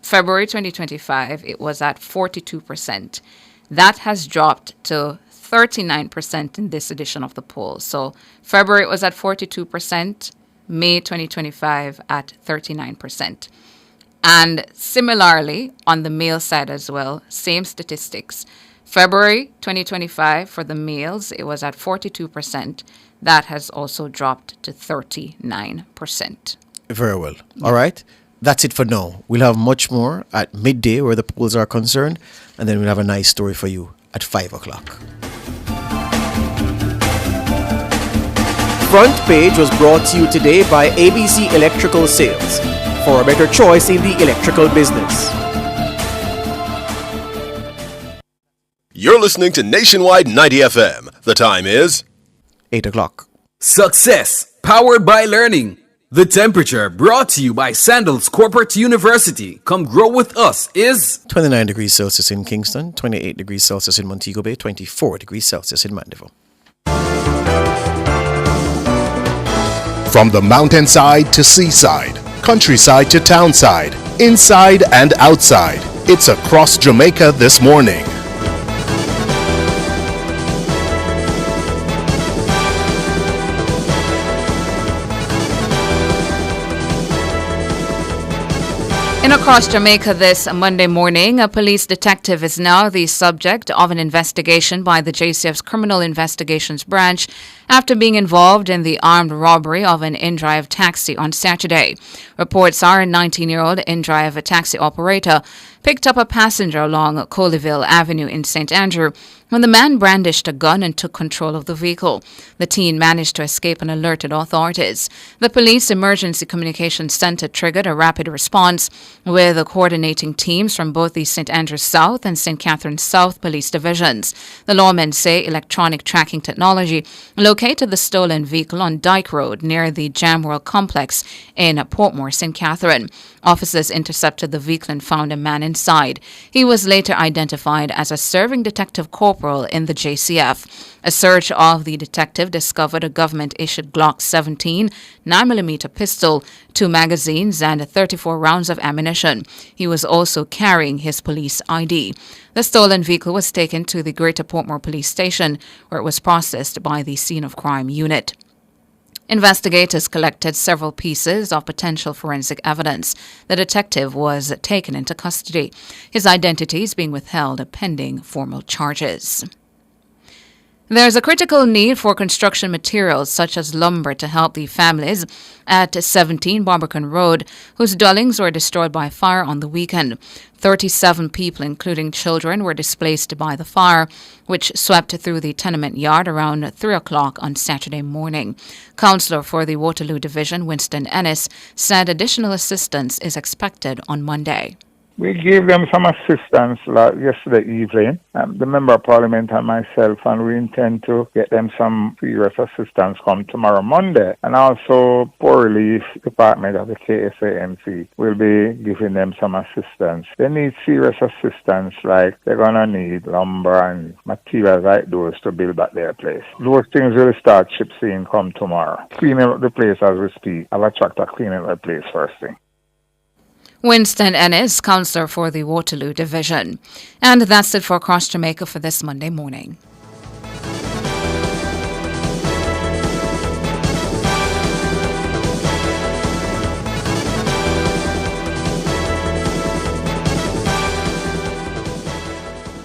February 2025, it was at 42%. That has dropped to 39% in this edition of the poll. So February it was at 42%, May 2025 at 39%. And similarly, on the male side as well, same statistics. February 2025 for the males, it was at 42%. That has also dropped to 39%. Very well. All right. That's it for now. We'll have much more at midday where the polls are concerned, and then we'll have a nice story for you at 5 o'clock. Front Page was brought to you today by ABC Electrical Sales. For a better choice in the electrical business. You're listening to Nationwide 90 FM. The time is 8 o'clock. Success, powered by learning. The Temperature, brought to you by Sandals Corporate University. Come grow with us, is 29 degrees Celsius in Kingston, 28 degrees Celsius in Montego Bay, 24 degrees Celsius in Mandeville. From the mountainside to seaside, countryside to townside, inside and outside, it's across Jamaica this morning. In across Jamaica this Monday morning, a police detective is now the subject of an investigation by the JCF's Criminal Investigations Branch after being involved in the armed robbery of an in-drive taxi on Saturday. Reports are a 19-year-old in-drive taxi operator picked up a passenger along Colleyville Avenue in St. Andrew when the man brandished a gun and took control of the vehicle. The teen managed to escape and alerted authorities. The Police Emergency Communications Center triggered a rapid response with coordinating teams from both the St. Andrews South and St. Catharines South police divisions. The lawmen say electronic tracking technology located the stolen vehicle on Dyke Road near the Jamworld complex in Portmore, St. Catherine. Officers intercepted the vehicle and found a man inside. He was later identified as a serving detective corporal in the JCF. A search of the detective discovered a government-issued Glock 17 9mm pistol, 2 magazines, and 34 rounds of ammunition. He was also carrying his police ID. The stolen vehicle was taken to the Greater Portmore Police Station, where it was processed by the Scene of Crime Unit. Investigators collected several pieces of potential forensic evidence. The detective was taken into custody. His identity is being withheld pending formal charges. There's a critical need for construction materials such as lumber to help the families at 17 Barbican Road whose dwellings were destroyed by fire on the weekend. 37 people, including children, were displaced by the fire, which swept through the tenement yard around 3 o'clock on Saturday morning. Councillor for the Waterloo Division, Winston Ennis, said additional assistance is expected on Monday. We gave them some assistance yesterday evening, the Member of Parliament and myself, and we intend to get them some serious assistance come tomorrow, Monday. And also, Poor Relief Department of the KSAMC will be giving them some assistance. They need serious assistance, like they're going to need lumber and materials like those to build back their place. Those things will start shipping come tomorrow. Cleaning up the place as we speak. I'll attract a cleaning up the place first thing. Winston Ennis, Councillor for the Waterloo Division. And that's it for Across Jamaica for this Monday morning.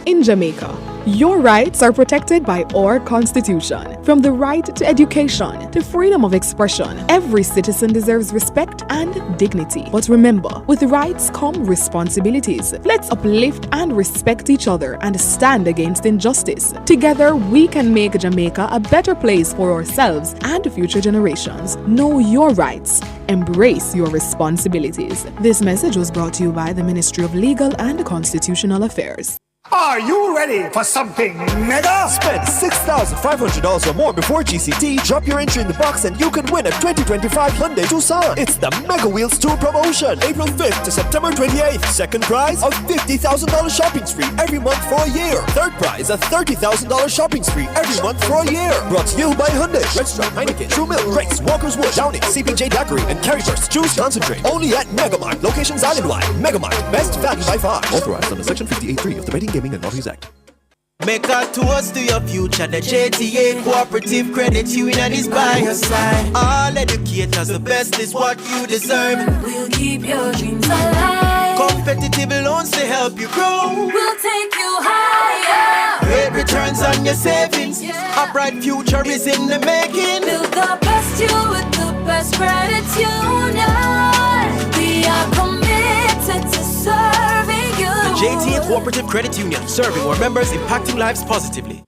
In Jamaica, your rights are protected by our Constitution. From the right to education to freedom of expression, every citizen deserves respect and dignity. But remember, with rights come responsibilities. Let's uplift and respect each other and stand against injustice. Together, we can make Jamaica a better place for ourselves and future generations. Know your rights. Embrace your responsibilities. This message was brought to you by the Ministry of Legal and Constitutional Affairs. Are you ready for something mega? Spend $6,500 or more before GCT, drop your entry in the box and you can win a 2025 Hyundai Tucson. It's the Mega Wheels Tour promotion, April 5th to September 28th. Second prize, a $50,000 shopping spree every month for a year. Third prize, a $30,000 shopping spree every month for a year. Brought to you by Hyundai, Restaurant, Heineken, True Milk, Grace, Walker's Wood, Downing, CPJ Daiquiri, and Carryburst Juice Concentrate. Only at Megamart, locations island-wide. Megamart, best value by far. Authorized under Section 58.3 of the Betting, Gaming and Lotteries Act. Make a toast to your future. The JTA Cooperative Credit Union is by your side. All educators, the best is what you deserve. We'll keep your dreams alive. Competitive loans to help you grow. We'll take you higher. Great returns on your savings. A bright future is in the making. Build the best you with the best credit union. We are committed to serving you. The JTA Cooperative Credit Union, serving our members, impacting lives positively.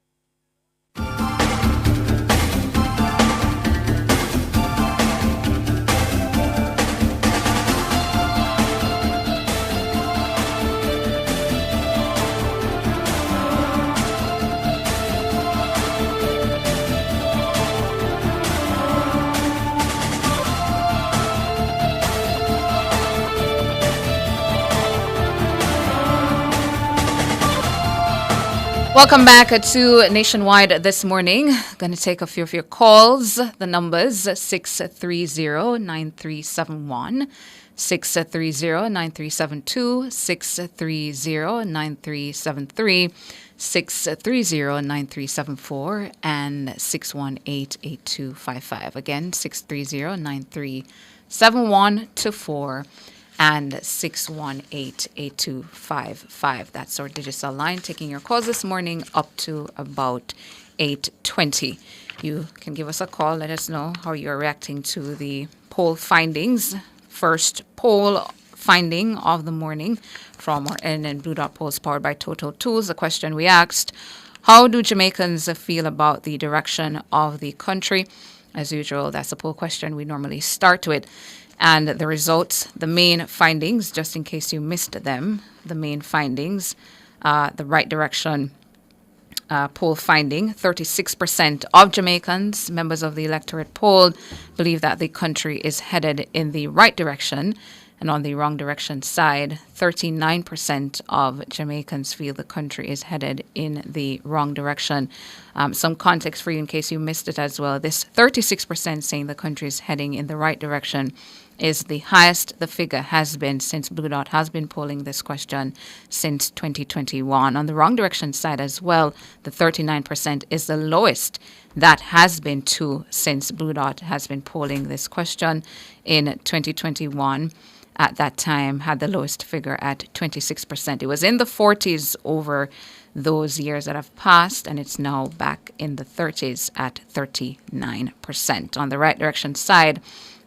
Welcome back to Nationwide this morning. Going to take a few of your calls. The numbers 630-9371, 630-9372, 630-9373, 630-9374, and 618-8255. Again, 630-9371-4. and 618-8255. That's our digital line. Taking your calls this morning up to about 8:20. You can give us a call. Let us know how you're reacting to the poll findings. First poll finding of the morning from our NN Blue Dot polls powered by Total Tools. The question we asked, how do Jamaicans feel about the direction of the country? As usual, that's a poll question we normally start with. And the results, the main findings, just in case you missed them, the main findings, the right direction poll finding, 36% of Jamaicans, members of the electorate polled, believe that the country is headed in the right direction. And on the wrong direction side, 39% of Jamaicans feel the country is headed in the wrong direction. Some context for you in case you missed it as well. This 36% saying the country is heading in the right direction is the highest the figure has been since Blue Dot has been polling this question since 2021. On the wrong direction side as well, the 39% is the lowest that has been too since Blue Dot has been polling this question in 2021. At that time, had the lowest figure at 26%. It was in the 40s over those years that have passed, and it's now back in the 30s at 39%. On the right direction side,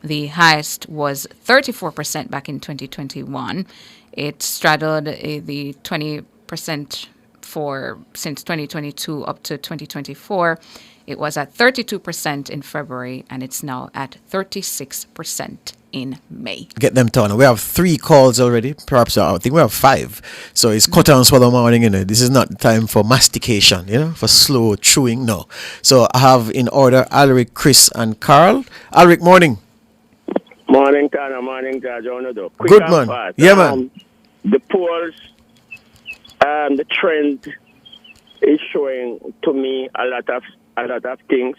the highest was 34% back in 2021. It straddled the 20% for since 2022 up to 2024. It was at 32% in February, and it's now at 36% in May. Get them done. We have 3 calls already. Perhaps I think we have 5. So it's cut and swallow morning. This is not time for mastication, for slow chewing. No. So I have in order Alric, Chris, and Carl. Alric, morning. Morning, Tana. Morning, George. Good man. Fast. Yeah, man. The polls, the trend is showing to me a lot of things.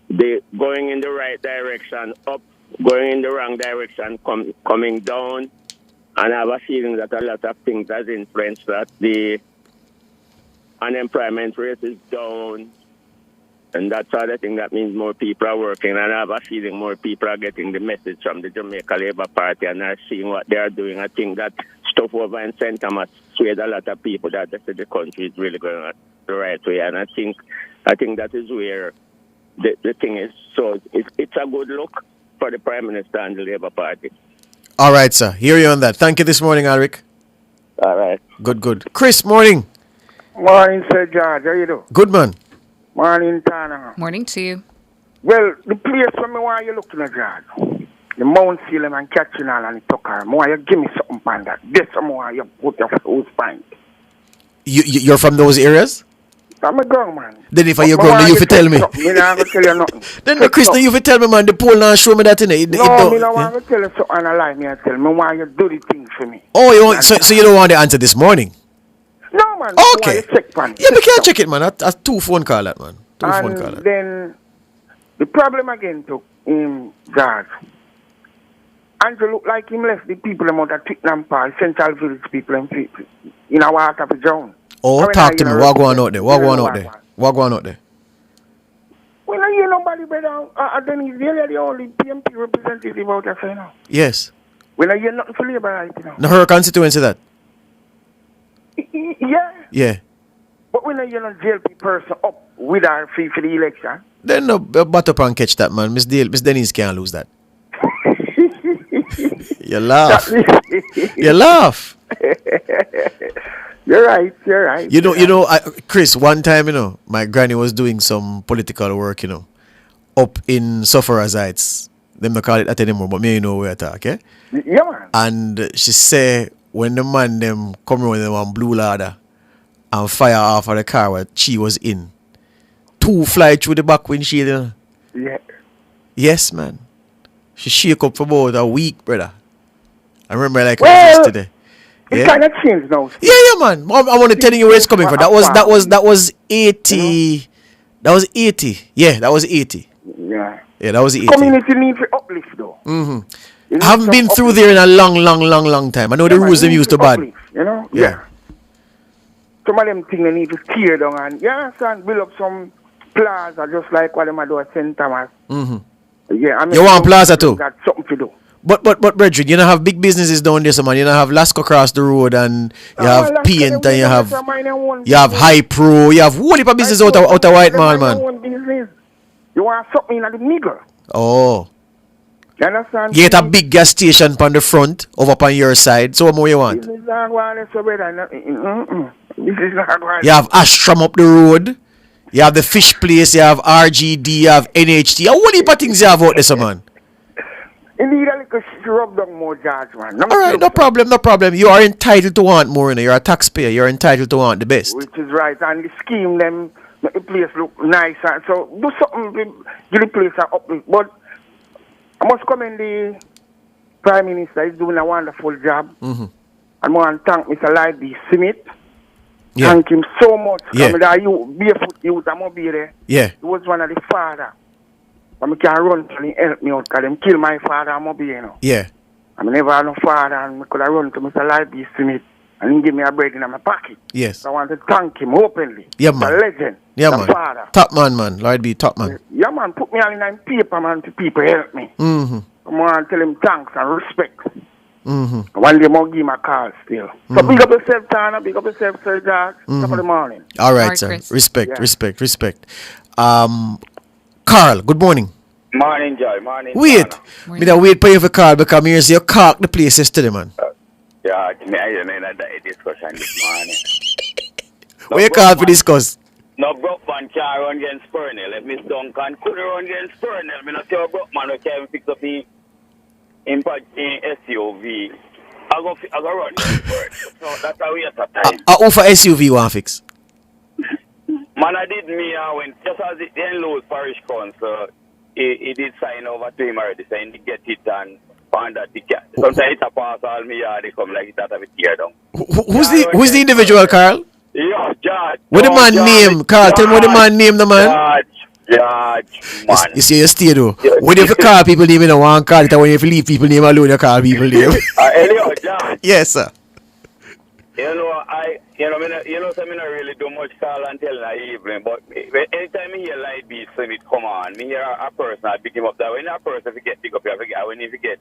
They going in the right direction, up, going in the wrong direction, coming down. And I have a feeling that a lot of things has influenced that. The unemployment rate is down. And that's other thing that means more people are working. And I have a feeling more people are getting the message from the Jamaica Labour Party and are seeing what they are doing. I think that stuff over in St. Thomas swayed a lot of people that the country is really going the right way. And I think that is where the thing is. So it's a good look for the Prime Minister and the Labour Party. All right, sir. Hear you on that. Thank you this morning, Alric. All right. Good. Chris, morning. Morning, Sir George. How you doing? Good, man. Morning, Tana. Morning to you. Well, the place for me why you looking at, George, the Mount Salem and Catchinall and the Tucker, more you give me something on that. This more you put your whole spine. You're from those areas? I'm a grown man. Then if you're grown, you fi tell me. Me not gonna tell you nothing. Then no, Chris, you fi tell me, man. The poll now show me that in it. No, me don't want to tell you something I lie. Me I tell me why you do the thing for me. Oh, you want, so you don't want the answer this morning? No, man. Okay. Check, man. Yeah, we can't check it, man. That's 2 phone call that, man. 2 phone call And that. then the problem again to him, George. Andrew look like him left the people about the Twickenham Park, Central Village people and people in our water for John. Oh, talk to me. What going on there? What going on there? What going on there? Well, no, you nobody better. Then he's really the only PMP representative out there, you know. Yes. Well, no, you're nothing for Labour right now. No, her constituency that. Yeah. Yeah. But when you're not JLP person up with our fee for the election. Then no, butt up and catch that, man. Miss Denise can't lose that. You laugh. You laugh. You're right. You know, Chris, one time, my granny was doing some political work, up in Sufferers Heights. Them don't call it that anymore, but me, where I talk, eh? Yeah, man. And she say, when the man them come around them on blue ladder and fire off of the car where she was in, 2 fly through the back windshield, Yeah. Yes, man. She shake up for about a week, brother. I remember like it was yesterday. It kind of changed now. Yeah, man. I want to tell you where it's coming from. That was 80. That was 80. Yeah, that was 80. Yeah. Yeah, that was 80. Community need for uplift though. Mm-hmm. I haven't been through there in a long time. I know the rules them used to bad. You know? Yeah. Some of them things they need to tear down and build up some plaza just like what them do at St. Thomas. Mm-hmm. Yeah, I mean, you want plaza too? Got something to do. But brethren, you don't have big businesses down there, so man. You don't have Lasco across the road, and you have Paint, and you have High Pro, you have whole heap of business out of White Mall, man. You want something in the middle. Oh. You understand? You get a big gas station on the front, over on your side. So what more you want? This is not going so better. This is not going. You have Astrom up the road. You have the fish place. You have RGD. You have NHT. A whole heap of things you have out there, so man. You need a little rub down more, George, man. All right, no problem. You are entitled to want more, You're a taxpayer. You're entitled to want the best. Which is right. And the scheme, them, make the place look nice. And so do something, give the place an uplift. But I must commend the Prime Minister. He's doing a wonderful job. Mm-hmm. I want to thank Mr. Lightby Smith. Yeah. Thank him so much. Yeah. I mean, that you, barefoot youth, I'm going to be there. Yeah. He was one of the father. I can run to him help me out because them kill my father, I'm going to be, Yeah. I never had no father and I could have run to Mr. Lightby Smith and he give me a bread in my pocket. Yes. So I want to thank him openly. Yeah, man. A legend. Yeah, the man. Father. Top man. Lord be top man. Yeah, man. Put me all in paper, man, to people help me. Mm-hmm. I want to tell him thanks and respect. Mm-hmm. One day I'll give him a call still. So big up yourself, Tana. Big up yourself, Sir George. Top of the morning. All right, sir. Chris. Respect. Carl, good morning. Morning, Joy. Morning. Wait. Me da wait for you for call because me hear you cark the place yesterday, man. Yeah, I mean, that discussion this morning. What you call for discuss? No, Brockman can't run against Spurnell. If Miss Duncan could run against Spurnell, me not tell Brockman who can't fix up in SUV. I go run against Spurnell. So that's how we have to time. Who for SUV want fix? Man, I did me when just as the Lowes Parish Council, he did sign over to him already, saying he get it and find that ticket. Sometimes it's a pass all me, they come like it out of a tear down. Who's the individual, Carl? Yeah, George. What the man name? Carl, tell me what the man name, the man. George, man. You see, you stay though. When you call people name, you don't want to call it. And when you leave people name alone, you call people name. Anyhow, George. Yes, sir. So me not really do much call until in the evening, but anytime I hear Lightby Smith come on, me hear a person, I pick him up. That when a person forget pick up, you have to get, when he forget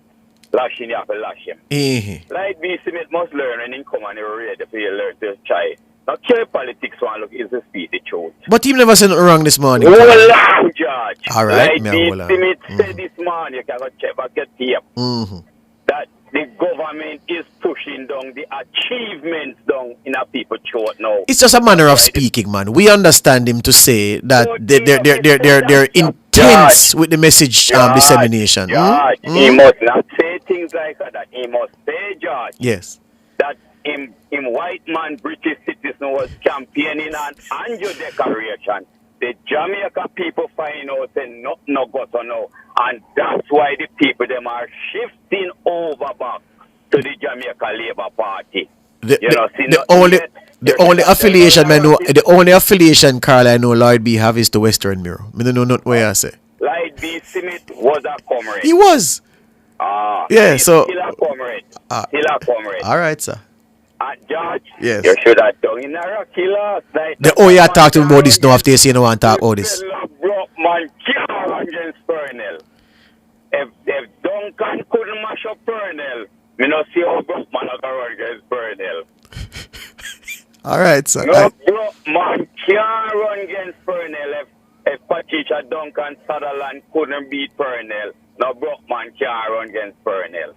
lashing, you have to lash him. Lightby Smith must learn when he come and he's ready for you learn to try. Not care politics one look is to speak the truth. But him never said nothing wrong this morning. Hold on, George. All right, Lightby Smith said this morning, you can go check back your tape. Mm-hmm. That the government is pushing down the achievements down in a people's throat now. It's just a manner of speaking, man. We understand him to say that they're intense with the message dissemination. George, he must not say things like that. He must say, George, yes, that him him white man, British citizen, was campaigning on Anjo Declaration. The Jamaica people find out and not no go to know. And that's why the people them are shifting over back to the Jamaica Labour Party. The only affiliation I know, the only affiliation Carl I know Lloyd B have is the Western Mirror. I don't know not where I say. Lloyd B Smith was a comrade. He was. Yeah, so Still a comrade. Still a comrade. all right, sir. George, Yes. you should have done in a rocky last night. You talking about this now after you say you don't want to talk about this. Broke man can't against Purnell. If Duncan couldn't mash up Purnell, me not see how broke man can run against Purnell. All right, sir. No broke man can't run against Purnell if Patricia Duncan Sutherland couldn't beat Purnell. No broke man can't run against Purnell.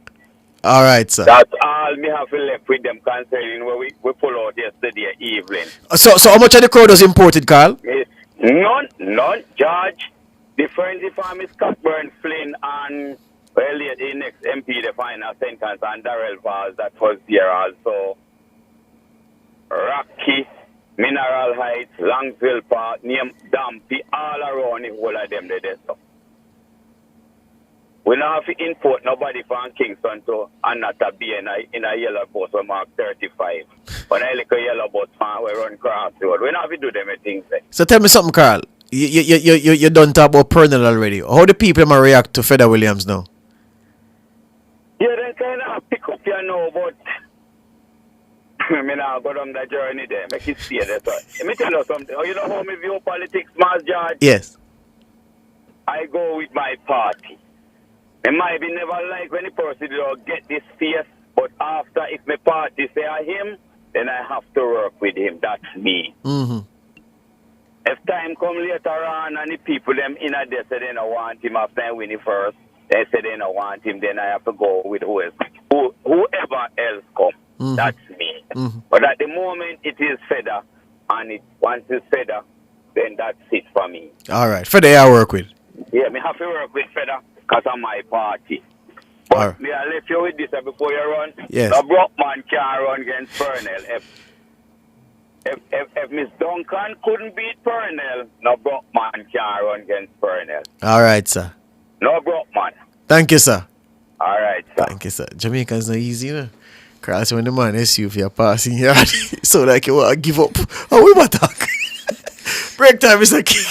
All right, sir. That's all me have to left with them concerning where we pull out yesterday evening. So how much of the crowd was imported, Carl? Yes. None. George, the Frenzy Farm is Cockburn, Flynn, and the next MP, the final sentence, and Darrell Vaz, that was there also. Rocky, Mineral Heights, Longville Park, name Dampy, all around the whole of them, they so. We don't have to import nobody from Kingston to and not a be in a yellow bus we mark 35. When I look a yellow bus man, we run cross the road. We don't have to do them things. So tell me something, Carl. You done talk about Purnell already. How the people might react to Feder Williams now? Yeah, they kind of pick up your know, but I mean, I'll go down the journey there. Make it stay there. So, let me tell you something. You know how me view politics, Mas George? Yes. I go with my party. It might be never like when the person don't get this face, but after if my party say I him, then I have to work with him. That's me. Mm-hmm. If time come later on and the people them in a day say they don't want him after I win it first, they say they don't want him, then I have to go with whoever else come. Mm-hmm. That's me. Mm-hmm. But at the moment it is Feder, and once it's Feder, then that's it for me. All right. Feder I work with. Yeah, me have to work with Feder because of my party. But me I left you with this before you run. Yes. The broke man can't run against Purnell. If Miss Duncan couldn't beat Purnell, no broke man can't run against Purnell. All right, sir. No broke man. Thank you, sir. All right, sir. Thank you, sir. Jamaica's not easy, you know. Cross when the man is you if you're passing yard. So like you want to give up. Oh, we might talk. Break time is a kick.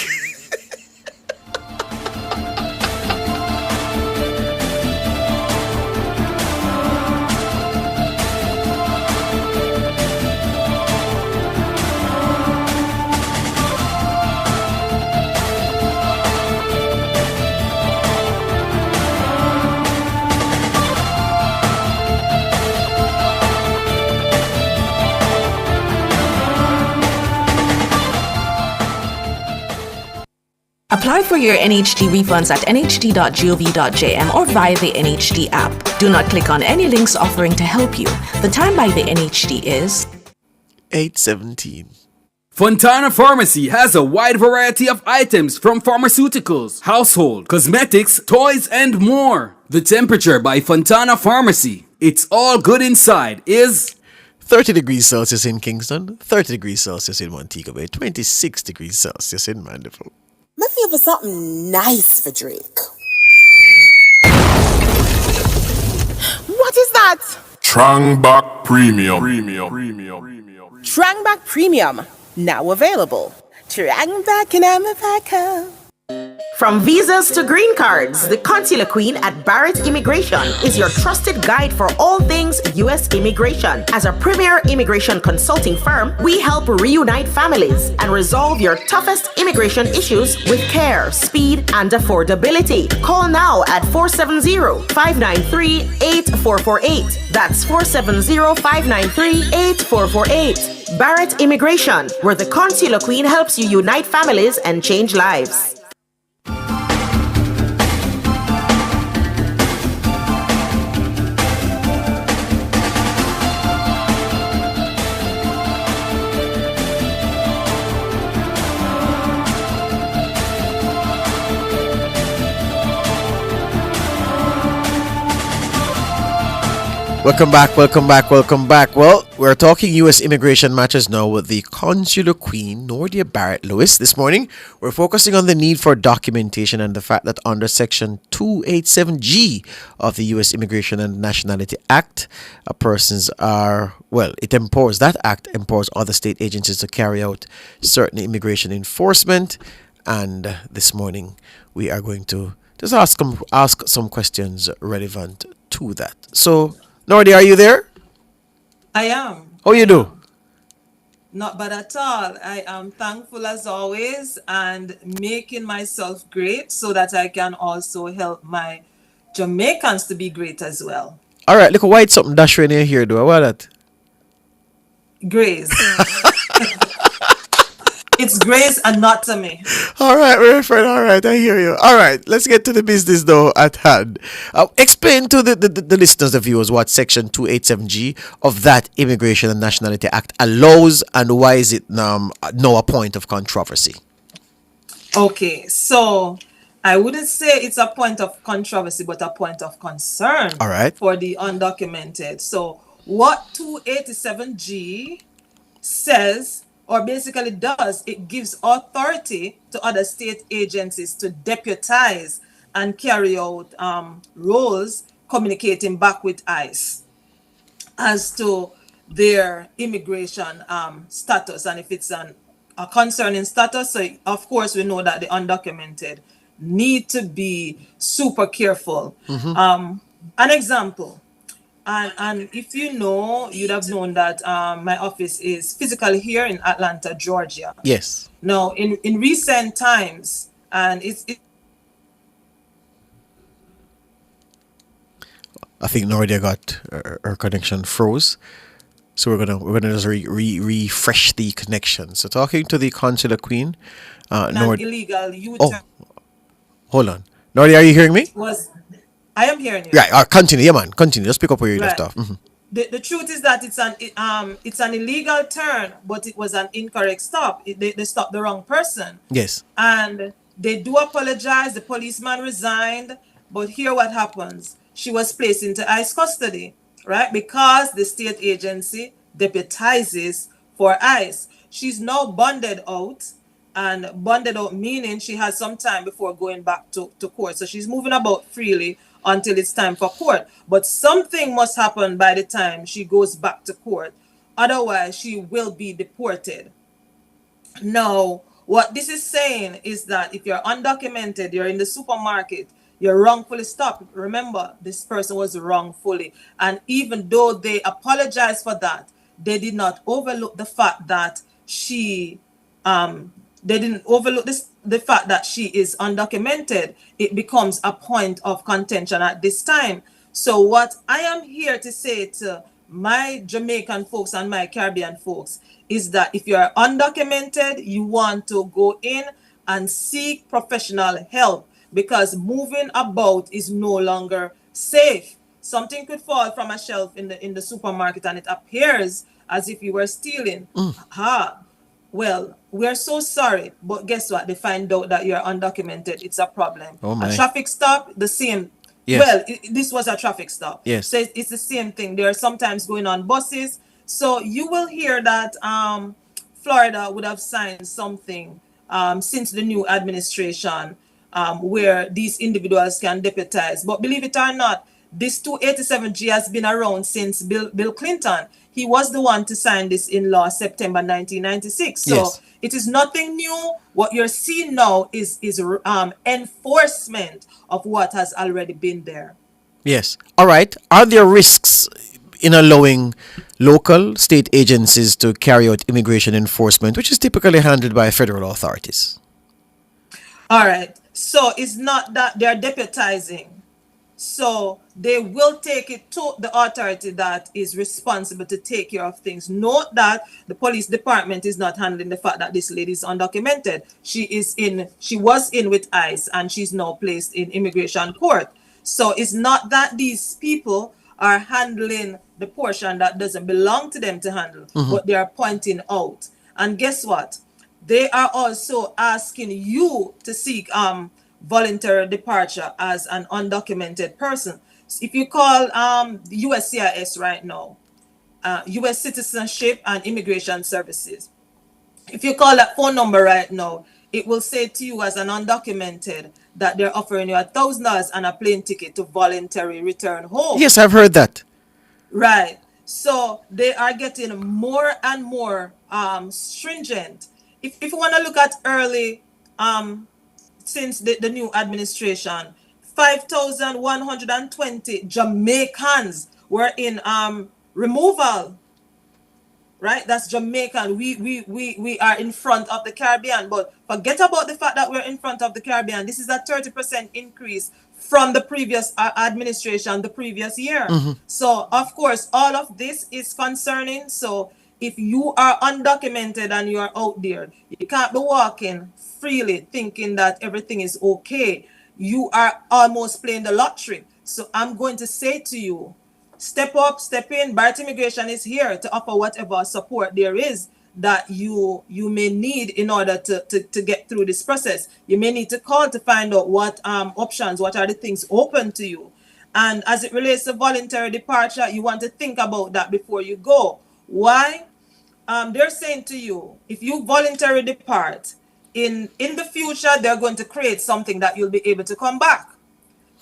Apply for your NHD refunds at nhd.gov.jm or via the NHD app. Do not click on any links offering to help you. The time by the NHD is 8:17. Fontana Pharmacy has a wide variety of items from pharmaceuticals, household, cosmetics, toys, and more. The temperature by Fontana Pharmacy. It's all good inside is 30 degrees Celsius in Kingston, 30 degrees Celsius in Montego Bay, 26 degrees Celsius in Mandeville. Let's feel for something nice for Drake. What is that? Trangback Premium. Trangback Premium. Now available. Trangback and I'm a packer. From visas to green cards, the Consular Queen at Barrett Immigration is your trusted guide for all things U.S. immigration. As a premier immigration consulting firm, we help reunite families and resolve your toughest immigration issues with care, speed, and affordability. Call now at 470-593-8448. That's 470-593-8448. Barrett Immigration, where the Consular Queen helps you unite families and change lives. Welcome back, welcome back, welcome back. Well, we're talking U.S. immigration matters now with the Consular Queen, Nordia Barrett Lewis. This morning, we're focusing on the need for documentation and the fact that under Section 287G of the U.S. Immigration and Nationality Act, that act empowers other state agencies to carry out certain immigration enforcement. And this morning, we are going to just ask some questions relevant to that. So, Nordy, are you there? I am. How you do? Not bad at all. I am thankful as always and making myself great so that I can also help my Jamaicans to be great as well. All right, look, why it's something dash in here, do I want that? Grace. It's grace anatomy. All right, Reverend. All right, I hear you. All right, let's get to the business though at hand. Explain to the listeners, the viewers, what Section 287G of that Immigration and Nationality Act allows and why is it now a point of controversy? Okay, so I wouldn't say it's a point of controversy, but a point of concern All right. for the undocumented. So what 287G says, or basically does, it gives authority to other state agencies to deputize and carry out roles communicating back with ICE as to their immigration status, and if it's a concerning status. So of course we know that the undocumented need to be super careful. An example, and if you know, you'd have known that my office is physically here in Atlanta, Georgia. Yes. Now, in recent times, and I think Nordia got her connection froze, so we're gonna just refresh the connection. So talking to the Consular Queen, an illegal U-turn. Oh, hold on, Nordia, are you hearing me? I am hearing you. Right. Continue, yeah, man. Continue. Just pick up where you left off. The truth is that it's an illegal turn, but it was an incorrect stop. They stopped the wrong person. Yes. And they do apologize. The policeman resigned, but here what happens: she was placed into ICE custody, right? Because the state agency deputizes for ICE. She's now bonded out. And bonded out meaning she has some time before going back to court. So she's moving about freely until it's time for court. But something must happen by the time she goes back to court. Otherwise, she will be deported. Now, what this is saying is that if you're undocumented, you're in the supermarket, you're wrongfully stopped. Remember, this person was wrongfully. And even though they apologized for that, they did not overlook the fact that they didn't overlook the fact that she is undocumented. It becomes a point of contention at this time. So what I am here to say to my Jamaican folks and my Caribbean folks is that if you're undocumented, you want to go in and seek professional help, because moving about is no longer safe. Something could fall from a shelf in the supermarket and it appears as if you were stealing. Well, we're so sorry, but guess what? They find out that you're undocumented. It's a problem. Oh my. A traffic stop, the same. Yes. Well, this was a traffic stop. Yes. So it's the same thing. They're sometimes going on buses. So you will hear that Florida would have signed something since the new administration where these individuals can deputize. But believe it or not, this 287G has been around since Bill Clinton. He was the one to sign this in law September 1996. So Yes. it is nothing new. What you're seeing now is enforcement of what has already been there. Yes. All right. Are there risks in allowing local state agencies to carry out immigration enforcement, which is typically handled by federal authorities? All right. So it's not that they're deputizing. So they will take it to the authority that is responsible to take care of things. Note that the police department is not handling the fact that this lady is undocumented. She was in with ICE and she's now placed in immigration court. So it's not that these people are handling the portion that doesn't belong to them to handle, but they are pointing out. And guess what? They are also asking you to seek voluntary departure as an undocumented person. If you call the USCIS right now, U.S. Citizenship and Immigration Services, if you call that phone number right now, it will say to you as an undocumented that they're offering you $1,000 and a plane ticket to voluntary return home. Yes, I've heard that. Right. So they are getting more and more stringent. If you want to look at early, since the new administration, 5,120 Jamaicans were in removal. Right, that's Jamaican. We are in front of the Caribbean, but forget about the fact that we're in front of the Caribbean. This is a 30% increase from the previous administration, the previous year. So, of course, all of this is concerning. So, if you are undocumented and you are out there, you can't be walking freely thinking that everything is okay. You are almost playing the lottery. So, I'm going to say to you, step up, step in. Barrett Immigration is here to offer whatever support there is that you may need in order to get through this process. You may need to call to find out what options, what are the things open to you. And as it relates to voluntary departure, you want to think about that before you go. Why? They're saying to you, if you voluntarily depart, in the future, they're going to create something that you'll be able to come back.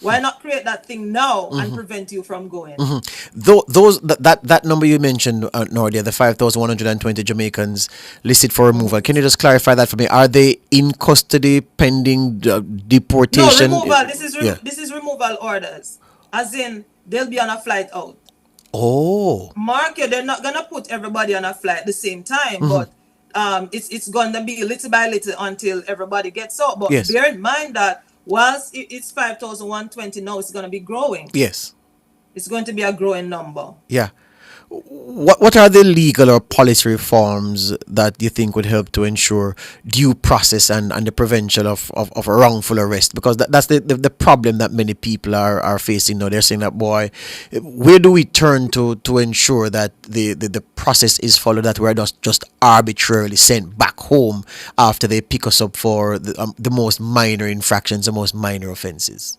Why not create that thing now and prevent you from going? That number you mentioned, Nordia, the 5,120 Jamaicans listed for removal. Can you just clarify that for me? Are they in custody pending deportation? No, removal. This is removal orders. As in, they'll be on a flight out. Oh. Mark, they're not gonna put everybody on a flight at the same time, but it's gonna be little by little until everybody gets out. But Yes. bear in mind that whilst it's 5,120 now, it's going to be growing. Yes. It's going to be a growing number. Yeah. What are the legal or policy reforms that you think would help to ensure due process and the prevention of a wrongful arrest? Because that's the problem that many people are facing now. They're saying that, boy, where do we turn to ensure that the process is followed, that we're not just arbitrarily sent back home after they pick us up for the most minor infractions, the most minor offenses?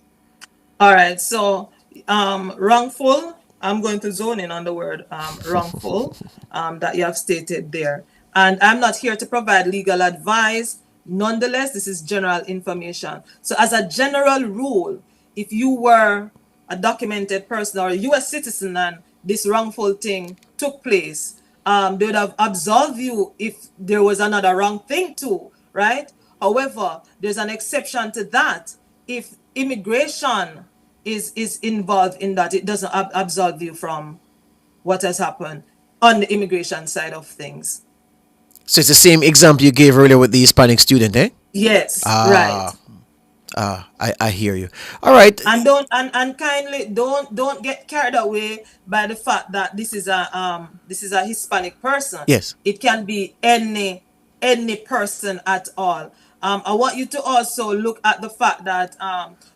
All right. So wrongful. I'm going to zone in on the word wrongful that you have stated there. And I'm not here to provide legal advice. Nonetheless, this is general information. So as a general rule, if you were a documented person or a U.S. citizen and this wrongful thing took place, they would have absolved you if there was another wrong thing too, right? However, there's an exception to that. If immigration is involved in that, it doesn't absolve you from what has happened on the immigration side of things. So it's the same example you gave earlier with the Hispanic student, eh? Yes, right. I hear you. All right. And kindly don't get carried away by the fact that this is a Hispanic person. Yes. It can be any person at all. I want you to also look at the fact that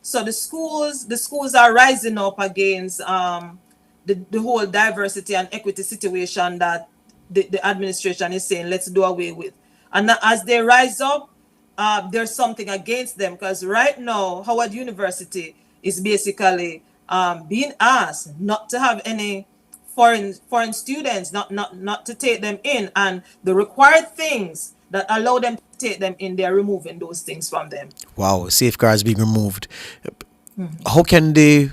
so the schools are rising up against the whole diversity and equity situation that the administration is saying let's do away with. And as they rise up, there's something against them, because right now Howard University is basically being asked not to have any foreign students, not to take them in, and the required things that allow them to take them in, they're removing those things from them. Wow, safeguards being removed. How can the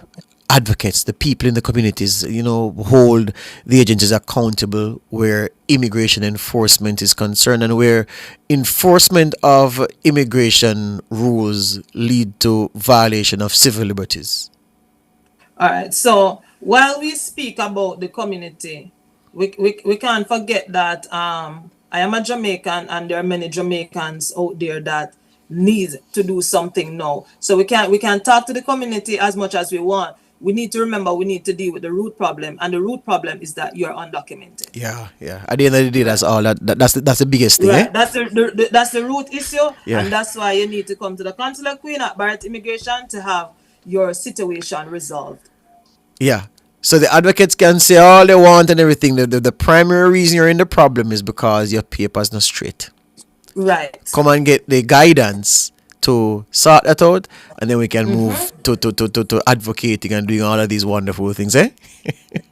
advocates, the people in the communities, hold the agencies accountable where immigration enforcement is concerned and where enforcement of immigration rules lead to violation of civil liberties? All right, so while we speak about the community, we can't forget that I am a Jamaican and there are many Jamaicans out there that need to do something now. So we can talk to the community as much as we want. We need to remember we need to deal with the root problem, and the root problem is that you're undocumented. Yeah. At the end of the day, that's all. That's the biggest thing. Right. Eh? That's the root issue, Yeah. and that's why you need to come to the Consular Queen at Barrett Immigration to have your situation resolved. Yeah. So the advocates can say all they want and everything. The primary reason you're in the problem is because your paper's not straight. Right. Come and get the guidance to sort that out, and then we can move to advocating and doing all of these wonderful things, eh?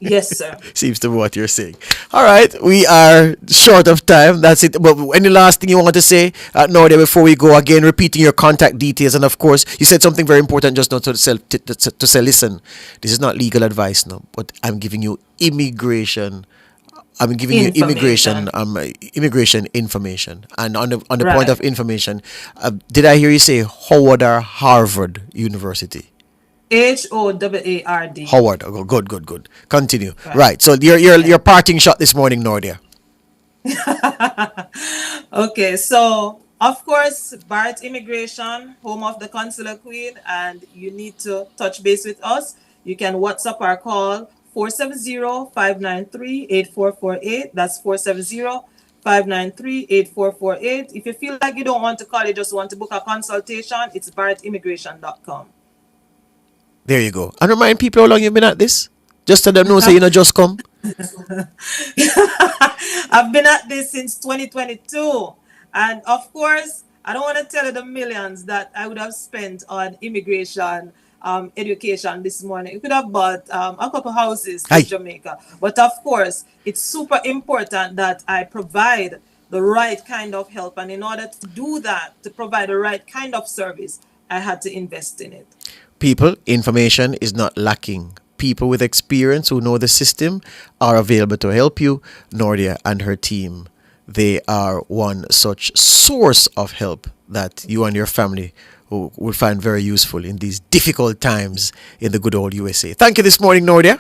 Yes, sir. Seems to be what you're saying. All right, we are short of time. That's it. But any last thing you want to say, Nordia, before we go? Again, repeating your contact details, and of course, you said something very important just now to say, listen, this is not legal advice, no, but I'm giving you immigration. I'm giving you immigration information. And on the point of information, did I hear you say Howard or Harvard University? Howard. Howard. Oh, good. Continue. Right. So your parting shot this morning, Nordia. Okay. So of course, Barrett Immigration, home of the Consular Queen, and you need to touch base with us. You can WhatsApp our call 470-593-8448. That's 470-593-8448. If you feel like you don't want to call, you just want to book a consultation, it's barrettimmigration.com. There you go. And remind people how long you've been at this. Just so them know, say, just come. I've been at this since 2022. And of course, I don't want to tell you the millions that I would have spent on immigration education this morning. You could have bought a couple houses in Jamaica. But of course, it's super important that I provide the right kind of help. And in order to do that, to provide the right kind of service, I had to invest in it. People, information is not lacking. People with experience who know the system are available to help you. Nordia and her team, they are one such source of help that you and your family will find very useful in these difficult times in the good old USA. Thank you this morning, Nordia.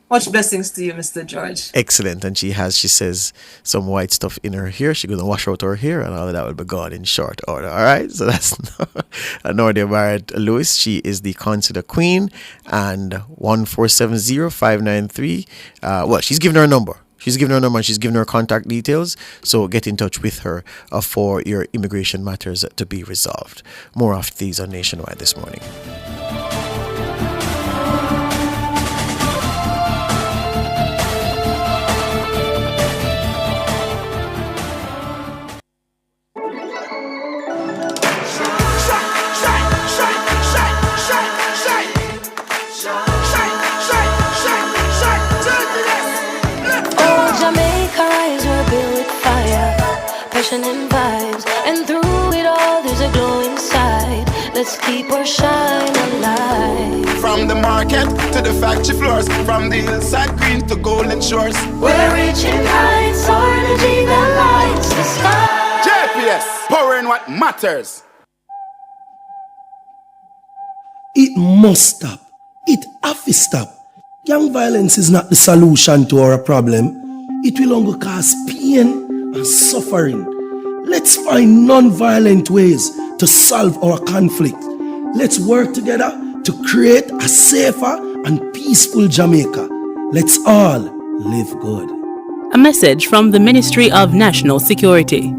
Much blessings to you, Mr. George. Excellent. And she says, some white stuff in her hair. She's going to wash out her hair, and all of that will be gone in short order. All right? So that's Nordia Barrett Lewis. She is the Consular Queen. And 1470593. She's given her number. She's given her number and she's given her contact details. So get in touch with her for your immigration matters to be resolved. More of these on Nationwide this morning. And vibes, and through it all there's a glow inside. Let's keep our shine alive. From the market to the factory floors, from the hillside green to golden shores, we're reaching heights, our energy that lights the sky. JPS, powering what matters. It must stop. It have to stop. Gang violence is not the solution to our problem. It will only cause pain and suffering. Let's find non-violent ways to solve our conflict. Let's work together to create a safer and peaceful Jamaica. Let's all live good. A message from the Ministry of National Security.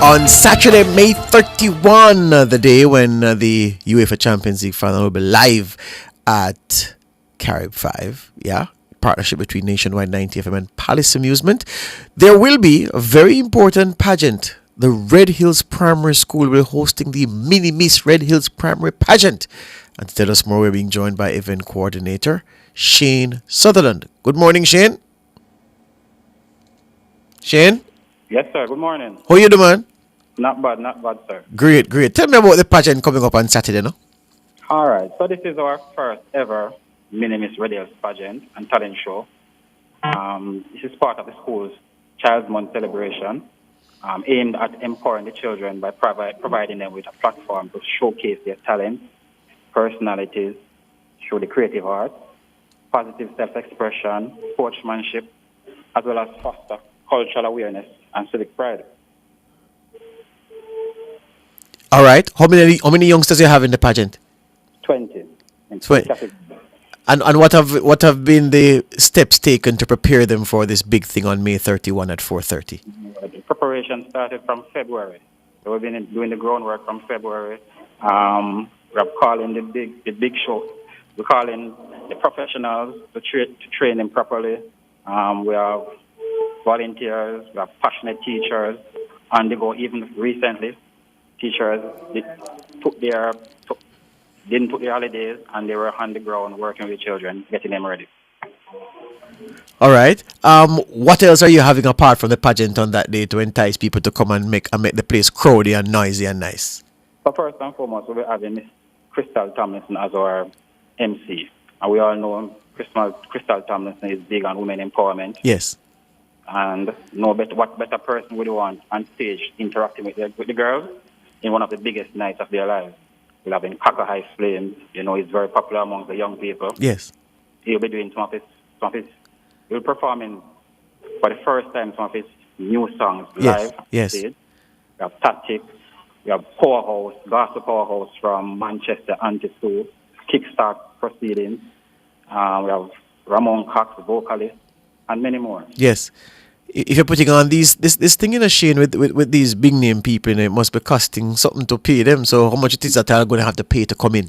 On Saturday, May 31, the day when the UEFA Champions League final will be live at Carib 5, partnership between Nationwide 90 FM and Palace Amusement, there will be a very important pageant. The Red Hills Primary School will be hosting the Mini Miss Red Hills Primary Pageant. And to tell us more, we're being joined by event coordinator Shane Sutherland. Good morning, Shane. Shane? Yes, sir. Good morning. How you doing, man? Not bad, sir. Great. Tell me about the pageant coming up on Saturday, no? All right. So this is our first ever Mini Miss Red Hills pageant and talent show. This is part of the school's Child's Month celebration, aimed at empowering the children by providing them with a platform to showcase their talents, personalities, through the creative arts, positive self-expression, sportsmanship, as well as foster cultural awareness and civic pride. All right. How many youngsters you have in the pageant? 20. 20. And what have been the steps taken to prepare them for this big thing on May 31 at 4:30? The preparation started from February. So we've been doing the groundwork from February. We're calling the big show. We're calling the professionals to train them properly. We have volunteers, we have passionate teachers, and they go even recently. Teachers didn't took their holidays and they were on the ground working with children, getting them ready. All right. What else are you having apart from the pageant on that day to entice people to come and make the place crowdy and noisy and nice? So first and foremost, we'll be having Miss Crystal Tomlinson as our MC. And we all know Crystal Tomlinson is big on women empowerment. Yes. And what better person would you want on stage interacting with the girls in one of the biggest nights of their lives. We'll have in Cocker High Flames. You know, he's very popular among the young people. Yes. He'll be doing some of his he'll be performing for the first time some of his new songs live. Yes. We have Tactic, we have Powerhouse, Gospel Powerhouse from Manchester, Anti-Sue, Kickstart Proceedings. We have Ramon Cox, vocalist, and many more. Yes. If you're putting on this thing in a Shane with these big name people, it must be costing something to pay them. So how much it is that they're going to have to pay to come in?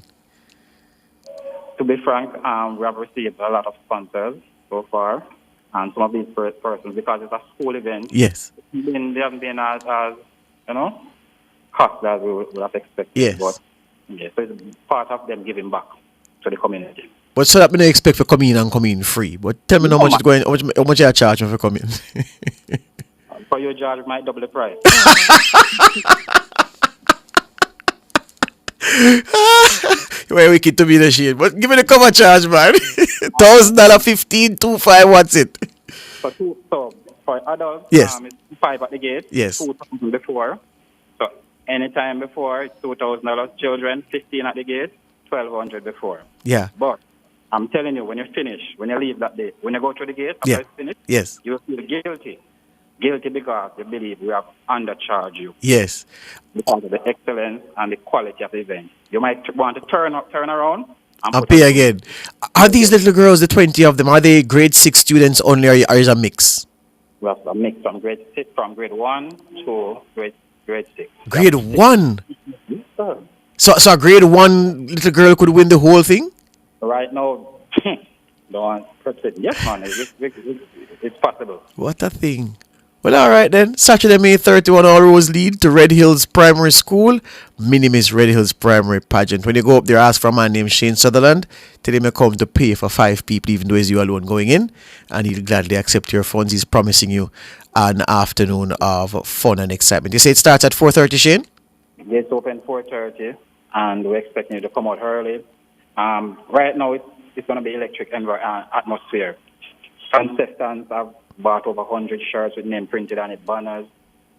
To be frank, we have received a lot of sponsors so far, and some of these persons, because it's a school event, yes, they haven't been as cost as we would have expected. Yes. But yeah, so it's part of them giving back to the community. But so that me don't expect for come in and come in free. But tell me how much it's going, how much you charge me for coming. For your charge, might double the price. You're wicked to be the shade. But give me the cover charge, man. $1,000, $15.25. What's it? So for adults, yes, it's $5 at the gate. Yes. $2,000 before. So anytime before, it's $2,000. Children, $15 at the gate. $1,200 before. Yeah. But I'm telling you, when you finish, when you leave that day, when you go to the gate, after it's finished, yes, you will feel guilty. Guilty because you believe we have undercharged you. Yes. Because of the excellence and the quality of the event. You might want to turn around and pay again. Are these little girls, the 20 of them, are they grade 6 students only, or is it a mix? We have a mix from grade 1 to grade 6. Grade 1? Yes, sir. So a grade 1 little girl could win the whole thing? Right now, don't proceed. Yes, man, it's possible. What a thing. Well, all right then. Saturday, May 31, all roads lead to Red Hills Primary School. Minimis Red Hills Primary Pageant. When you go up there, ask for a man named Shane Sutherland. Tell him you come to pay for 5 people, even though it's you alone going in. And he'll gladly accept your funds. He's promising you an afternoon of fun and excitement. You say it starts at 4:30, Shane? It's open 4:30, and we're expecting you to come out early. Right now, it's going to be electric atmosphere. Contestants have bought over 100 shirts with name printed on it, banners.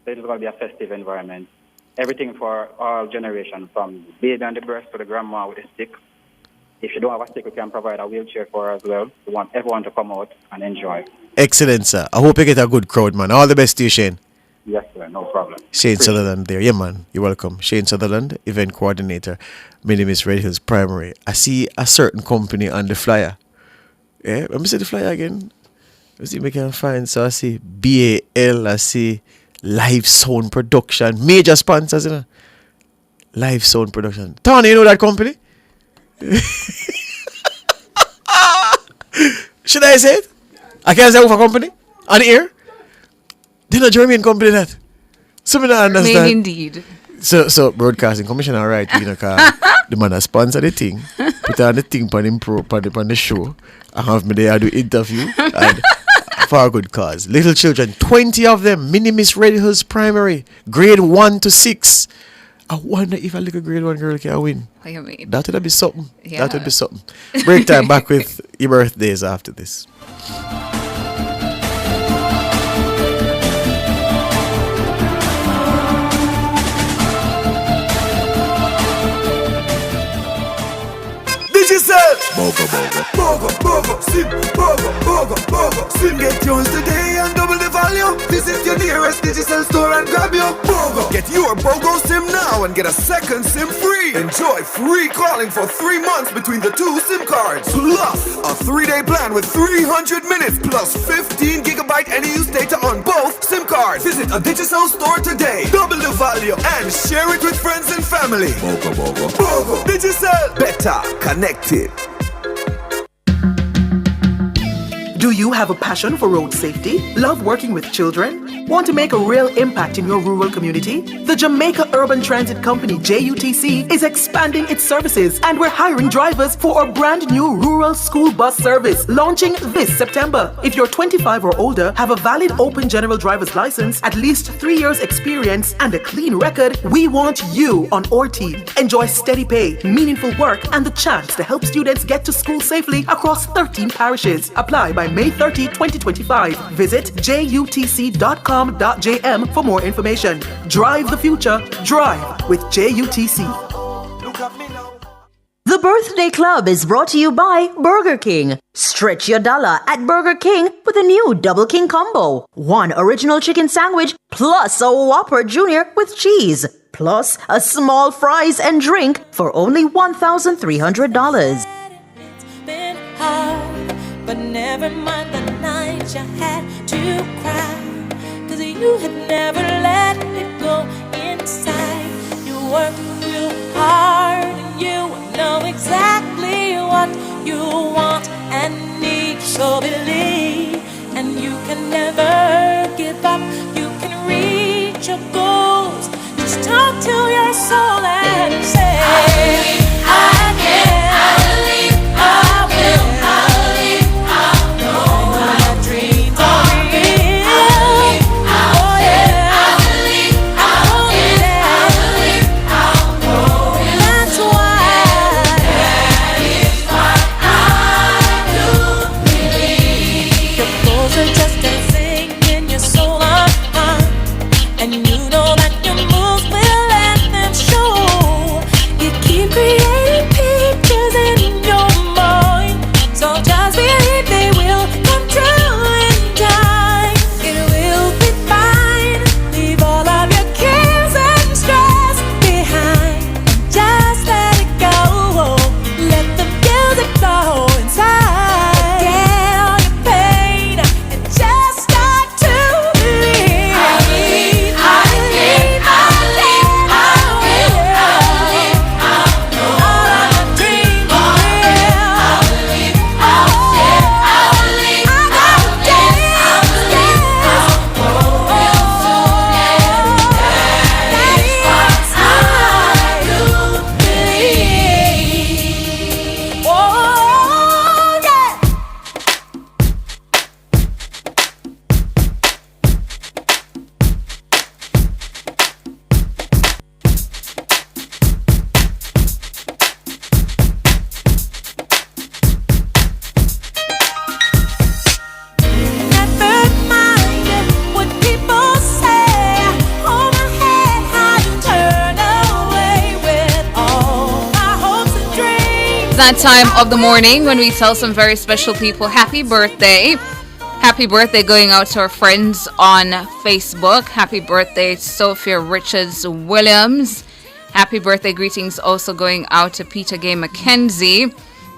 So it's going to be a festive environment. Everything for all generations, from the baby on the breast to the grandma with a stick. If you don't have a stick, we can provide a wheelchair for her as well. We want everyone to come out and enjoy. Excellent, sir. I hope you get a good crowd, man. All the best to you, Shane. Yes, sir. No problem. Shane Sutherland there. Yeah, man. You're welcome. Shane Sutherland, event coordinator, Minimis Red Hills Primary. I see a certain company on the flyer. Yeah, let me see the flyer again. Let's see if we can find. So I see BAL, I see Live Sound Production. Major sponsors, you know. Live Sound Production. Tony, you know that company? Should I say it? I can't say what company? On the air? They're not German company that. So I don't understand. Maybe indeed. So Broadcasting Commission, all right, you know, the man has sponsored the thing, put on the thing on the show, and have me there do interview, and for a good cause. Little children, 20 of them, Minimis Red Hills Primary, grade 1 to 6. I wonder if a little grade 1 girl can win. What do you mean? That would be something. Yeah. That would be something. Break time, back with your birthdays after this. Digital Burger, Sim, burger, Sim. Get yours today and double the value. Visit your nearest digital store and grab your burger. Get your BOGO SIM now and get a second SIM free. Enjoy free calling for 3 months between the 2 SIM cards. Plus, a 3-day plan with 300 minutes plus 15 gigabyte any use data on both SIM cards. Visit a digital store today. Double the value and share it with friends and family. BOGO. Digicel. Better connected. Do you have a passion for road safety? Love working with children? Want to make a real impact in your rural community? The Jamaica Urban Transit Company, JUTC, is expanding its services and we're hiring drivers for a brand new rural school bus service launching this September. If you're 25 or older, have a valid open general driver's license, at least 3 years experience and a clean record, we want you on our team. Enjoy steady pay, meaningful work and the chance to help students get to school safely across 13 parishes. Apply by May 30, 2025. Visit jutc.com.jm for more information. Drive the future. Drive with JUTC. The Birthday Club is brought to you by Burger King. Stretch your dollar at Burger King with a new Double King combo. 1 original chicken sandwich plus a Whopper Jr. with cheese. Plus a small fries and drink for only $1,300. But never mind the night you had to cry, 'cause you had never let it go inside. You work real hard and you know exactly what you want and need. So believe, and you can never give up. You can reach your goals. Just talk to your soul and say, I can. That time of the morning when we tell some very special people happy birthday. Happy birthday going out to our friends on Facebook. Happy birthday Sophia Richards Williams. Happy birthday greetings also going out to Peter Gay McKenzie,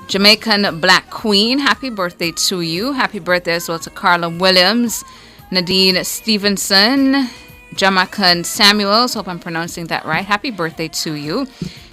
Jamaican Black Queen. Happy birthday to you. Happy birthday as well to Carla Williams, Nadine Stevenson, Jamaican Samuels. Hope I'm pronouncing that right. Happy birthday to you.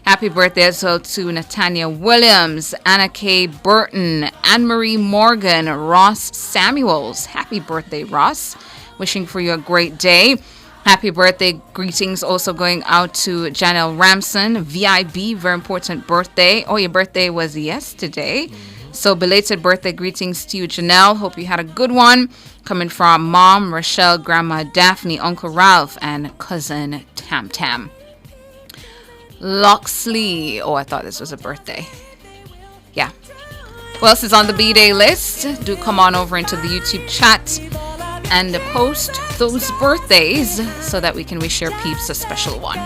Happy birthday as well to Natanya Williams, Anna K. Burton, Anne-Marie Morgan, Ross Samuels. Happy birthday, Ross. Wishing for you a great day. Happy birthday greetings also going out to Janelle Ramson, VIB, very important birthday. Oh, your birthday was yesterday. So belated birthday greetings to you, Janelle. Hope you had a good one. Coming from Mom, Rochelle, Grandma Daphne, Uncle Ralph, and Cousin Tam Tam. Loxley. Oh, I thought this was a birthday. Yeah. Who else is on the B-Day list? Do come on over into the YouTube chat and post those birthdays so that we can wish your peeps a special one.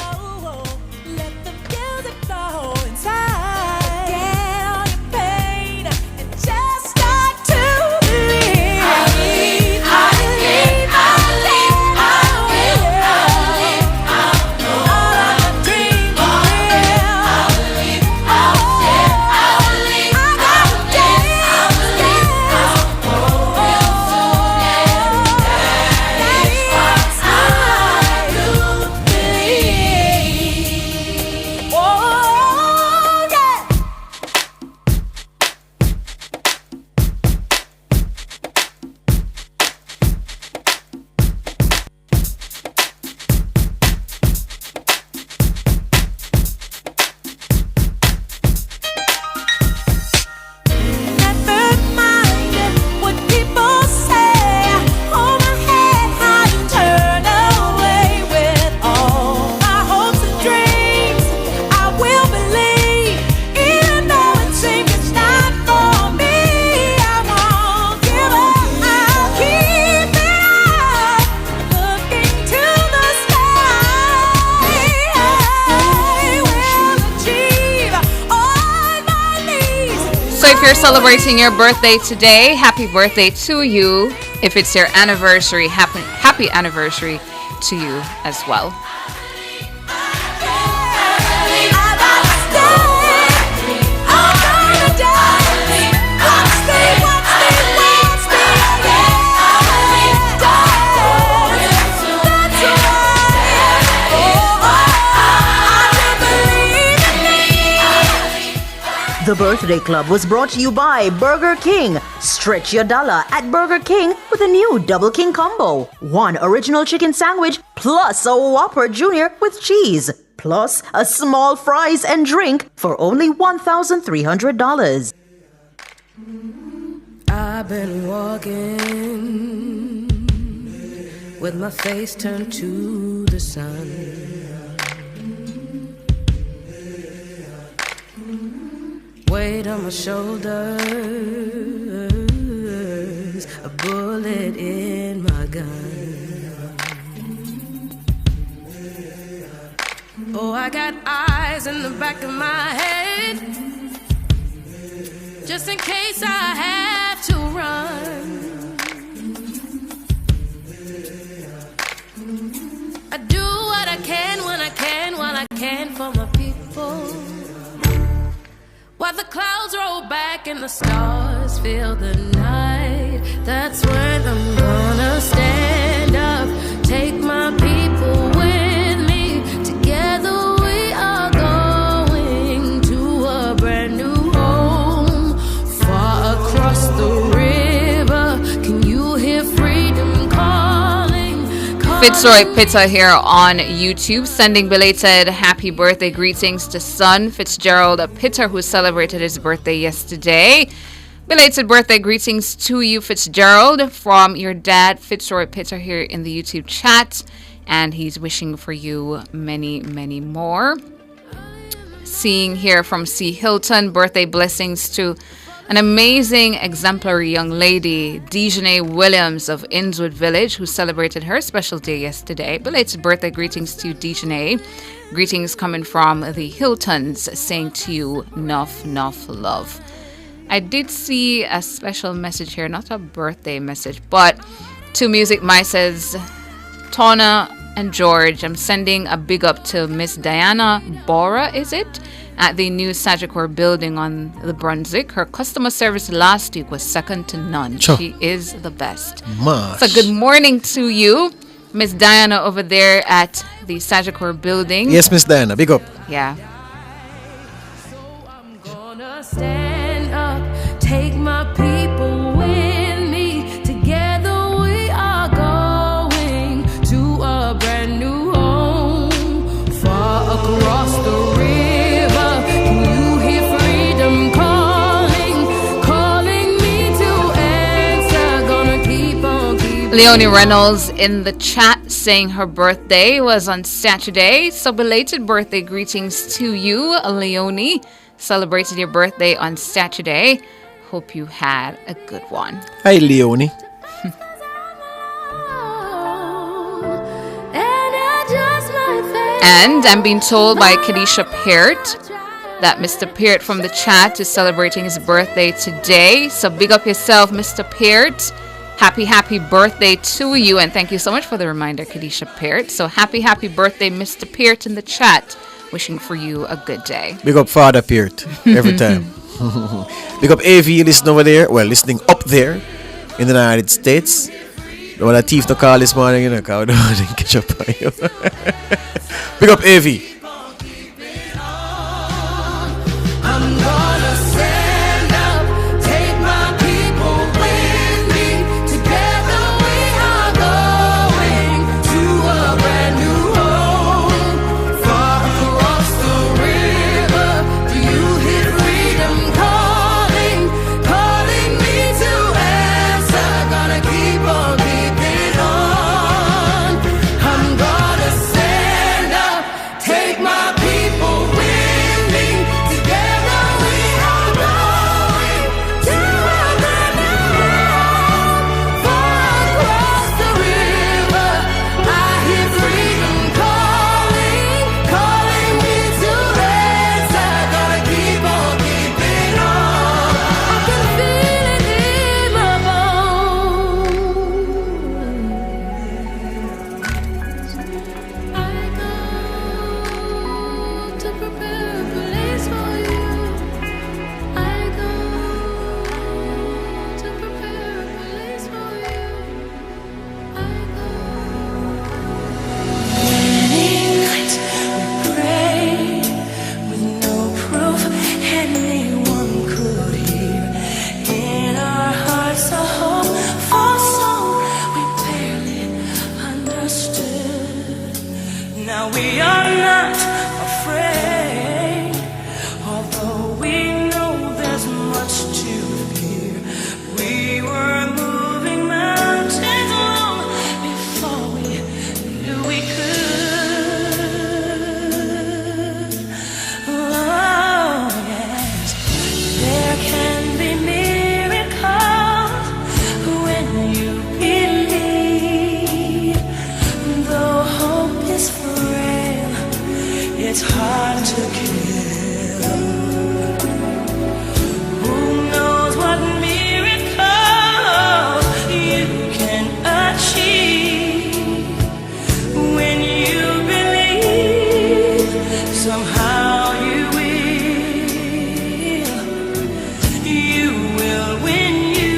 you're celebrating your birthday today, happy birthday to you. If it's your anniversary, happy anniversary to you as well. The Birthday Club was brought to you by Burger King. Stretch your dollar at Burger King with a new Double King Combo. 1 original chicken sandwich plus a Whopper Junior with cheese. Plus a small fries and drink for only $1,300. I've been walking with my face turned to the sun. Weight on my shoulders, a bullet in my gun. Oh, I got eyes in the back of my head, just in case I have to run. I do what I can when I can, while I can for my people. While the clouds roll back and the stars fill the night, that's when I'm gonna stand up, take my people with me. Together we are going to a brand new home, far across the river. Can you hear freedom calling? Fitzroy Pitta here on YouTube, sending belated happy birthday greetings to son Fitzgerald Pitta, who celebrated his birthday yesterday. Belated birthday greetings to you, Fitzgerald, from your dad Fitzroy Pitta here in the YouTube chat, and he's wishing for you many, many more. Seeing here from C. Hilton, birthday blessings to an amazing, exemplary young lady, Dejanay Williams of Innswood Village, who celebrated her special day yesterday. Belated birthday greetings to you, Dejanay. Greetings coming from the Hiltons, saying to you, nuff love. I did see a special message here, not a birthday message, but to Music Mice's Tona and George. I'm sending a big up to Miss Diana Bora, is it? At the new Sagicor building on the Brunswick. Her customer service last week was second to none. Sure. She is the best. Marsh. So good morning to you, Miss Diana over there at the Sagicor building. Yes, Miss Diana, big up. Yeah. Gonna stand up, take my people with me. Together we are going to a brand new home, far across the river. Can you hear freedom calling me to answer? Gonna keep on keeping. Leonie Reynolds in the chat saying her birthday was on Saturday. So belated birthday greetings to you, Leonie. Celebrated your birthday on Saturday. Hope you had a good one. Hi, Leonie. And I'm being told by Kadisha Peart that Mr. Peart from the chat is celebrating his birthday today. So big up yourself, Mr. Peart. Happy birthday to you. And thank you so much for the reminder, Kadisha Peart. So happy birthday, Mr. Peart in the chat. Wishing for you a good day. Big up Father Peart every time. Big up AV listening over there. Well, listening up there in the United States. The one that thief to call this morning, you know, I didn't catch up on you. Big up AV. I'm gonna stand up, take my people with me. Together we are going to a brand new home, far across the river. Do you hear freedom calling me to answer? Gonna keep on keeping on. I'm gonna stand up, take it's hard to kill. Who knows what miracle you can achieve when you believe somehow you will when you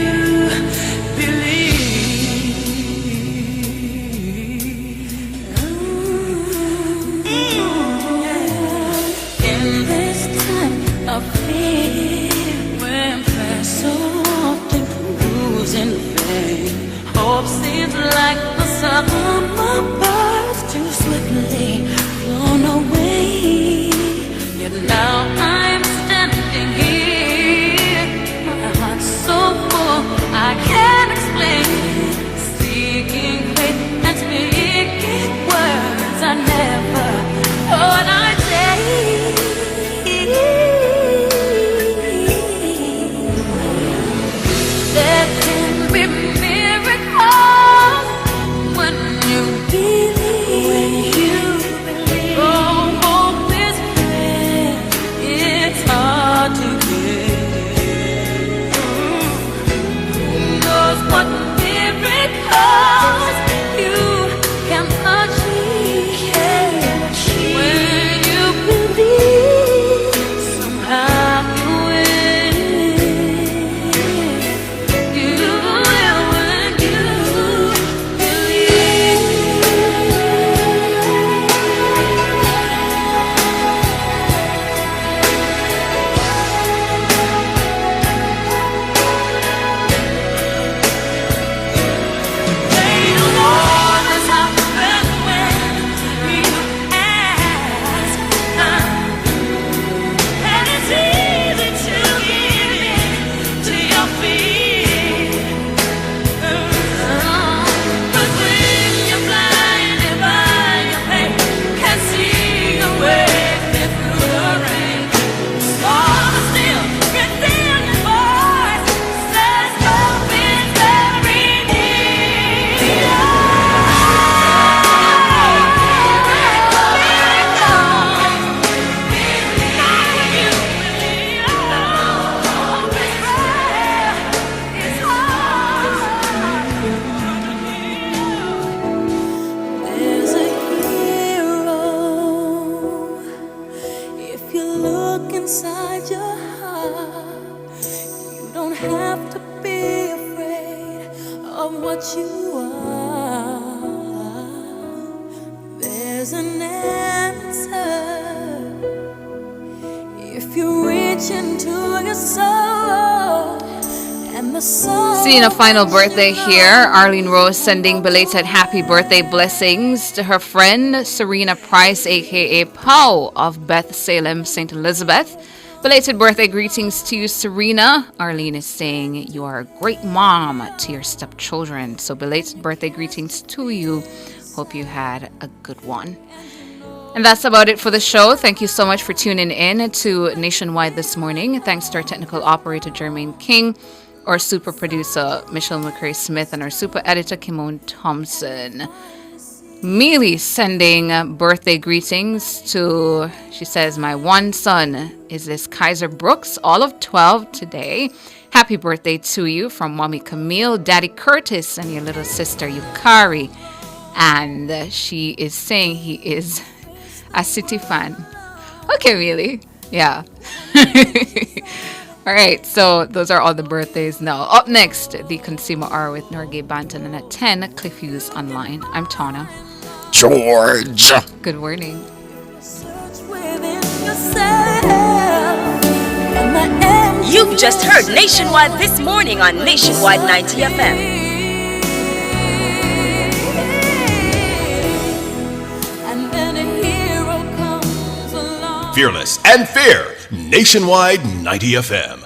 in this time of fear, when prayer so often proves in vain, hope seems like the summer birds too swiftly flown away. Yet now I'm standing here, my heart's so full I can't explain, seeking faith and speaking words I never thought I'd say. There can be miracles when you believe. Oh, hope is there. It's hard to get. Who knows what miracles you can achieve when you believe somehow you will. You will when you there's a hero. If you look inside your heart, you don't have to be afraid of what you are. There's an answer if you reach into your soul and the soul. Seeing a final birthday here, Arlene Rose sending belated happy birthday blessings to her friend Serena Price, aka Pau of Beth Salem, St. Elizabeth. Belated birthday greetings to you, Serena. Arlene is saying you are a great mom to your stepchildren. So belated birthday greetings to you. Hope you had a good one. And that's about it for the show. Thank you so much for tuning in to Nationwide this morning. Thanks to our technical operator, Jermaine King, our super producer, Michelle McCray Smith, and our super editor, Kimon Thompson. Mealy sending birthday greetings to, she says, my one son is this Kaiser Brooks, all of 12 today. Happy birthday to you from Mommy Camille, Daddy Curtis, and your little sister Yukari. And she is saying he is a City fan. Okay, Mealy. Yeah. All right, so those are all the birthdays now. Up next, the Consumer Hour with Norgay Banton, and at 10, Cliff Hughes Online. I'm Tana. George. Good morning. You've just heard Nationwide this morning on Nationwide 90 FM. Fearless and fair. Nationwide 90 FM.